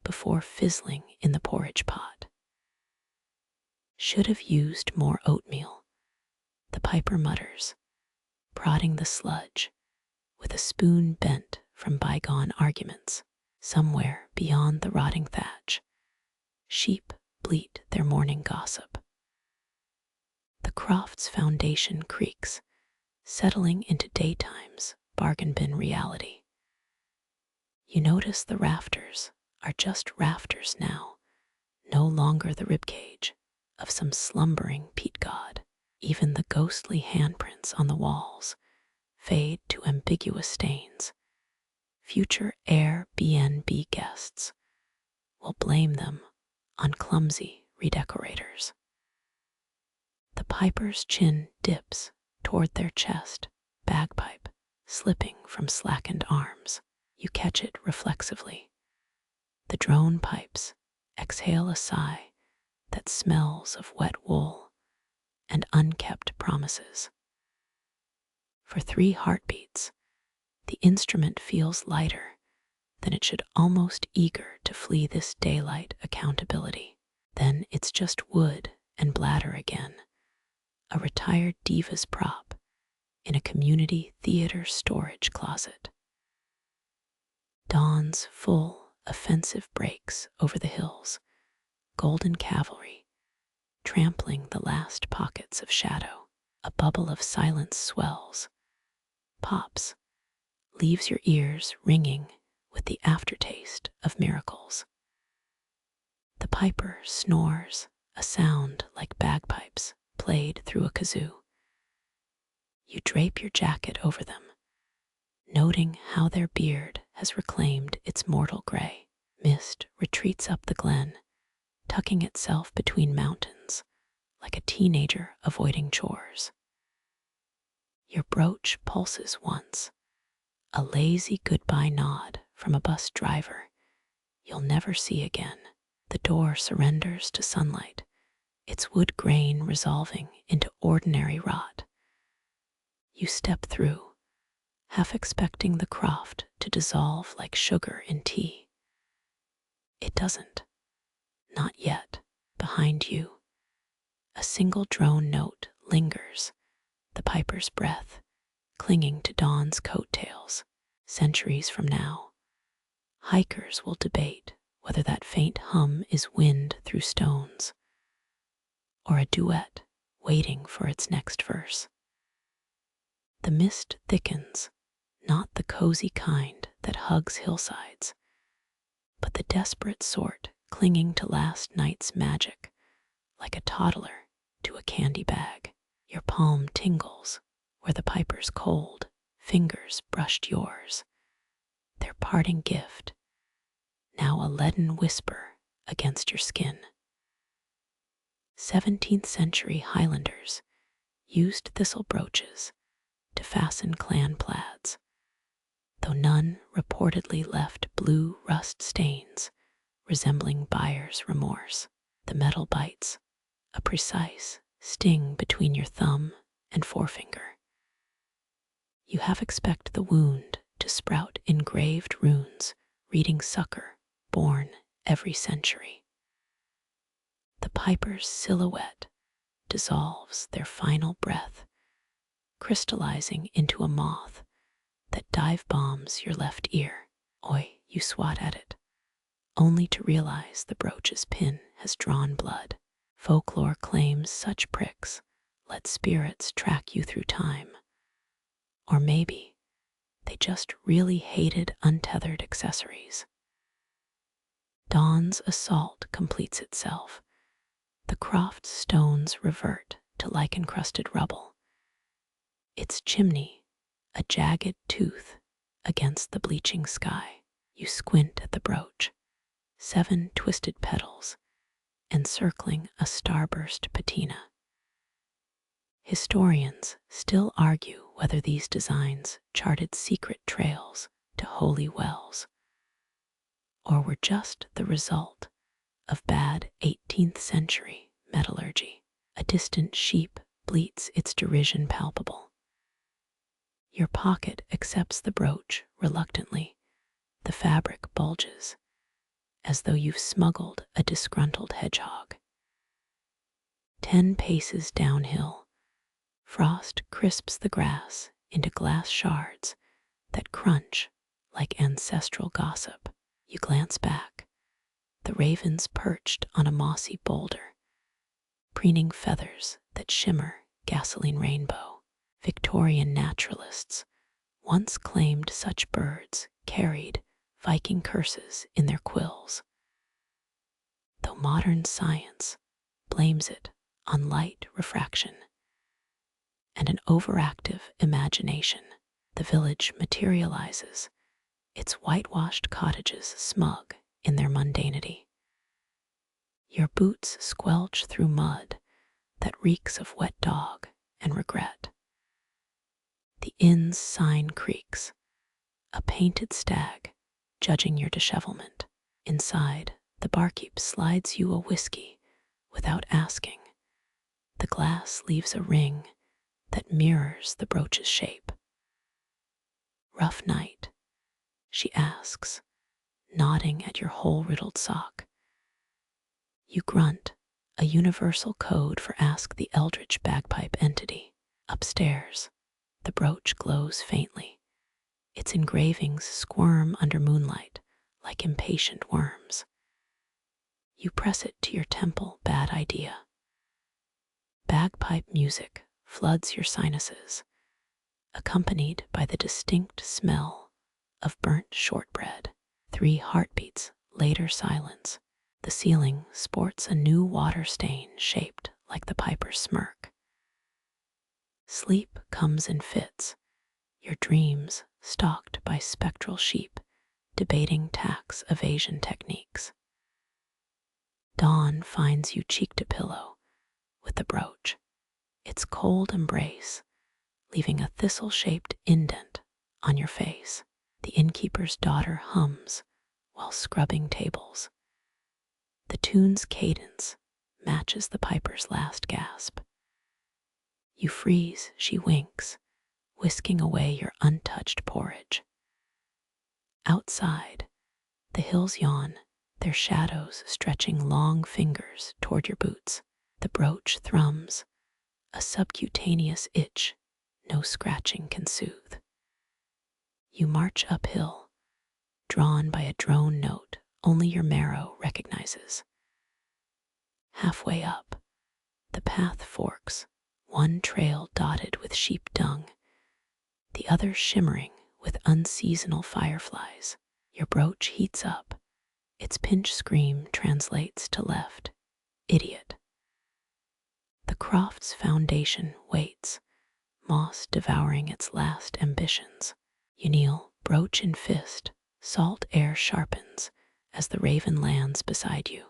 before fizzling in the porridge pot. Should have used more oatmeal, the piper mutters, prodding the sludge with a spoon bent from bygone arguments. Somewhere beyond the rotting thatch, sheep bleat their morning gossip. The Croft's foundation creaks, settling into daytime's bargain bin reality. You notice the rafters are just rafters now, no longer the ribcage of some slumbering peat god. Even the ghostly handprints on the walls fade to ambiguous stains. Future Airbnb guests will blame them on clumsy redecorators. The piper's chin dips toward their chest, bagpipe slipping from slackened arms. You catch it reflexively. The drone pipes exhale a sigh that smells of wet wool and unkept promises. For 3 heartbeats, the instrument feels lighter than it should, almost eager to flee this daylight accountability. Then it's just wood and bladder again, a retired diva's prop in a community theater storage closet. Dawn's full, offensive breaks over the hills, golden cavalry, trampling the last pockets of shadow. A bubble of silence swells, pops, leaves your ears ringing with the aftertaste of miracles. The piper snores, a sound like bagpipes played through a kazoo. You drape your jacket over them, noting how their beard has reclaimed its mortal gray. Mist retreats up the glen, tucking itself between mountains like a teenager avoiding chores. Your brooch pulses once, a lazy goodbye nod from a bus driver you'll never see again. The door surrenders to sunlight, its wood grain resolving into ordinary rot. You step through, half expecting the Croft to dissolve like sugar in tea. It doesn't. Not yet. Behind you, a single drone note lingers, the piper's breath clinging to dawn's coattails. Centuries from now, hikers will debate whether that faint hum is wind through stones or a duet waiting for its next verse. The mist thickens, not the cozy kind that hugs hillsides, but the desperate sort clinging to last night's magic like a toddler to a candy bag. Your palm tingles where the piper's cold fingers brushed yours. Their parting gift, now a leaden whisper against your skin. 17th century Highlanders used thistle brooches to fasten clan plaids, though none reportedly left blue rust stains resembling buyer's remorse. The metal bites, a precise sting between your thumb and forefinger. You half expect the wound to sprout engraved runes, reading succor, born every century. The piper's silhouette dissolves their final breath, crystallizing into a moth that dive bombs your left ear. Oi, you swat at it, only to realize the brooch's pin has drawn blood. Folklore claims such pricks let spirits track you through time. Or maybe they just really hated untethered accessories. Dawn's assault completes itself. The Croft stones revert to lichen-crusted rubble. Its chimney, a jagged tooth against the bleaching sky. You squint at the brooch, 7 twisted petals encircling a starburst patina. Historians still argue whether these designs charted secret trails to holy wells, or were just the result of bad 18th century metallurgy. A distant sheep bleats its derision palpable. Your pocket accepts the brooch reluctantly. The fabric bulges, as though you've smuggled a disgruntled hedgehog. 10 paces downhill, frost crisps the grass into glass shards that crunch like ancestral gossip. You glance back, the ravens perched on a mossy boulder, preening feathers that shimmer gasoline rainbow. Victorian naturalists once claimed such birds carried Viking curses in their quills, though modern science blames it on light refraction and an overactive imagination. The village materializes, its whitewashed cottages smug in their mundanity. Your boots squelch through mud that reeks of wet dog and regret. The inn's sign creaks, a painted stag judging your dishevelment. Inside, the barkeep slides you a whiskey without asking. The glass leaves a ring that mirrors the brooch's shape. Rough night, she asks, nodding at your hole-riddled sock. You grunt, a universal code for ask the eldritch bagpipe entity. Upstairs, the brooch glows faintly. Its engravings squirm under moonlight like impatient worms. You press it to your temple, bad idea. Bagpipe music floods your sinuses, accompanied by the distinct smell of burnt shortbread. 3 heartbeats, later silence. The ceiling sports a new water stain shaped like the piper's smirk. Sleep comes in fits, your dreams stalked by spectral sheep debating tax evasion techniques. Dawn finds you cheek to pillow with the brooch, its cold embrace leaving a thistle-shaped indent on your face. The innkeeper's daughter hums while scrubbing tables. The tune's cadence matches the piper's last gasp. You freeze, she winks, whisking away your untouched porridge. Outside, the hills yawn, their shadows stretching long fingers toward your boots. The brooch thrums, a subcutaneous itch no scratching can soothe. You march uphill, drawn by a drone note only your marrow recognizes. Halfway up, the path forks, one trail dotted with sheep dung, the other shimmering with unseasonal fireflies. Your brooch heats up, its pinch scream translates to left. Idiot. The Croft's foundation waits, moss devouring its last ambitions. You kneel, brooch in fist, salt air sharpens as the raven lands beside you.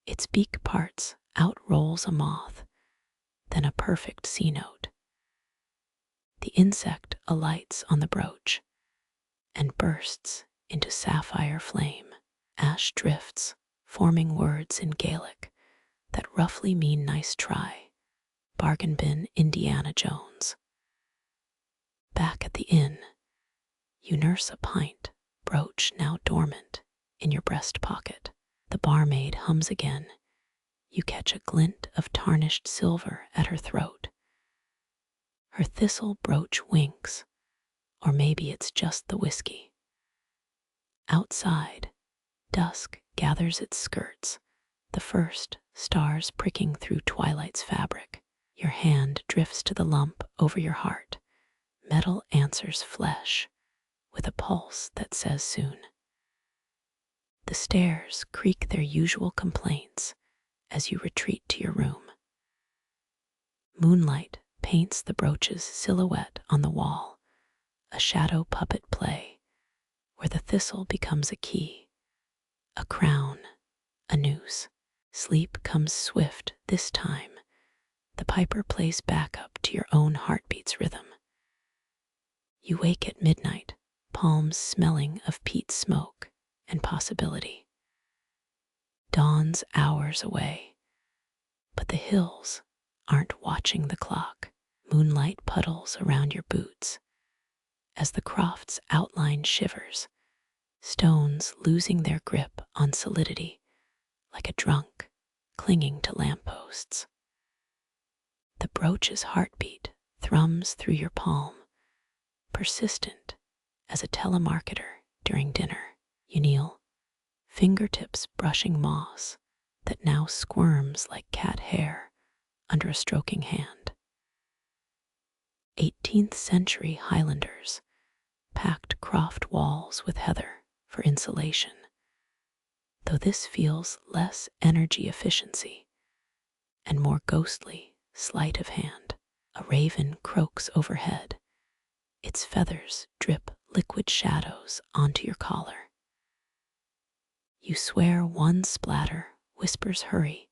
Its beak parts, out rolls a moth, then a perfect C note. The insect alights on the brooch and bursts into sapphire flame. Ash drifts, forming words in Gaelic that roughly mean nice try. Bargain bin Indiana Jones. Back at the inn, you nurse a pint, brooch now dormant, in your breast pocket. The barmaid hums again. You catch a glint of tarnished silver at her throat. Her thistle brooch winks, or maybe it's just the whiskey. Outside, dusk gathers its skirts, the first stars pricking through twilight's fabric. Your hand drifts to the lump over your heart. Metal answers flesh with a pulse that says soon. The stairs creak their usual complaints as you retreat to your room. Moonlight paints the brooch's silhouette on the wall, a shadow puppet play where the thistle becomes a key, a crown, a noose. Sleep comes swift this time. The piper plays back up to your own heartbeat's rhythm. You wake at midnight, palms smelling of peat smoke and possibility. Dawn's hours away, but the hills aren't watching the clock. Moonlight puddles around your boots as the Croft's outline shivers, stones losing their grip on solidity like a drunk clinging to lampposts. The brooch's heartbeat thrums through your palm, persistent as a telemarketer during dinner. You kneel, fingertips brushing moss that now squirms like cat hair under a stroking hand. 18th century Highlanders packed Croft walls with heather for insulation, though this feels less energy efficiency and more ghostly sleight of hand. A raven croaks overhead. Its feathers drip liquid shadows onto your collar. You swear one splatter whispers hurry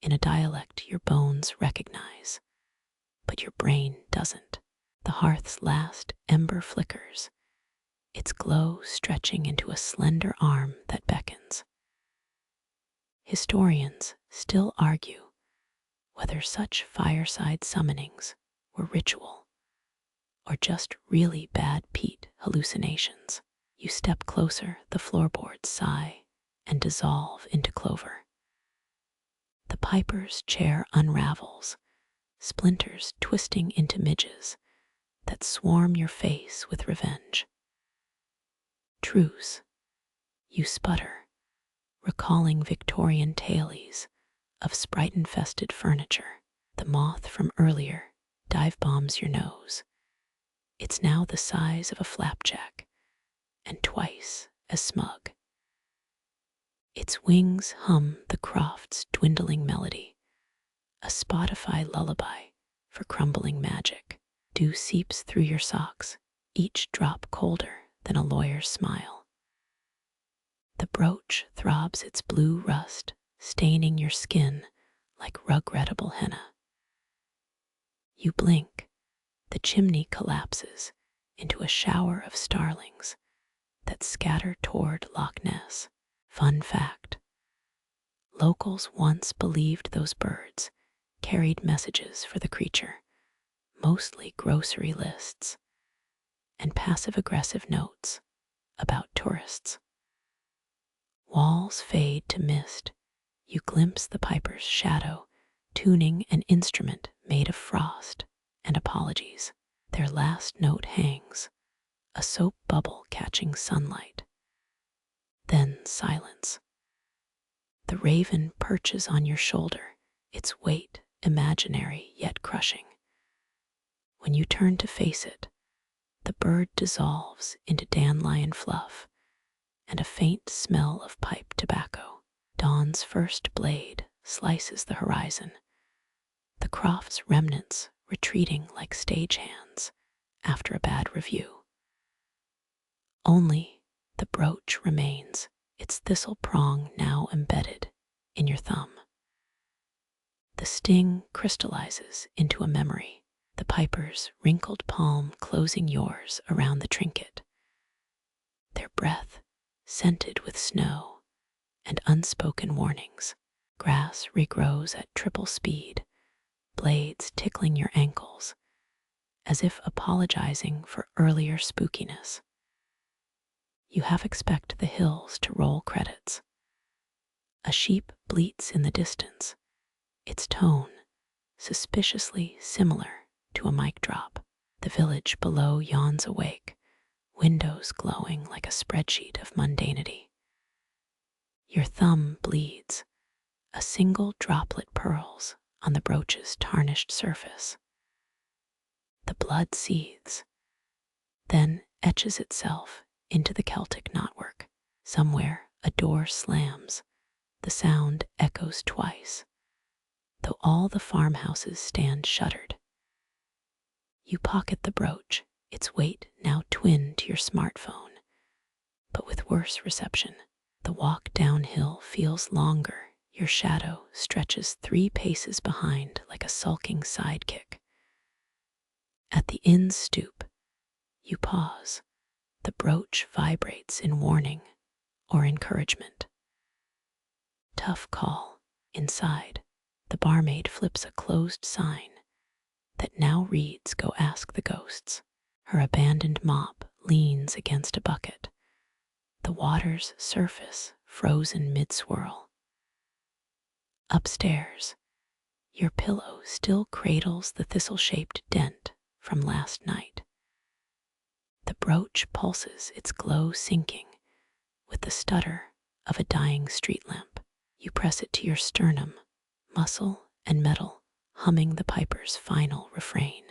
in a dialect your bones recognize, but your brain doesn't. The hearth's last ember flickers, its glow stretching into a slender arm that beckons. Historians still argue whether such fireside summonings were ritual or just really bad peat hallucinations. You step closer, the floorboards sigh and dissolve into clover. The piper's chair unravels, splinters twisting into midges that swarm your face with revenge. Truce, you sputter, recalling Victorian tailies of sprite-infested furniture. The moth from earlier dive bombs your nose. It's now the size of a flapjack and twice as smug. Its wings hum the Croft's dwindling melody, a Spotify lullaby for crumbling magic. Dew seeps through your socks, each drop colder than a lawyer's smile. The brooch throbs its blue rust, staining your skin like regrettable henna. You blink, the chimney collapses into a shower of starlings that scatter toward Loch Ness. Fun fact: locals once believed those birds carried messages for the creature, mostly grocery lists and passive-aggressive notes about tourists. Walls fade to mist. You glimpse the piper's shadow, tuning an instrument made of frost and apologies. Their last note hangs, a soap bubble catching sunlight. Then silence. The raven perches on your shoulder, its weight imaginary yet crushing. When you turn to face it, the bird dissolves into dandelion fluff and a faint smell of pipe tobacco. Dawn's first blade slices the horizon, the Croft's remnants retreating like stagehands after a bad review. Only the brooch remains, its thistle prong now embedded in your thumb. The sting crystallizes into a memory, the piper's wrinkled palm closing yours around the trinket. Their breath scented with snow and unspoken warnings. Grass regrows at triple speed, blades tickling your ankles, as if apologizing for earlier spookiness. You half expect the hills to roll credits. A sheep bleats in the distance, its tone suspiciously similar to a mic drop. The village below yawns awake, windows glowing like a spreadsheet of mundanity. Your thumb bleeds, a single droplet pearls on the brooch's tarnished surface. The blood seethes, then etches itself into the Celtic knotwork. Somewhere a door slams, the sound echoes twice, though all the farmhouses stand shuttered. You pocket the brooch, its weight now twinned to your smartphone, but with worse reception. The walk downhill feels longer. Your shadow stretches 3 paces behind like a sulking sidekick. At the inn's stoop, you pause. The brooch vibrates in warning or encouragement. Tough call. Inside, the barmaid flips a closed sign that now reads, "Go ask the ghosts." Her abandoned mop leans against a bucket, the water's surface frozen mid-swirl. Upstairs, your pillow still cradles the thistle-shaped dent from last night. The brooch pulses, its glow sinking with the stutter of a dying street lamp. You press it to your sternum, muscle and metal humming the piper's final refrain.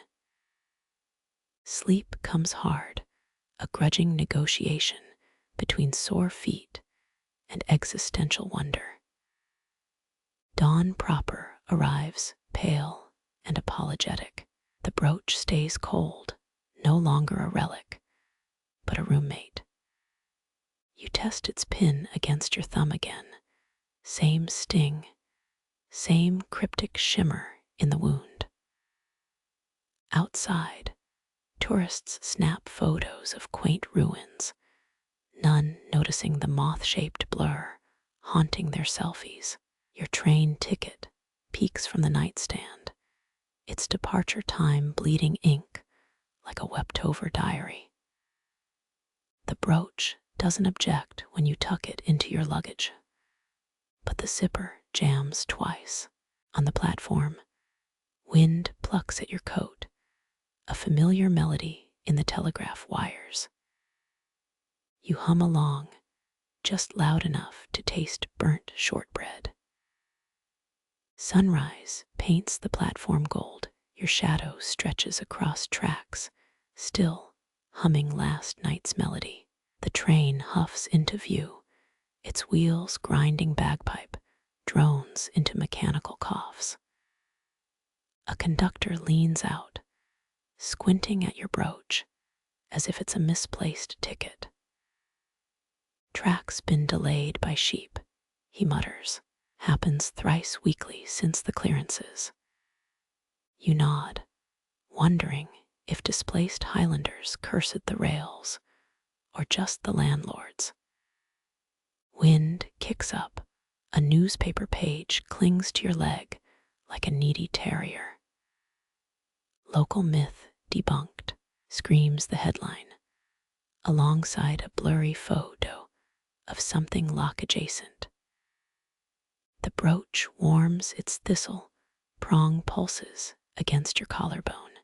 Sleep comes hard, a grudging negotiation between sore feet and existential wonder. Dawn proper arrives, pale and apologetic. The brooch stays cold, no longer a relic, but a roommate. You test its pin against your thumb again. Same sting, same cryptic shimmer in the wound. Outside, tourists snap photos of quaint ruins, none noticing the moth-shaped blur haunting their selfies. Your train ticket peeks from the nightstand, its departure time bleeding ink like a wept-over diary. The brooch doesn't object when you tuck it into your luggage, but the zipper jams twice. On the platform, wind plucks at your coat, a familiar melody in the telegraph wires. You hum along, just loud enough to taste burnt shortbread. Sunrise paints the platform gold. Your shadow stretches across tracks, still humming last night's melody. The train huffs into view, its wheels grinding bagpipe, drones into mechanical coughs. A conductor leans out, squinting at your brooch as if it's a misplaced ticket. Track's been delayed by sheep, he mutters. Happens thrice weekly since the clearances. You nod, wondering if displaced Highlanders cursed the rails or just the landlords. Wind kicks up, a newspaper page clings to your leg like a needy terrier. Local myth debunked, screams the headline, alongside a blurry photo of something lock adjacent. The brooch warms its thistle, prong pulses against your collarbone.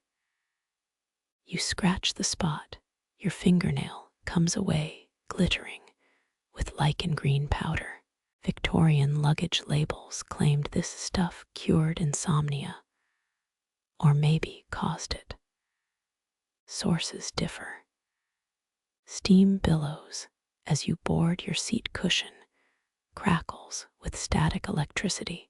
You scratch the spot, your fingernail comes away glittering with lichen green powder. Victorian luggage labels claimed this stuff cured insomnia, or maybe caused it. Sources differ. Steam billows as you board your seat cushion, crackles with static electricity,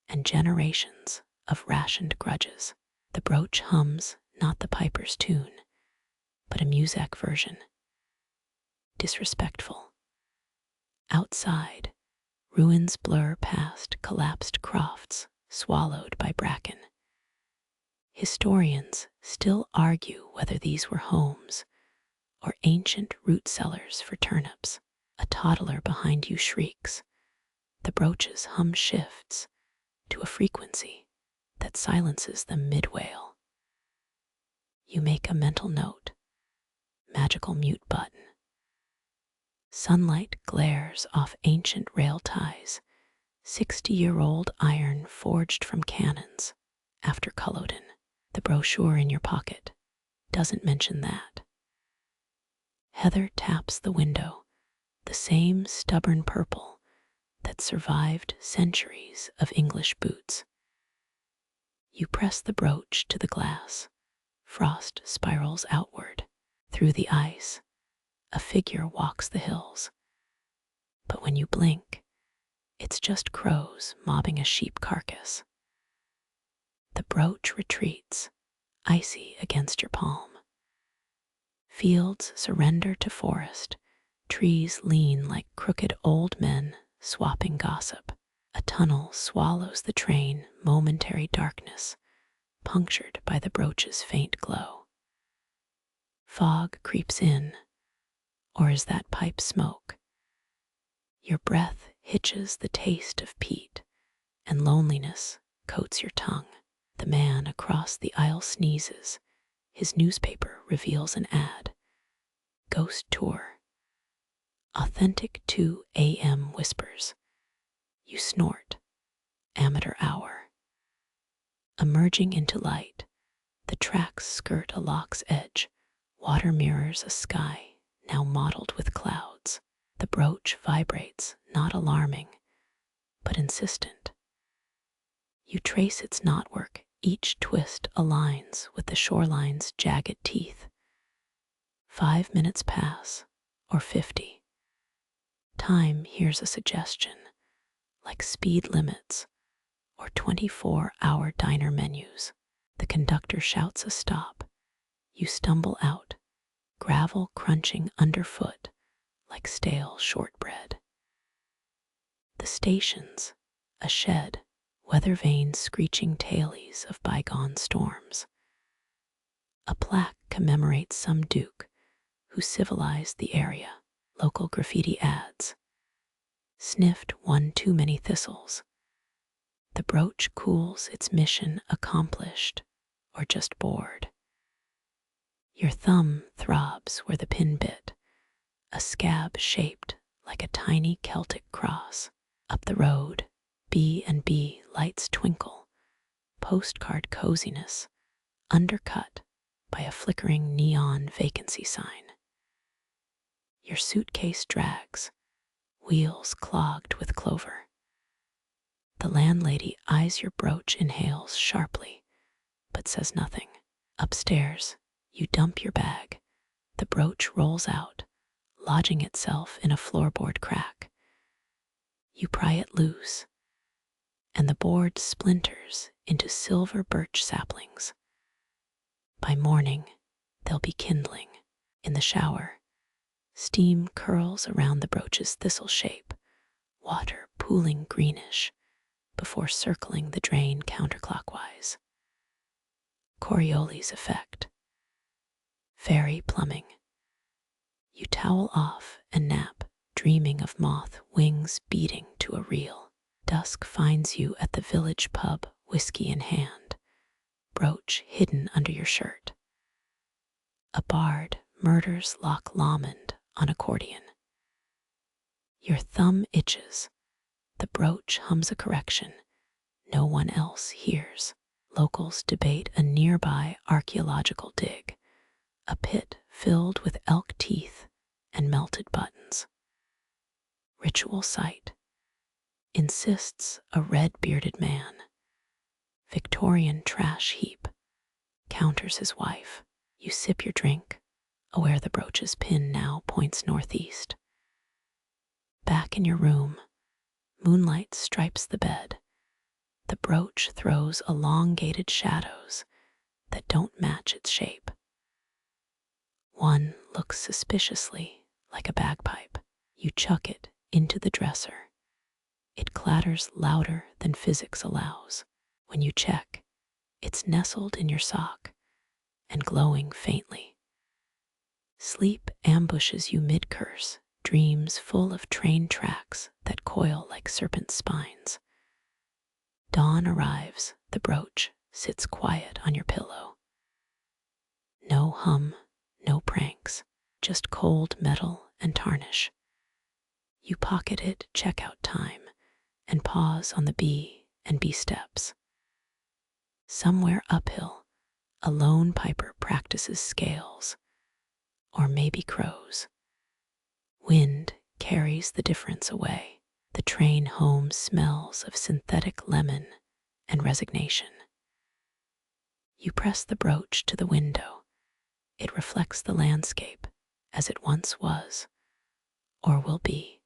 and generations of rationed grudges. The brooch hums not the piper's tune, but a muzak version. Disrespectful. Outside, ruins blur past collapsed crofts swallowed by bracken. Historians still argue whether these were homes or ancient root cellars for turnips. A toddler behind you shrieks. The brooch's hum shifts to a frequency that silences the mid-wail. You make a mental note. Magical mute button. Sunlight glares off ancient rail ties, 60-year-old iron forged from cannons after Culloden. The brochure in your pocket doesn't mention that. Heather taps the window, the same stubborn purple that survived centuries of English boots. You press the brooch to the glass. Frost spirals outward. Through the ice, a figure walks the hills. But when you blink, it's just crows mobbing a sheep carcass. The brooch retreats, icy against your palm. Fields surrender to forest. Trees lean like crooked old men swapping gossip. A tunnel swallows the train, momentary darkness, punctured by the brooch's faint glow. Fog creeps in, or is that pipe smoke? Your breath hitches the taste of peat, and loneliness coats your tongue. The man across the aisle sneezes. His newspaper reveals an ad. Ghost tour. Authentic 2 a.m. whispers. You snort. Amateur hour. Emerging into light, the tracks skirt a loch's edge. Water mirrors a sky now mottled with clouds. The brooch vibrates, not alarming, but insistent. You trace its knotwork. Each twist aligns with the shoreline's jagged teeth. 5 minutes pass, or 50. Time hears a suggestion, like speed limits or 24-hour diner menus. The conductor shouts a stop. You stumble out, gravel crunching underfoot like stale shortbread. The station's a shed, weather-vane screeching tailies of bygone storms. A plaque commemorates some duke who civilized the area. Local graffiti ads. Sniffed one too many thistles. The brooch cools its mission accomplished or just bored. Your thumb throbs where the pin bit, a scab shaped like a tiny Celtic cross. Up the road, B&B lights twinkle, postcard coziness, undercut by a flickering neon vacancy sign. Your suitcase drags, wheels clogged with clover. The landlady eyes your brooch, inhales sharply, but says nothing. Upstairs, you dump your bag. The brooch rolls out, lodging itself in a floorboard crack. You pry it loose, and the board splinters into silver birch saplings. By morning, they'll be kindling. In the shower, steam curls around the brooch's thistle shape, water pooling greenish before circling the drain counterclockwise. Coriolis effect. Fairy plumbing. You towel off and nap, dreaming of moth wings beating to a reel. Dusk finds you at the village pub, whiskey in hand, brooch hidden under your shirt. A bard murders Loch Lomond on accordion. Your thumb itches. The brooch hums a correction. No one else hears. Locals debate a nearby archaeological dig, a pit filled with elk teeth and melted buttons. Ritual site. Insists a red-bearded man. Victorian trash heap. Counters his wife. You sip your drink, aware the brooch's pin now points northeast. Back in your room, moonlight stripes the bed. The brooch throws elongated shadows that don't match its shape. One looks suspiciously like a bagpipe. You chuck it into the dresser. It clatters louder than physics allows. When you check, it's nestled in your sock and glowing faintly. Sleep ambushes you mid-curse, dreams full of train tracks that coil like serpent spines. Dawn arrives, the brooch sits quiet on your pillow. No hum, no pranks, just cold metal and tarnish. You pocket it checkout time and pause on the B and B steps. Somewhere uphill, a lone piper practices scales, or maybe crows. Wind carries the difference away. The train home smells of synthetic lemon and resignation. You press the brooch to the window. It reflects the landscape as it once was, or will be.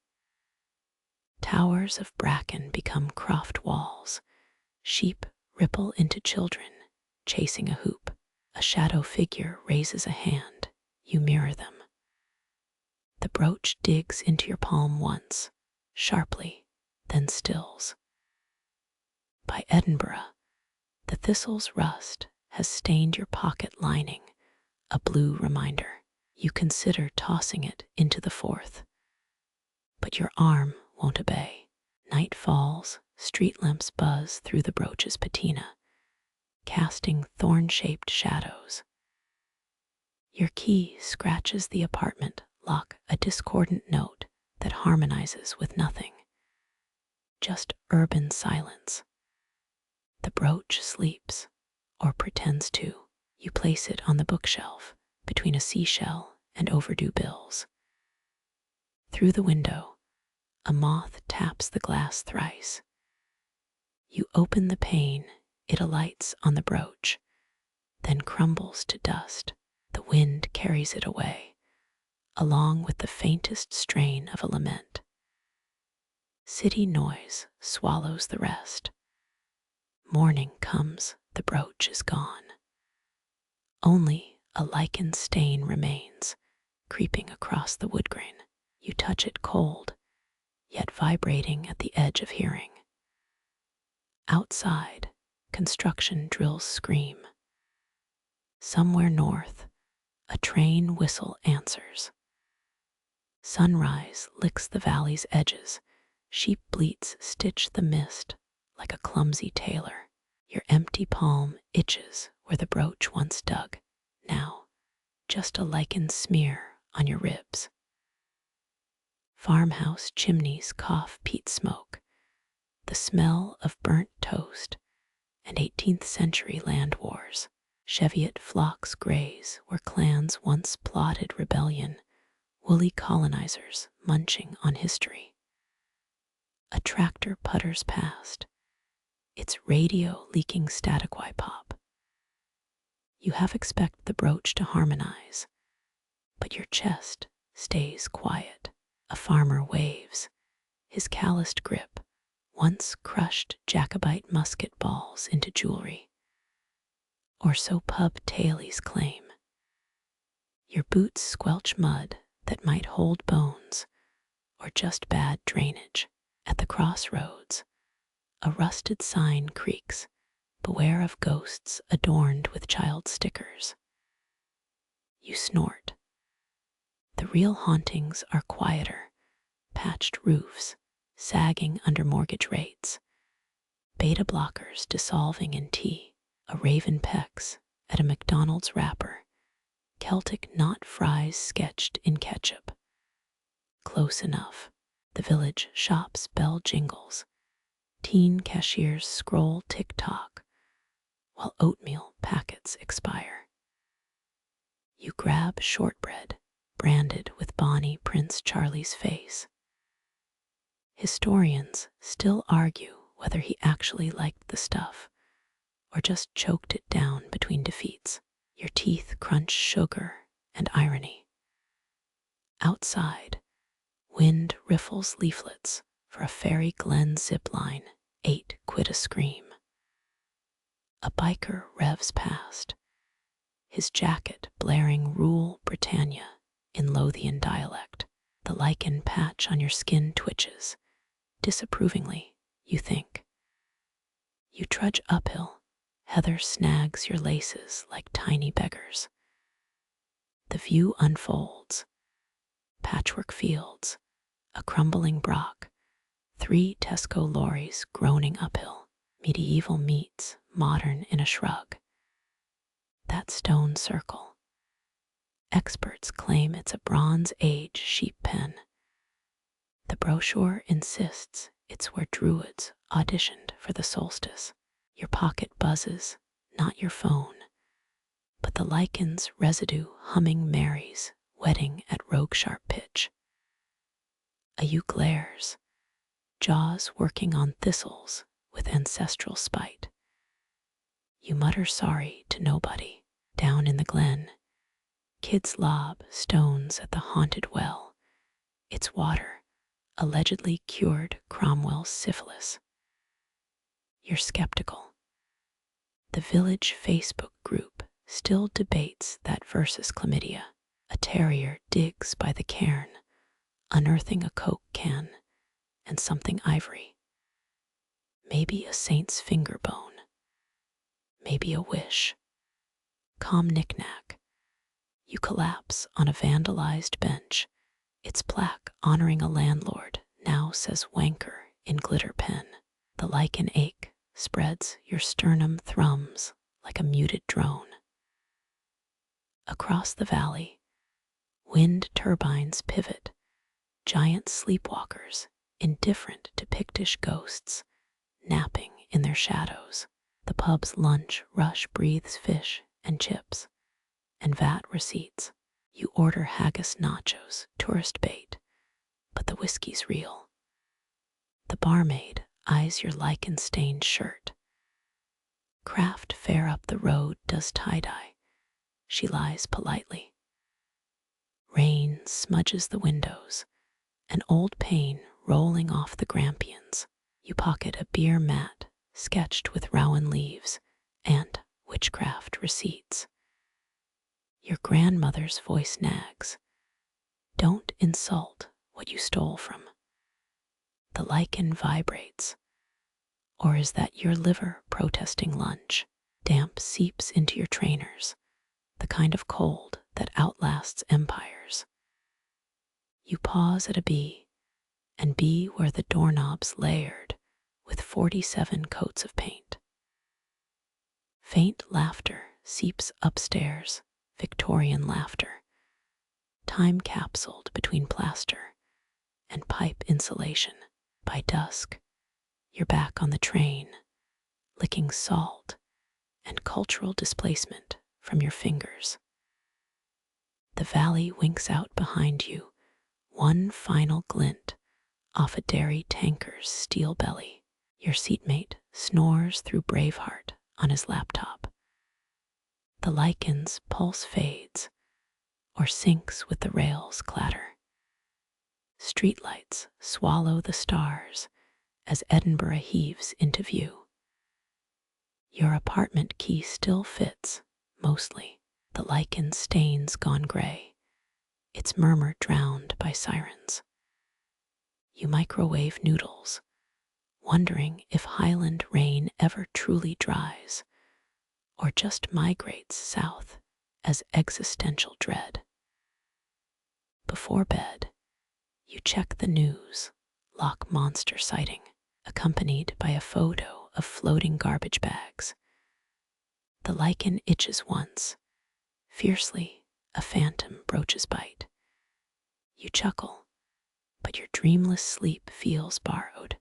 Towers of bracken become Croft walls. Sheep ripple into children, chasing a hoop. A shadow figure raises a hand. You mirror them. The brooch digs into your palm once, sharply, then stills. By Edinburgh, the thistle's rust has stained your pocket lining, a blue reminder. You consider tossing it into the Forth, but your arm won't obey. Night falls, street lamps buzz through the brooch's patina, casting thorn-shaped shadows. Your key scratches the apartment lock, a discordant note that harmonizes with nothing. Just urban silence. The brooch sleeps, or pretends to. You place it on the bookshelf, between a seashell and overdue bills. Through the window, a moth taps the glass thrice. You open the pane, it alights on the brooch, then crumbles to dust. The wind carries it away, along with the faintest strain of a lament. City noise swallows the rest. Morning comes, the brooch is gone. Only a lichen stain remains, creeping across the wood grain. You touch it cold, yet vibrating at the edge of hearing. Outside, construction drills scream. Somewhere north, a train whistle answers. Sunrise licks the valley's edges. Sheep bleats stitch the mist like a clumsy tailor. Your empty palm itches where the brooch once dug. Now, just a lichen smear on your ribs. Farmhouse chimneys cough peat smoke, the smell of burnt toast and 18th century land wars. Cheviot flocks graze where clans once plotted rebellion, woolly colonizers munching on history. A tractor putters past, its radio leaking static pop. You half expect the brooch to harmonize, but your chest stays quiet. A farmer waves, his calloused grip once crushed Jacobite musket balls into jewelry. Or so pub tailies claim. Your boots squelch mud that might hold bones, or just bad drainage. At the crossroads, a rusted sign creaks, beware of ghosts adorned with child stickers. You snort. The real hauntings are quieter, patched roofs, sagging under mortgage rates, beta blockers dissolving in tea, a raven pecks at a McDonald's wrapper, Celtic knot fries sketched in ketchup. Close enough. The village shop's bell jingles. Teen cashiers scroll TikTok while oatmeal packets expire. You grab shortbread branded with Bonnie Prince Charlie's face. Historians still argue whether he actually liked the stuff or just choked it down between defeats. Your teeth crunch sugar and irony. Outside, wind riffles leaflets for a Fairy Glen zip line, £8 a scream. A biker revs past, his jacket blaring Rule Britannia in Lothian dialect. The lichen patch on your skin twitches. Disapprovingly, you think. You trudge uphill. Heather snags your laces like tiny beggars. The view unfolds. Patchwork fields, a crumbling brock, 3 Tesco lorries groaning uphill. Medieval meets modern in a shrug. That stone circle. Experts claim it's a Bronze Age sheep pen. The brochure insists it's where druids auditioned for the solstice. Your pocket buzzes, not your phone, but the lichen's residue humming Mary's wedding at rogue-sharp pitch. A yew glares, jaws working on thistles with ancestral spite. You mutter sorry to nobody. Down in the glen, kids lob stones at the haunted well. Its water allegedly cured Cromwell's syphilis. You're skeptical. The village Facebook group still debates that versus chlamydia. A terrier digs by the cairn, unearthing a Coke can and something ivory. Maybe a saint's finger bone. Maybe a wish. Calm knick-knack. You collapse on a vandalized bench. Its plaque honoring a landlord now says wanker in glitter pen. The lichen ache spreads, your sternum thrums like a muted drone. Across the valley, wind turbines pivot, giant sleepwalkers indifferent to Pictish ghosts, napping in their shadows. The pub's lunch rush breathes fish and chips, and VAT receipts. You order haggis nachos, tourist bait, but the whiskey's real. The barmaid eyes your lichen-stained shirt. Craft fare up the road does tie-dye. She lies politely. Rain smudges the windows, an old pane rolling off the Grampians. You pocket a beer mat sketched with rowan leaves and witchcraft receipts. Your grandmother's voice nags. Don't insult what you stole from. The lichen vibrates. Or is that your liver protesting lunch? Damp seeps into your trainers, the kind of cold that outlasts empires. You pause at a bee, and bee where the doorknob's layered with 47 coats of paint. Faint laughter seeps upstairs, Victorian laughter, time capsuled between plaster and pipe insulation. By dusk, you're back on the train, licking salt and cultural displacement from your fingers. The valley winks out behind you, one final glint off a dairy tanker's steel belly. Your seatmate snores through Braveheart on his laptop. The lichen's pulse fades or sinks with the rail's clatter. Streetlights swallow the stars as Edinburgh heaves into view. Your apartment key still fits, mostly. The lichen stains gone gray, its murmur drowned by sirens. You microwave noodles, wondering if Highland rain ever truly dries, or just migrates south as existential dread. Before bed, you check the news, Loch Monster sighting, accompanied by a photo of floating garbage bags. The lichen itches once. Fiercely, a phantom broaches bite. You chuckle, but your dreamless sleep feels borrowed.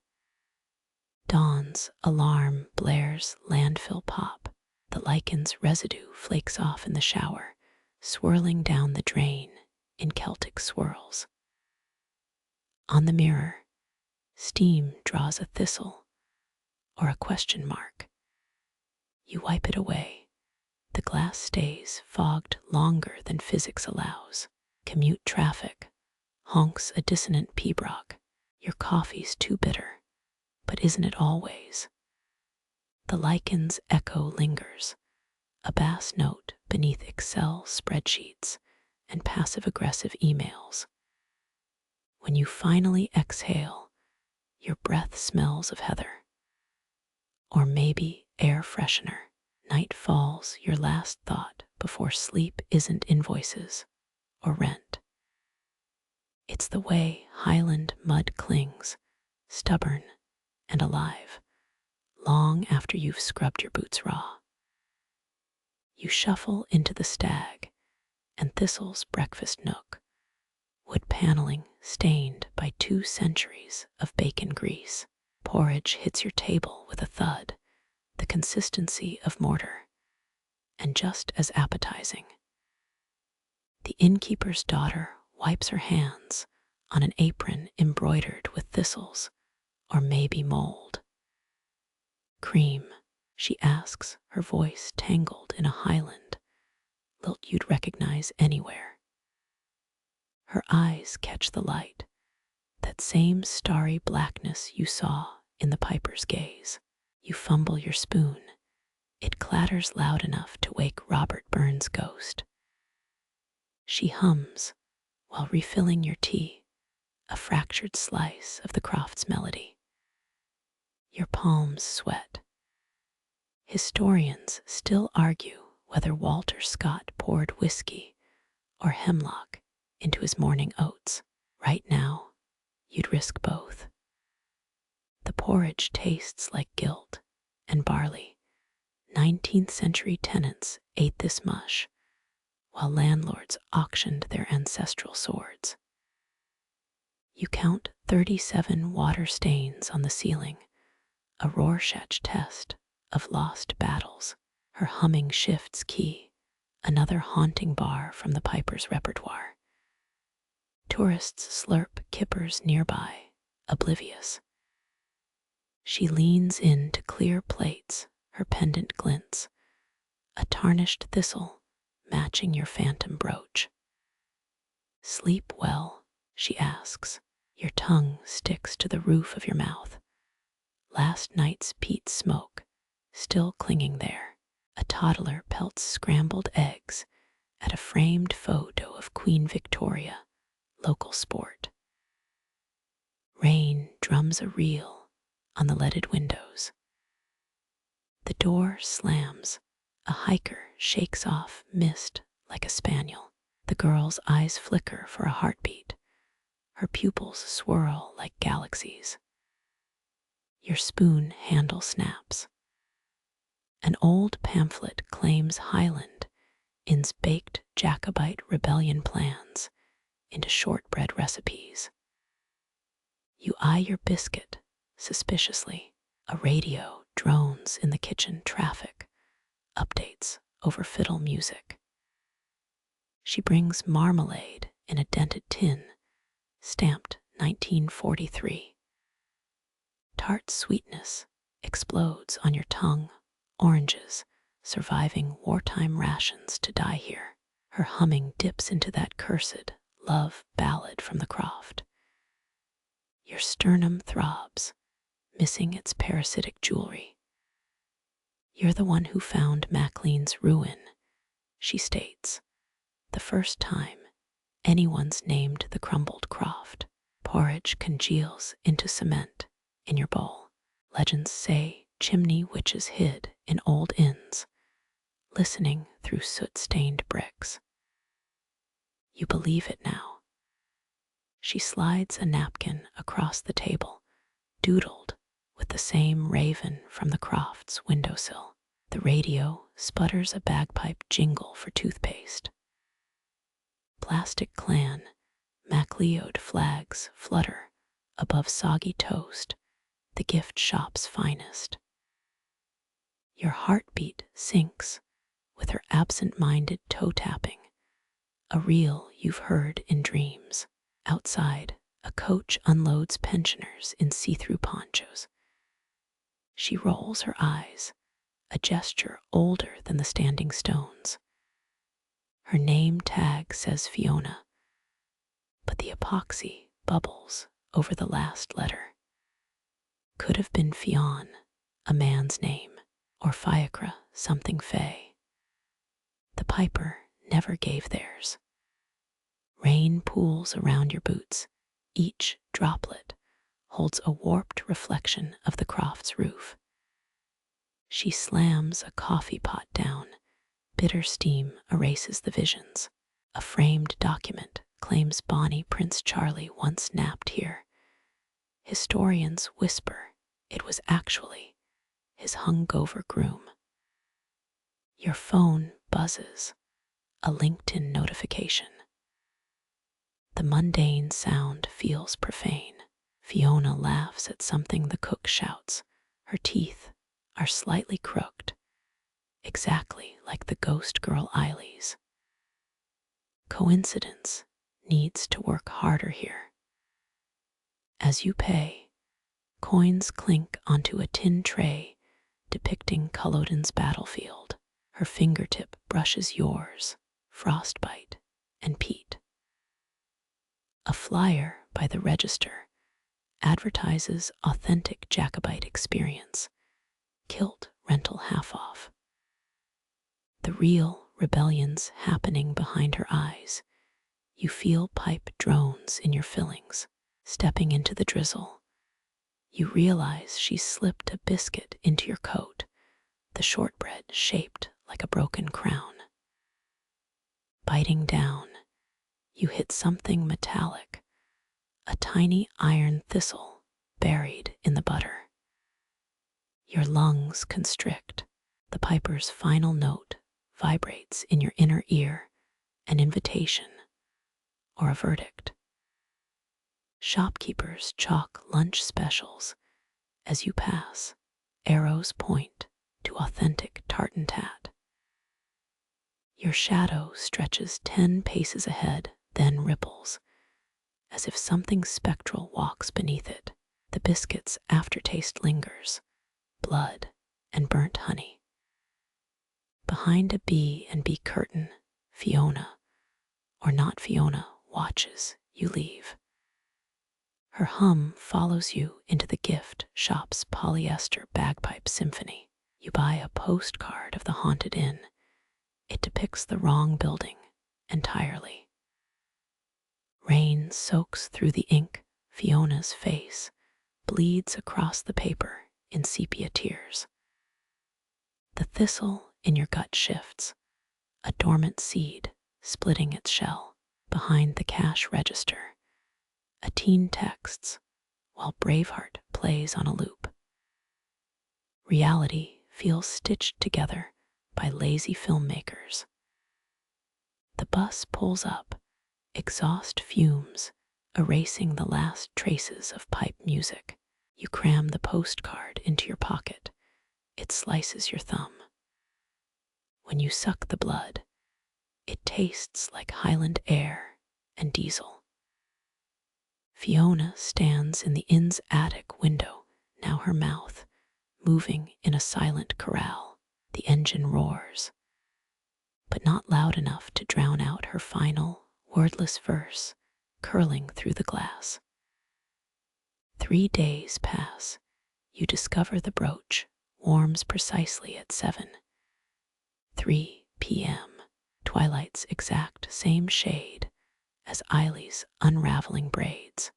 Dawn's alarm blares landfill pop. The lichen's residue flakes off in the shower, swirling down the drain in Celtic swirls. On the mirror, steam draws a thistle or a question mark. You wipe it away. The glass stays fogged longer than physics allows. Commute traffic honks a dissonant pibroch. Your coffee's too bitter, but isn't it always? The lichen's echo lingers, a bass note beneath Excel spreadsheets and passive-aggressive emails. When you finally exhale, your breath smells of heather. Or maybe air freshener. Night falls, your last thought before sleep isn't invoices or rent. It's the way Highland mud clings, stubborn and alive, long after you've scrubbed your boots raw. You shuffle into the Stag and Thistle's breakfast nook, wood paneling stained by 2 centuries of bacon grease. Porridge hits your table with a thud, the consistency of mortar, and just as appetizing. The innkeeper's daughter wipes her hands on an apron embroidered with thistles or maybe mold. Cream, she asks, her voice tangled in a Highland lilt you'd recognize anywhere. Her eyes catch the light, that same starry blackness you saw in the piper's gaze. You fumble your spoon. It clatters loud enough to wake Robert Burns' ghost. She hums while refilling your tea, a fractured slice of the Croft's melody. Your palms sweat. Historians still argue whether Walter Scott poured whiskey or hemlock into his morning oats. Right now, you'd risk both. The porridge tastes like guilt and barley. 19th century tenants ate this mush, while landlords auctioned their ancestral swords. You count 37 water stains on the ceiling, a Rorschach test of lost battles. Her humming shifts key, another haunting bar from the piper's repertoire. Tourists slurp kippers nearby, oblivious. She leans in to clear plates, her pendant glints, a tarnished thistle matching your phantom brooch. Sleep well, she asks. Your tongue sticks to the roof of your mouth. Last night's peat smoke, still clinging there. A toddler pelts scrambled eggs at a framed photo of Queen Victoria, local sport. Rain drums a reel on the leaded windows. The door slams. A hiker shakes off mist like a spaniel. The girl's eyes flicker for a heartbeat. Her pupils swirl like galaxies. Your spoon handle snaps. An old pamphlet claims Highland in's baked Jacobite rebellion plans into shortbread recipes. You eye your biscuit suspiciously. A radio drones in the kitchen traffic, updates over fiddle music. She brings marmalade in a dented tin, stamped 1943. Tart sweetness explodes on your tongue, oranges surviving wartime rations to die here. Her humming dips into that cursed love ballad from the Croft. Your sternum throbs, missing its parasitic jewelry. You're the one who found Maclean's ruin, she states, the first time anyone's named the crumbled Croft. Porridge congeals into cement in your bowl. Legends say chimney witches hid in old inns, listening through soot-stained bricks. You believe it now. She slides a napkin across the table, doodled with the same raven from the Croft's windowsill. The radio sputters a bagpipe jingle for toothpaste. Plastic clan, MacLeod flags flutter above soggy toast, the gift shop's finest. Your heartbeat sinks with her absent-minded toe-tapping, a reel you've heard in dreams. Outside, a coach unloads pensioners in see-through ponchos. She rolls her eyes, a gesture older than the standing stones. Her name tag says Fiona, but the epoxy bubbles over the last letter. Could have been Fionn, a man's name. or fiacre something fey. The piper never gave theirs. Rain pools around your boots. Each droplet holds a warped reflection of the Croft's roof. She slams a coffee pot down. Bitter steam erases the visions. A framed document claims Bonnie Prince Charlie once napped here. Historians whisper it was actually his hungover groom. Your phone buzzes, a LinkedIn notification. The mundane sound feels profane. Fiona laughs at something the cook shouts. Her teeth are slightly crooked, exactly like the ghost girl Eileen's. Coincidence needs to work harder here. As you pay, coins clink onto a tin tray depicting Culloden's battlefield. Her fingertip brushes yours, frostbite and peat. A flyer by the register advertises authentic Jacobite experience, kilt rental half off. The real rebellion's happening behind her eyes. You feel pipe drones in your fillings. Stepping into the drizzle, you realize she's slipped a biscuit into your coat, the shortbread shaped like a broken crown. Biting down, you hit something metallic, a tiny iron thistle buried in the butter. Your lungs constrict. The piper's final note vibrates in your inner ear, an invitation or a verdict. Shopkeepers chalk lunch specials. As you pass, arrows point to authentic tartan tat. Your shadow stretches 10 paces ahead, then ripples, as if something spectral walks beneath it. The biscuit's aftertaste lingers, blood and burnt honey. Behind a B&B curtain, Fiona, or not Fiona, watches you leave. Her hum follows you into the gift shop's polyester bagpipe symphony. You buy a postcard of the haunted inn. It depicts the wrong building entirely. Rain soaks through the ink. Fiona's face bleeds across the paper in sepia tears. The thistle in your gut shifts, a dormant seed splitting its shell. Behind the cash register, a teen texts while Braveheart plays on a loop. Reality feels stitched together by lazy filmmakers. The bus pulls up, exhaust fumes erasing the last traces of pipe music. You cram the postcard into your pocket. It slices your thumb. When you suck the blood, it tastes like Highland air and diesel. Fiona stands in the inn's attic window, now her mouth moving in a silent corral. The engine roars, but not loud enough to drown out her final, wordless verse curling through the glass. 3 days pass. You discover the brooch warms precisely at 7:03 p.m. Twilight's exact same shade as Eileen's unraveling braids.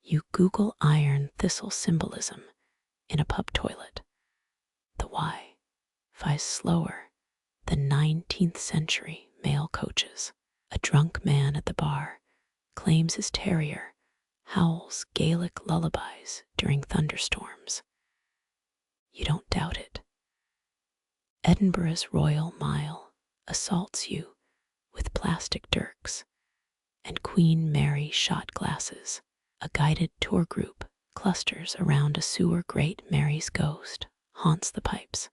You Google iron thistle symbolism in a pub toilet. The Wi-Fi's slower than 19th century mail coaches. A drunk man at the bar claims his terrier howls Gaelic lullabies during thunderstorms. You don't doubt it. Edinburgh's Royal Mile assaults you with plastic dirks and Queen Mary shot glasses. A guided tour group clusters around a sewer grate. Mary's ghost haunts the pipes.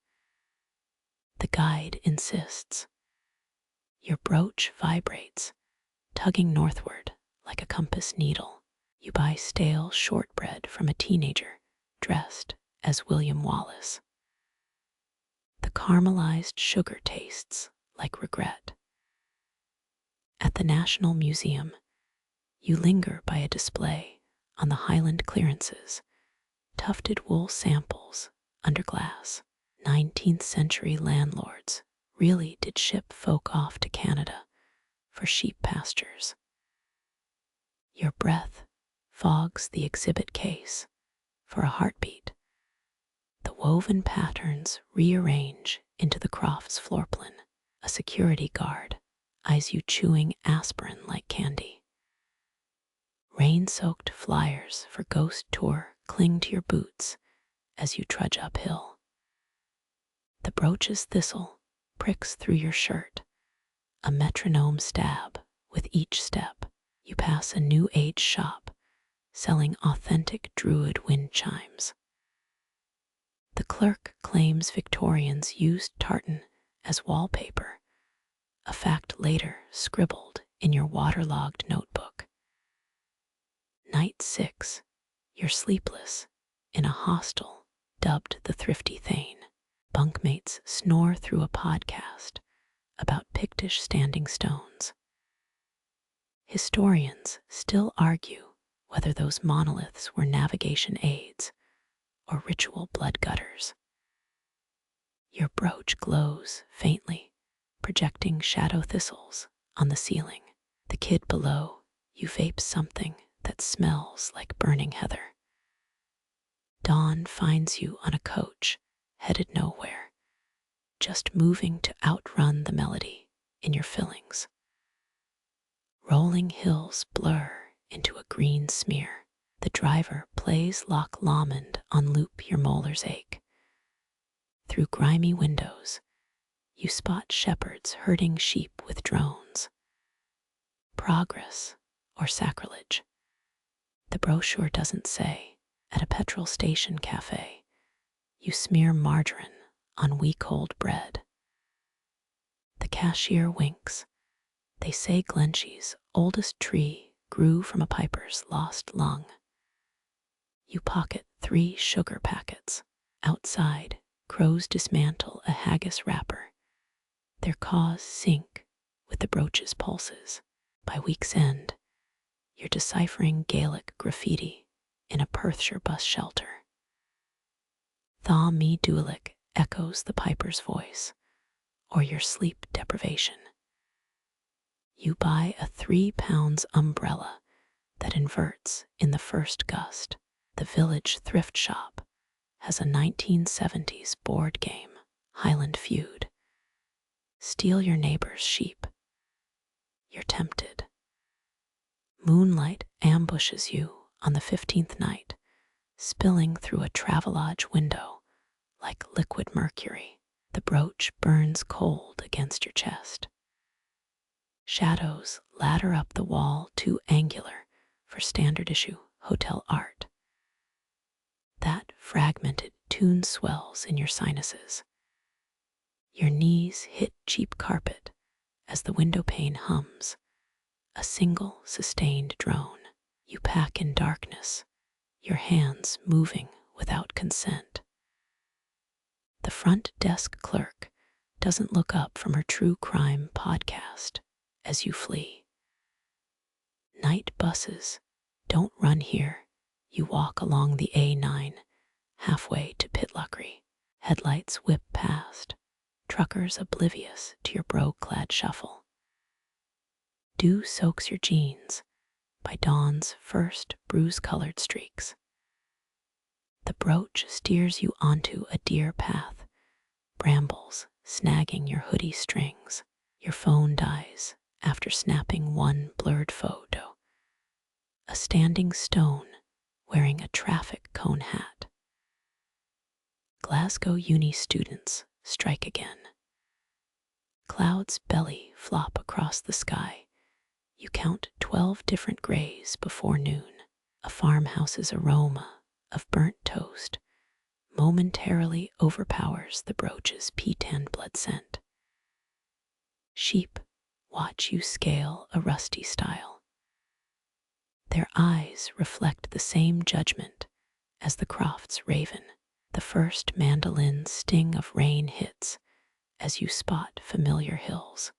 The guide insists. Your brooch vibrates, tugging northward like a compass needle. You buy stale shortbread from a teenager dressed as William Wallace. The caramelized sugar tastes like regret. At the National Museum, you linger by a display on the Highland Clearances, tufted wool samples under glass. 19th century landlords really did ship folk off to Canada for sheep pastures. Your breath fogs the exhibit case for a heartbeat. The woven patterns rearrange into the Croft's floorplan. A security guard eyes you chewing aspirin like candy. Rain-soaked flyers for ghost tour cling to your boots as you trudge uphill. The brooch's thistle pricks through your shirt, a metronome stab with each step. You pass a new age shop selling authentic Druid wind chimes. The clerk claims Victorians used tartan as wallpaper, a fact later scribbled in your waterlogged notebook. Night 6, you're sleepless in a hostel dubbed the Thrifty Thane. Bunkmates snore through a podcast about Pictish standing stones. Historians still argue whether those monoliths were navigation aids or ritual blood gutters. Your brooch glows faintly, projecting shadow thistles on the ceiling. The kid below you vapes something that smells like burning heather. Dawn finds you on a coach, headed nowhere, just moving to outrun the melody in your fillings. Rolling hills blur into a green smear. The driver plays Loch Lomond on loop, your molars ache. Through grimy windows, you spot shepherds herding sheep with drones. Progress or sacrilege? The brochure doesn't say. At a petrol station cafe, you smear margarine on week-old bread. The cashier winks. They say Glenshie's oldest tree grew from a piper's lost lung. You pocket 3 sugar packets. Outside, crows dismantle a haggis wrapper. Their caws sync with the brooch's pulses. By week's end, you're deciphering Gaelic graffiti in a Perthshire bus shelter. Thaw me Dualik echoes the piper's voice, or your sleep deprivation. You buy a 3 pounds umbrella that inverts in the first gust. The village thrift shop has a 1970s board game, Highland Feud. Steal your neighbor's sheep. You're tempted. Moonlight ambushes you on the 15th night, spilling through a Travelodge window like liquid mercury. The brooch burns cold against your chest. Shadows ladder up the wall too angular for standard issue hotel art. That fragmented tune swells in your sinuses. Your knees hit cheap carpet as the window pane hums, a single sustained drone. You pack in darkness, your hands moving without consent. The front desk clerk doesn't look up from her true crime podcast as you flee. Night buses don't run here. You walk along the A9, halfway to Pitlochry. Headlights whip past, truckers oblivious to your brogue-clad shuffle. Dew soaks your jeans by dawn's first bruise-colored streaks. The brooch steers you onto a deer path, brambles snagging your hoodie strings. Your phone dies after snapping one blurred photo. A standing stone wearing a traffic cone hat. Glasgow Uni students strike again. Clouds belly flop across the sky. You count 12 different grays before noon. A farmhouse's aroma of burnt toast momentarily overpowers the brooch's P10 blood scent. Sheep watch you scale a rusty stile. Their eyes reflect the same judgment as the Croft's raven. The first mandolin sting of rain hits as you spot familiar hills.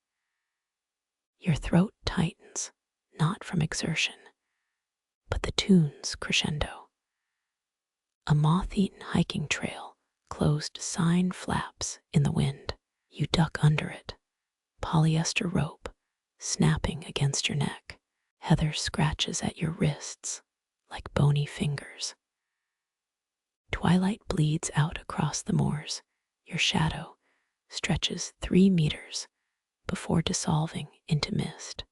Your throat tightens, not from exertion, but the tune's crescendo. A moth-eaten hiking trail closed sign flaps in the wind. You duck under it, polyester rope snapping against your neck. Heather scratches at your wrists like bony fingers. Twilight bleeds out across the moors. Your shadow stretches 3 meters before dissolving into mist.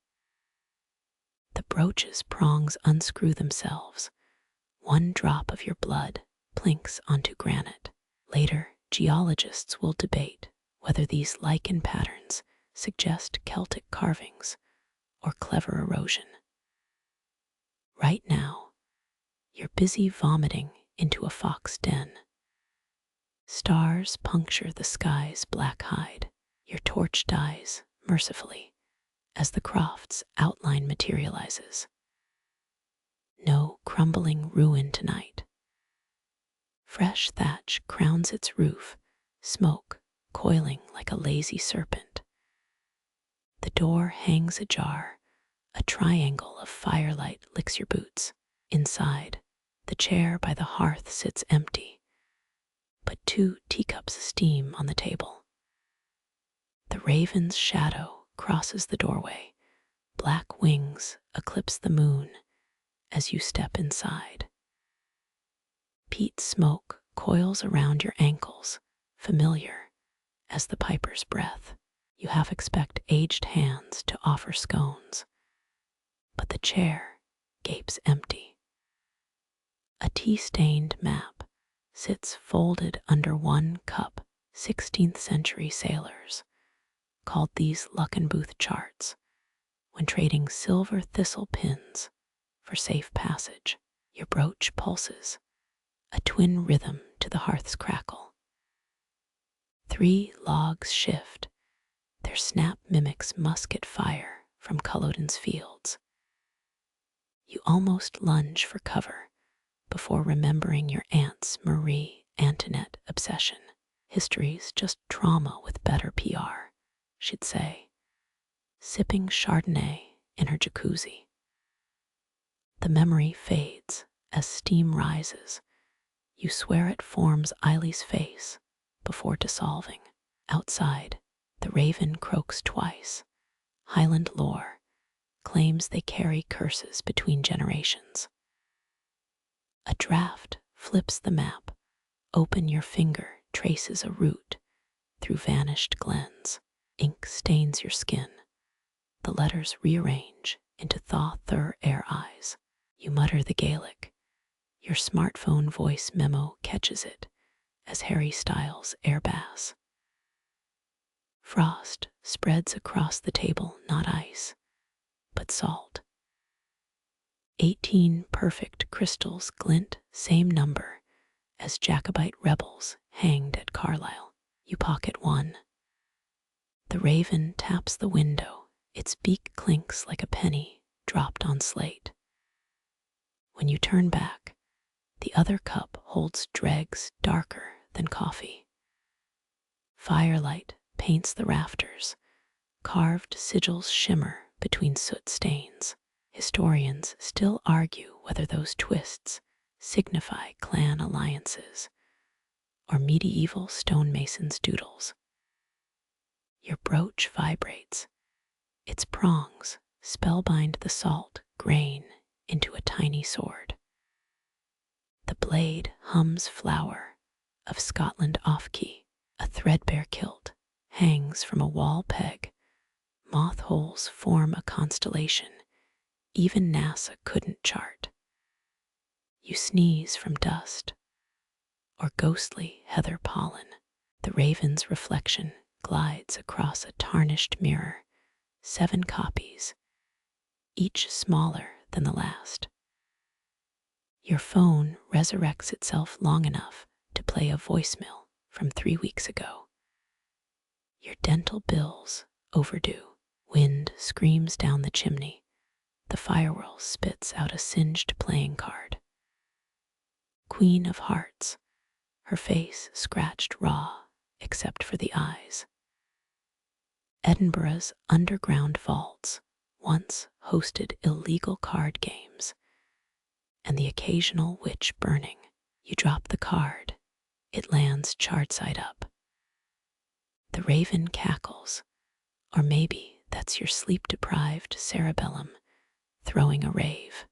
The brooch's prongs unscrew themselves. One drop of your blood plinks onto granite. Later, geologists will debate whether these lichen patterns suggest Celtic carvings or clever erosion. Right now, you're busy vomiting into a fox den. Stars puncture the sky's black hide. Your torch dies mercifully as the Croft's outline materializes. No crumbling ruin tonight. Fresh thatch crowns its roof, smoke coiling like a lazy serpent. The door hangs ajar. A triangle of firelight licks your boots. Inside, the chair by the hearth sits empty, but 2 teacups steam on the table. The raven's shadow crosses the doorway. Black wings eclipse the moon as you step inside. Peat smoke coils around your ankles, familiar as the piper's breath. You half expect aged hands to offer scones, but the chair gapes empty. A tea-stained map sits folded under 1 cup. 16th century sailors called these Luckenbooth charts when trading silver thistle pins for safe passage. Your brooch pulses, a twin rhythm to the hearth's crackle. 3 logs shift. Their snap mimics musket fire from Culloden's fields. You almost lunge for cover before remembering your aunt's Marie Antoinette obsession. History's just trauma with better PR, she'd say, sipping Chardonnay in her jacuzzi. The memory fades as steam rises. You swear it forms Eileen's face before dissolving. Outside, the raven croaks twice. Highland lore claims they carry curses between generations. A draft flips the map. Open your finger traces a route through vanished glens. Ink stains your skin. The letters rearrange into thaw-thur air eyes. You mutter the Gaelic. Your smartphone voice memo catches it as Harry Styles air bass. Frost spreads across the table, not ice, but salt. 18 perfect crystals glint, same number as Jacobite rebels hanged at Carlisle. You pocket 1. The raven taps the window. Its beak clinks like a penny dropped on slate. When you turn back, the other cup holds dregs darker than coffee. Firelight paints the rafters. Carved sigils shimmer between soot stains. Historians still argue whether those twists signify clan alliances or medieval stonemasons' doodles. Your brooch vibrates. Its prongs spellbind the salt grain into a tiny sword. The blade hums flower of Scotland off-key. A threadbare kilt hangs from a wall peg. Moth holes form a constellation even NASA couldn't chart. You sneeze from dust or ghostly heather pollen. The raven's reflection glides across a tarnished mirror. 7 copies, each smaller than the last. Your phone resurrects itself long enough to play a voicemail from 3 weeks ago. Your dental bills overdue. Wind screams down the chimney. The firewhirl spits out a singed playing card. Queen of Hearts, her face scratched raw except for the eyes. Edinburgh's underground vaults once hosted illegal card games and the occasional witch burning. You drop the card It lands chart side up. The raven cackles, or maybe that's your sleep-deprived cerebellum throwing a rave.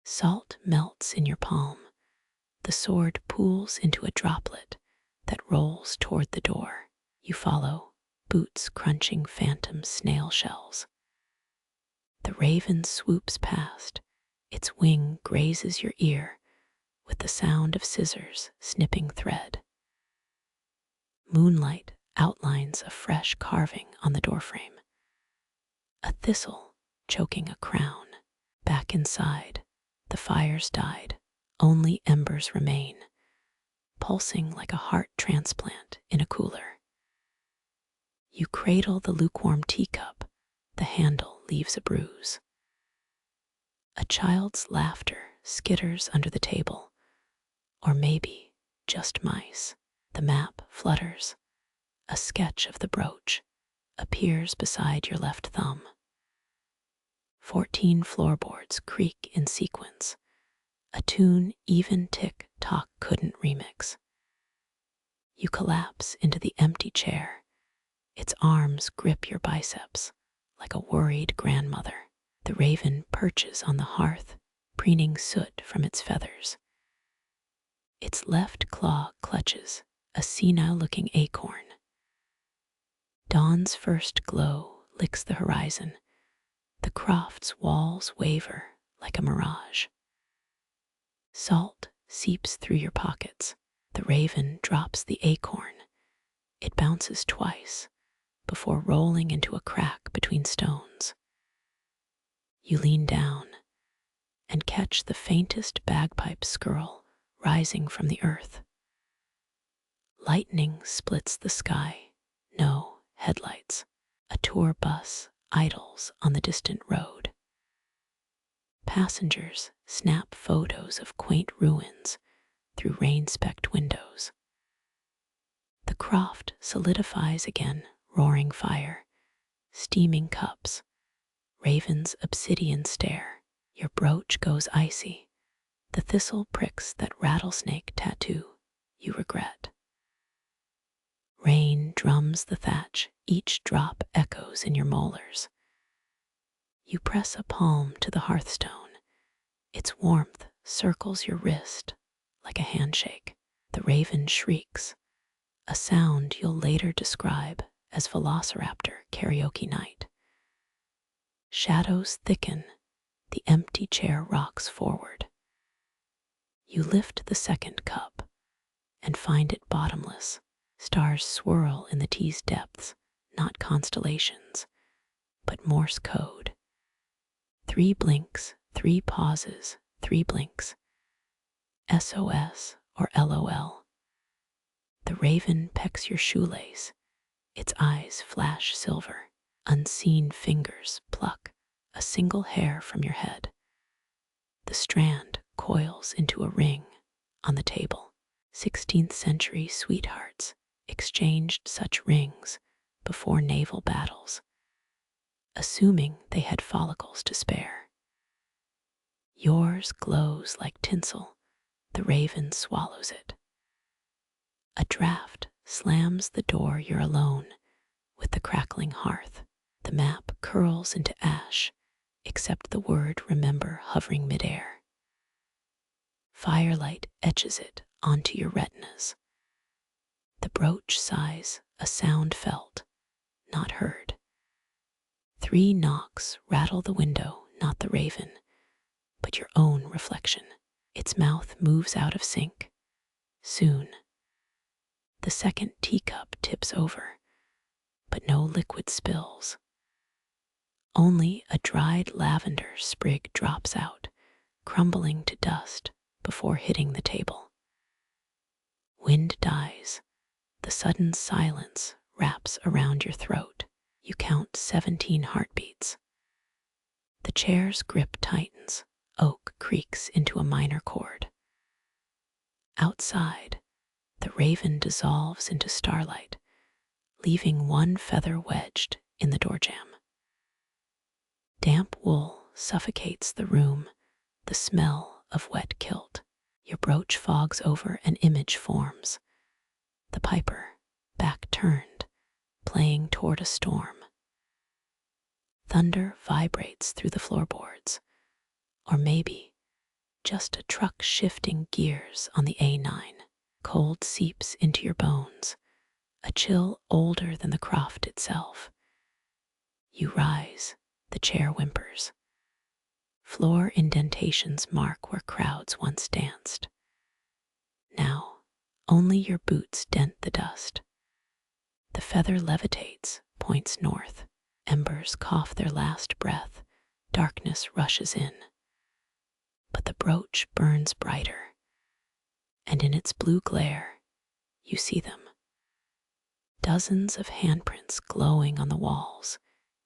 Salt melts in your palm. The sword pools into a droplet that rolls toward the door. You follow, boots crunching phantom snail shells. The raven swoops past. Its wing grazes your ear with the sound of scissors snipping thread. Moonlight outlines a fresh carving on the doorframe. A thistle choking a crown. Back inside, the fire's died. Only embers remain, pulsing like a heart transplant in a cooler. You cradle the lukewarm teacup. The handle leaves a bruise. A child's laughter skitters under the table, or maybe just mice. The map flutters. A sketch of the brooch appears beside your left thumb. 14 floorboards creak in sequence, a tune even tick-tock couldn't remix. You collapse into the empty chair. Its arms grip your biceps like a worried grandmother. The raven perches on the hearth, preening soot from its feathers. Its left claw clutches a senile-looking acorn. Dawn's first glow licks the horizon. The Croft's walls waver like a mirage. Salt seeps through your pockets. The raven drops the acorn. It bounces twice before rolling into a crack between stones. You lean down and catch the faintest bagpipe skirl rising from the earth. Lightning splits the sky. No headlights. A tour bus idles on the distant road. Passengers snap photos of quaint ruins through rain-specked windows. The Croft solidifies again, roaring fire, steaming cups, raven's obsidian stare. Your brooch goes icy. The thistle pricks that rattlesnake tattoo you regret. Rain drums the thatch, each drop echoes in your molars. You press a palm to the hearthstone. Its warmth circles your wrist like a handshake. The raven shrieks, a sound you'll later describe as Velociraptor karaoke night. Shadows thicken, the empty chair rocks forward. You lift the second cup and find it bottomless. Stars swirl in the tea's depths, not constellations, but Morse code. 3 blinks, 3 pauses, 3 blinks. SOS or LOL. The raven pecks your shoelace. Its eyes flash silver. Unseen fingers pluck a single hair from your head. The strand coils into a ring on the table. 16th century sweethearts exchanged such rings before naval battles, assuming they had follicles to spare. Yours glows like tinsel. The raven swallows it. A draft slams the door. You're alone with the crackling hearth. The map curls into ash, except the word remember hovering midair. Firelight etches it onto your retinas. The brooch sighs, a sound felt, not heard. 3 knocks rattle the window, not the raven, but your own reflection. Its mouth moves out of sync. Soon, the second teacup tips over, but no liquid spills. Only a dried lavender sprig drops out, crumbling to dust before hitting the table. Wind dies. The sudden silence wraps around your throat. You count 17 heartbeats. The chair's grip tightens. Oak creaks into a minor chord. Outside, the raven dissolves into starlight, leaving one feather wedged in the doorjamb. Damp wool suffocates the room, the smell of wet kilt. Your brooch fogs over, an image forms. The piper, back turned, playing toward a storm. Thunder vibrates through the floorboards, or maybe just a truck shifting gears on the A9. Cold seeps into your bones, a chill older than the Croft itself. You rise, the chair whimpers. Floor indentations mark where crowds once danced. Now, only your boots dent the dust. The feather levitates, points north. Embers cough their last breath. Darkness rushes in. But the brooch burns brighter, and in its blue glare, you see them. Dozens of handprints glowing on the walls,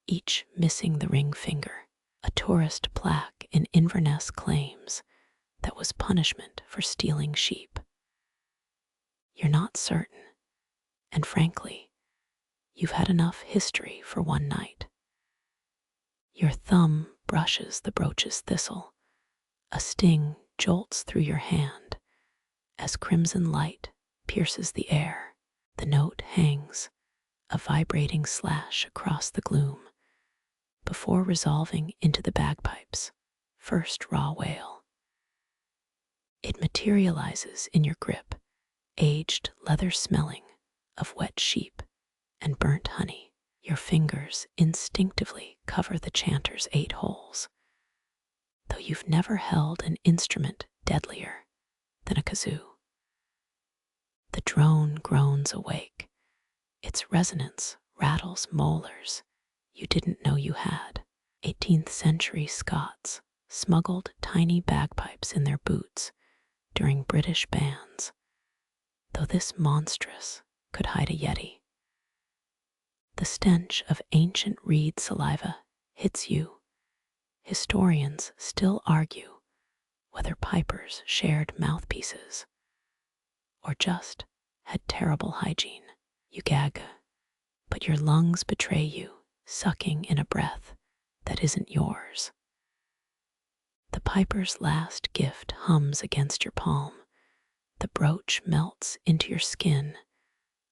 each missing the ring finger. A tourist plaque in Inverness claims that was punishment for stealing sheep. You're not certain, and frankly, you've had enough history for one night. Your thumb brushes the brooch's thistle. A sting jolts through your hand as crimson light pierces the air. The note hangs, a vibrating slash across the gloom, before resolving into the bagpipe's first raw wail. It materializes in your grip, aged leather smelling of wet sheep and burnt honey. Your fingers instinctively cover the chanter's 8 holes, though you've never held an instrument deadlier than a kazoo. The drone groans awake. Its resonance rattles molars you didn't know you had. 18th century Scots smuggled tiny bagpipes in their boots during British bans, though this monstrous could hide a yeti. The stench of ancient reed saliva hits you. Historians still argue whether pipers shared mouthpieces or just had terrible hygiene. You gag, but your lungs betray you, sucking in a breath that isn't yours. The piper's last gift hums against your palm. The brooch melts into your skin,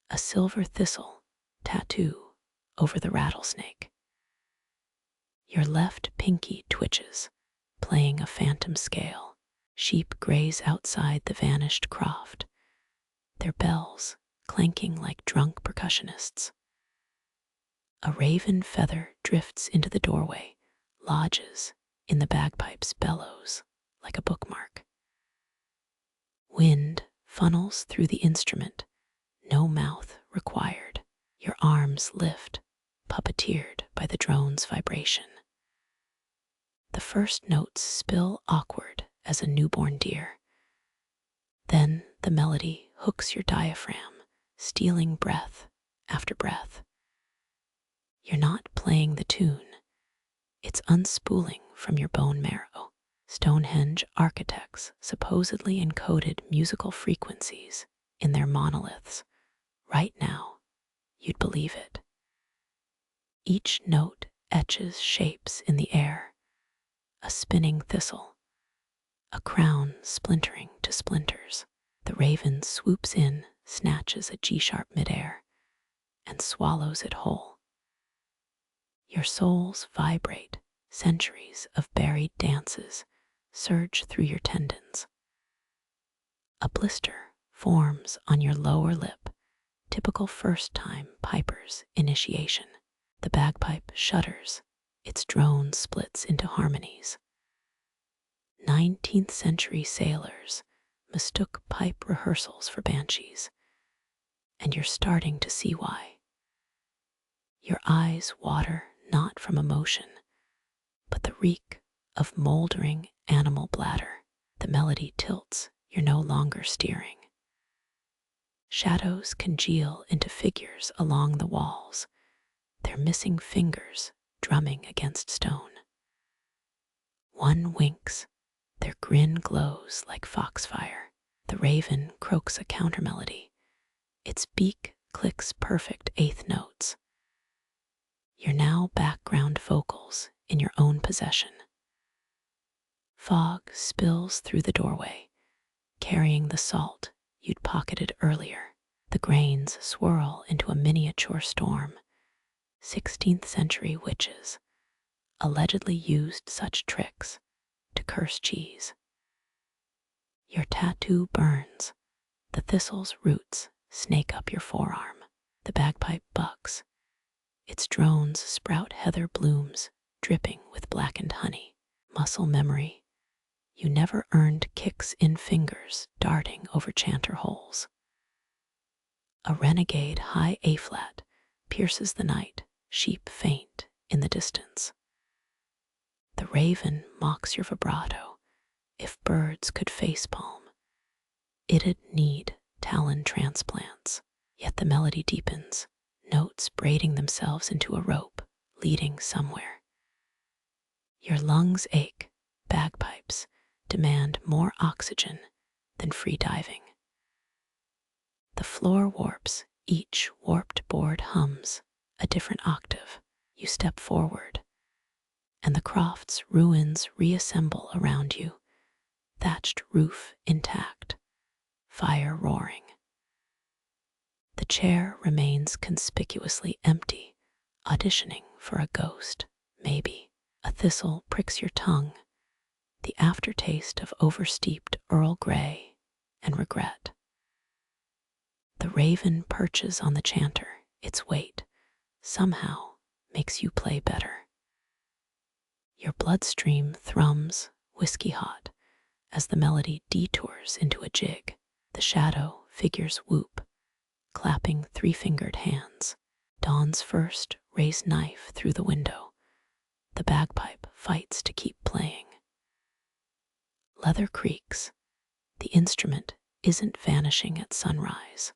a silver thistle tattoo over the rattlesnake. Your left pinky twitches, playing a phantom scale. Sheep graze outside the vanished Croft, their bells clanking like drunk percussionists. A raven feather drifts into the doorway, lodges in the bagpipe's bellows like a bookmark. Wind funnels through the instrument, no mouth required. Your arms lift, puppeteered by the drone's vibration. The first notes spill awkward as a newborn deer. Then the melody hooks your diaphragm, stealing breath after breath. You're not playing the tune. It's unspooling from your bone marrow. Stonehenge architects supposedly encoded musical frequencies in their monoliths. Right now, you'd believe it. Each note etches shapes in the air. A spinning thistle, a crown splintering to splinters. The raven swoops in, snatches a G-sharp midair, and swallows it whole. Your souls vibrate, centuries of buried dances surge through your tendons. A blister forms on your lower lip, typical first-time piper's initiation. The bagpipe shudders, its drone splits into harmonies. 19th century sailors mistook pipe rehearsals for banshees, and you're starting to see why. Your eyes water not from emotion, but the reek of moldering animal bladder. The melody tilts, you're no longer steering. Shadows congeal into figures along the walls, their missing fingers drumming against stone. One winks, their grin glows like foxfire. The raven croaks a countermelody. Its beak clicks perfect eighth notes. You're now background vocals in your own possession. Fog spills through the doorway, carrying the salt you'd pocketed earlier. The grains swirl into a miniature storm. 16th century witches allegedly used such tricks to curse cheese. Your tattoo burns. The thistle's roots snake up your forearm. The bagpipe bucks. Its drones sprout heather blooms dripping with blackened honey. Muscle memory. You never earned kicks in fingers darting over chanter holes. A renegade high A-flat pierces the night, sheep faint in the distance. The raven mocks your vibrato. If birds could facepalm, it'd need talon transplants. Yet the melody deepens, notes braiding themselves into a rope, leading somewhere. Your lungs ache, bagpipes demand more oxygen than free diving. The floor warps, each warped board hums a different octave. You step forward, and the Croft's ruins reassemble around you, thatched roof intact, fire roaring. The chair remains conspicuously empty, auditioning for a ghost, maybe. A thistle pricks your tongue, the aftertaste of oversteeped Earl Grey and regret. The raven perches on the chanter, its weight somehow makes you play better. Your bloodstream thrums whiskey hot as the melody detours into a jig. The shadow figures whoop, clapping three-fingered hands. Dawn's first raised knife through the window. The bagpipe fights to keep playing. Leather creaks. The instrument isn't vanishing at sunrise.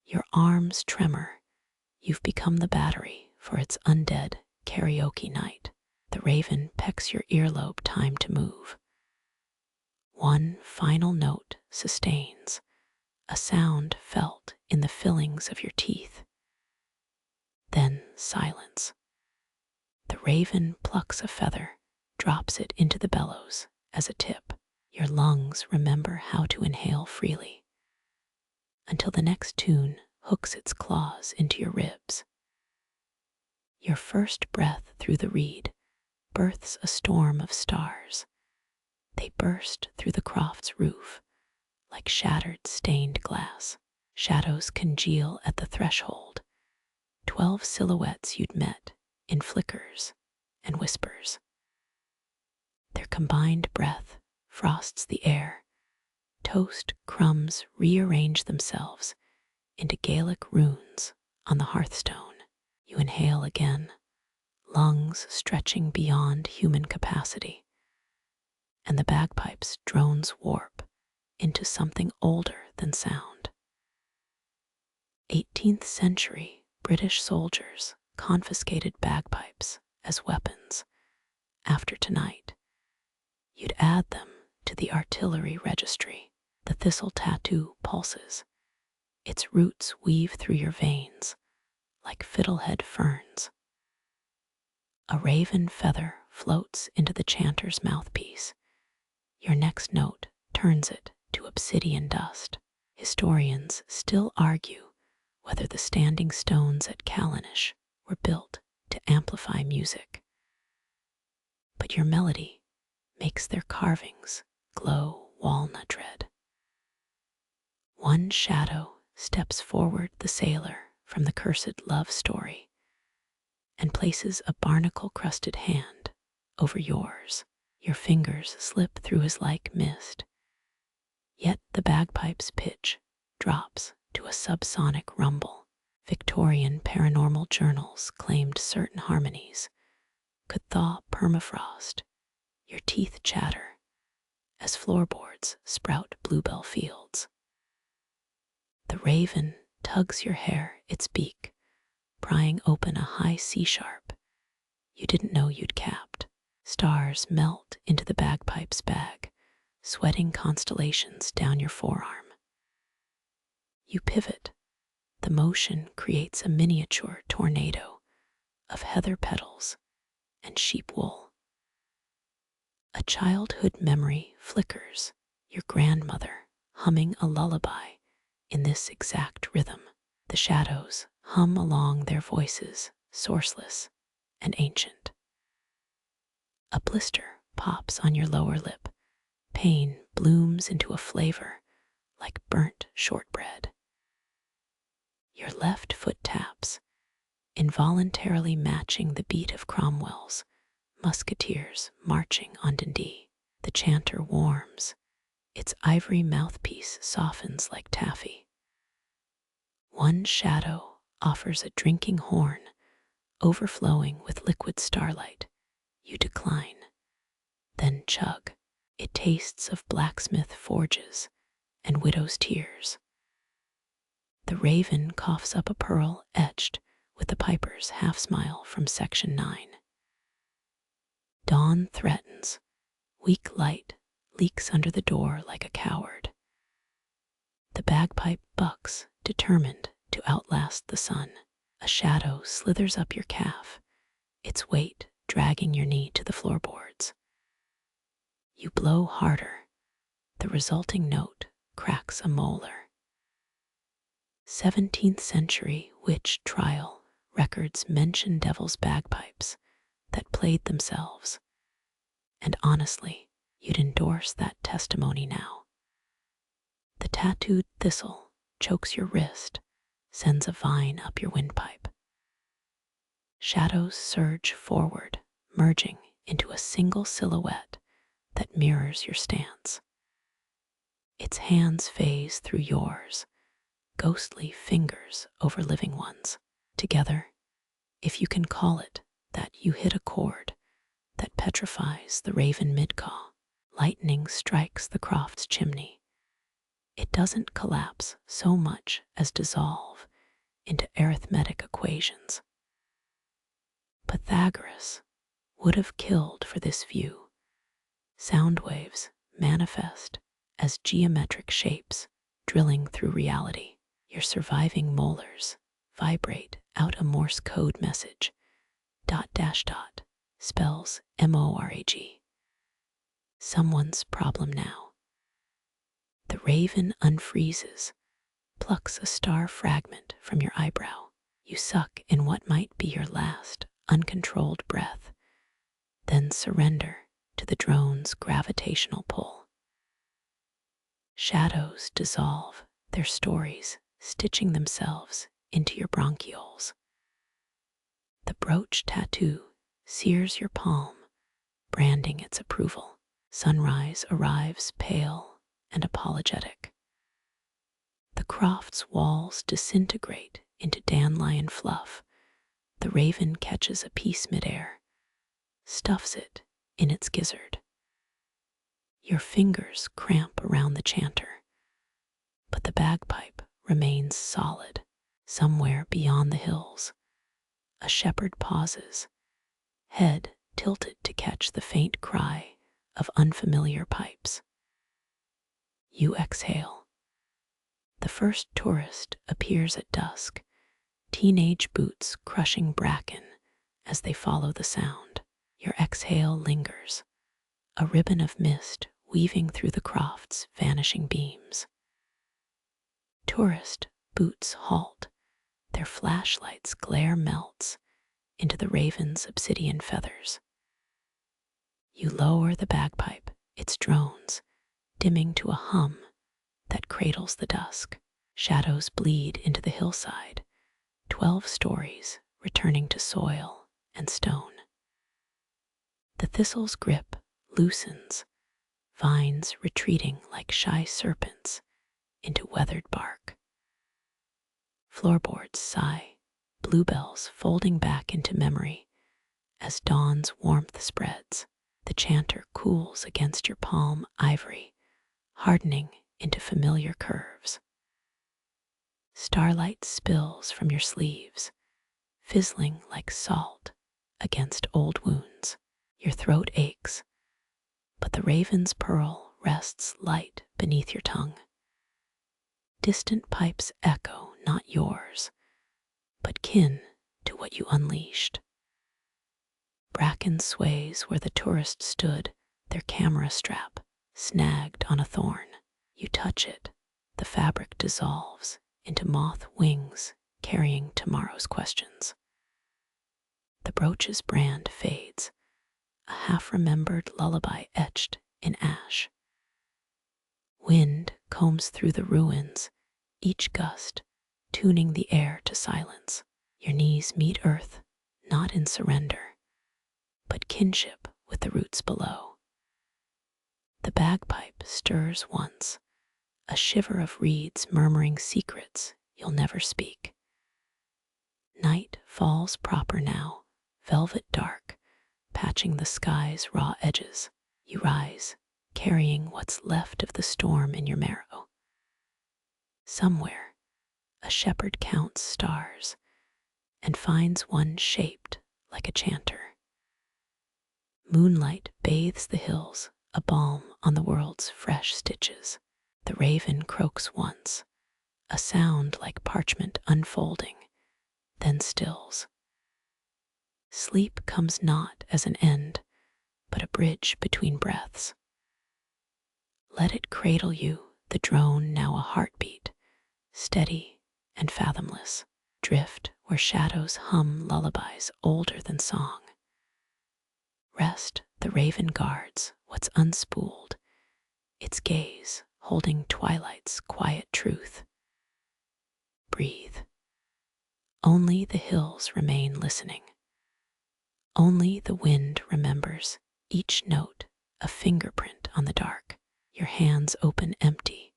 Your arms tremor. You've become the battery for its undead karaoke night. The raven pecks your earlobe, time to move. One final note sustains, a sound felt in the fillings of your teeth. Then silence. The raven plucks a feather, drops it into the bellows as a tip. Your lungs remember how to inhale freely, until the next tune hooks its claws into your ribs. Your first breath through the reed births a storm of stars. They burst through the Croft's roof like shattered stained glass. Shadows congeal at the threshold, 12 silhouettes you'd met in flickers and whispers. Their combined breath frosts the air. Toast crumbs rearrange themselves into Gaelic runes on the hearthstone. You inhale again, lungs stretching beyond human capacity, and the bagpipe's drones warp into something older than sound. 18th century British soldiers confiscated bagpipes as weapons. After tonight, you'd add them to the artillery registry. The thistle tattoo pulses. Its roots weave through your veins like fiddlehead ferns. A raven feather floats into the chanter's mouthpiece. Your next note turns it to obsidian dust. Historians still argue whether the standing stones at Callanish were built to amplify music. But your melody makes their carvings glow walnut red. One shadow steps forward, the sailor from the cursed love story, and places a barnacle-crusted hand over yours. Your fingers slip through his like mist, yet the bagpipe's pitch drops to a subsonic rumble. Victorian paranormal journals claimed certain harmonies could thaw permafrost. Your teeth chatter as floorboards sprout bluebell fields. The raven tugs your hair, its beak prying open a high C-sharp you didn't know you'd capped. Stars melt into the bagpipe's bag, sweating constellations down your forearm. You pivot. The motion creates a miniature tornado of heather petals and sheep wool. A childhood memory flickers. your grandmother humming a lullaby in this exact rhythm. The shadows hum along, their voices sourceless and ancient. A blister pops on your lower lip. Pain blooms into a flavor like burnt shortbread. Your left foot taps, involuntarily matching the beat of Cromwell's musketeers marching on Dundee. The chanter warms. Its ivory mouthpiece softens like taffy. One shadow offers a drinking horn, overflowing with liquid starlight. You decline, then chug. It tastes of blacksmith forges and widow's tears. The raven coughs up a pearl etched with the piper's half-smile from Section 9. Dawn threatens. Weak light leaks under the door like a coward. The bagpipe bucks, determined to outlast the sun. A shadow slithers up your calf, its weight dragging your knee to the floorboards. You blow harder. The resulting note cracks a molar. 17th century witch trial records mention devil's bagpipes that played themselves. And honestly, you'd endorse that testimony now. The tattooed thistle chokes your wrist, sends a vine up your windpipe. Shadows surge forward, merging into a single silhouette that mirrors your stance. Its hands phase through yours, ghostly fingers over living ones. Together, if you can call it that, you hit a chord that petrifies the raven midcaw. Lightning strikes the Croft's chimney. It doesn't collapse so much as dissolve into arithmetic equations. Pythagoras would have killed for this view. Sound waves manifest as geometric shapes drilling through reality. Your surviving molars vibrate out a Morse code message. ... spells MORAG. Someone's problem now. The raven unfreezes, plucks a star fragment from your eyebrow. You suck in what might be your last uncontrolled breath, then surrender to the drone's gravitational pull. Shadows dissolve, their stories stitching themselves into your bronchioles. The brooch tattoo sears your palm, branding its approval. Sunrise arrives pale and apologetic. The Croft's walls disintegrate into dandelion fluff. The raven catches a piece midair, stuffs it in its gizzard. Your fingers cramp around the chanter, but the bagpipe remains solid. Somewhere beyond the hills, a shepherd pauses, head tilted to catch the faint cry of unfamiliar pipes. You exhale. The first tourist appears at dusk, teenage boots crushing bracken as they follow the sound. Your exhale lingers, a ribbon of mist weaving through the Croft's vanishing beams. Tourist boots halt. Their flashlights' glare melts into the raven's obsidian feathers. You lower the bagpipe, its drones dimming to a hum that cradles the dusk. Shadows bleed into the hillside, 12 stories returning to soil and stone. The thistle's grip loosens, vines retreating like shy serpents into weathered bark. Floorboards sigh, bluebells folding back into memory as dawn's warmth spreads. The chanter cools against your palm ivory, hardening into familiar curves. Starlight spills from your sleeves, fizzling like salt against old wounds. Your throat aches, but the raven's pearl rests light beneath your tongue. Distant pipes echo, not yours, but kin to what you unleashed. Bracken sways where the tourist stood, their camera strap snagged on a thorn. You touch it, the fabric dissolves into moth wings carrying tomorrow's questions. The brooch's brand fades, a half-remembered lullaby etched in ash. Wind combs through the ruins, each gust tuning the air to silence. Your knees meet earth, not in surrender, but kinship with the roots below. The bagpipe stirs once, a shiver of reeds murmuring secrets you'll never speak. Night falls proper now, velvet dark, patching the sky's raw edges. You rise, carrying what's left of the storm in your marrow. Somewhere, a shepherd counts stars and finds one shaped like a chanter. Moonlight bathes the hills, a balm on the world's fresh stitches. The raven croaks once, a sound like parchment unfolding, then stills. Sleep comes not as an end, but a bridge between breaths. Let it cradle you, the drone now a heartbeat, steady and fathomless. Drift where shadows hum lullabies older than song. Rest the raven guards what's unspooled, its gaze holding twilight's quiet truth. Breathe. Only the hills remain listening. Only the wind remembers, each note a fingerprint on the dark. Your hands open empty,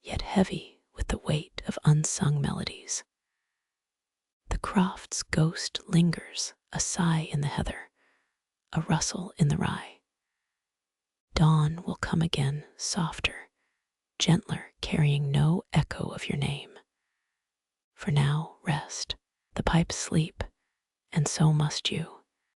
yet heavy with the weight of unsung melodies. The Croft's ghost lingers, a sigh in the heather, a rustle in the rye. Dawn will come again, softer, gentler, carrying no echo of your name. For now, rest. The pipes sleep, and so must you.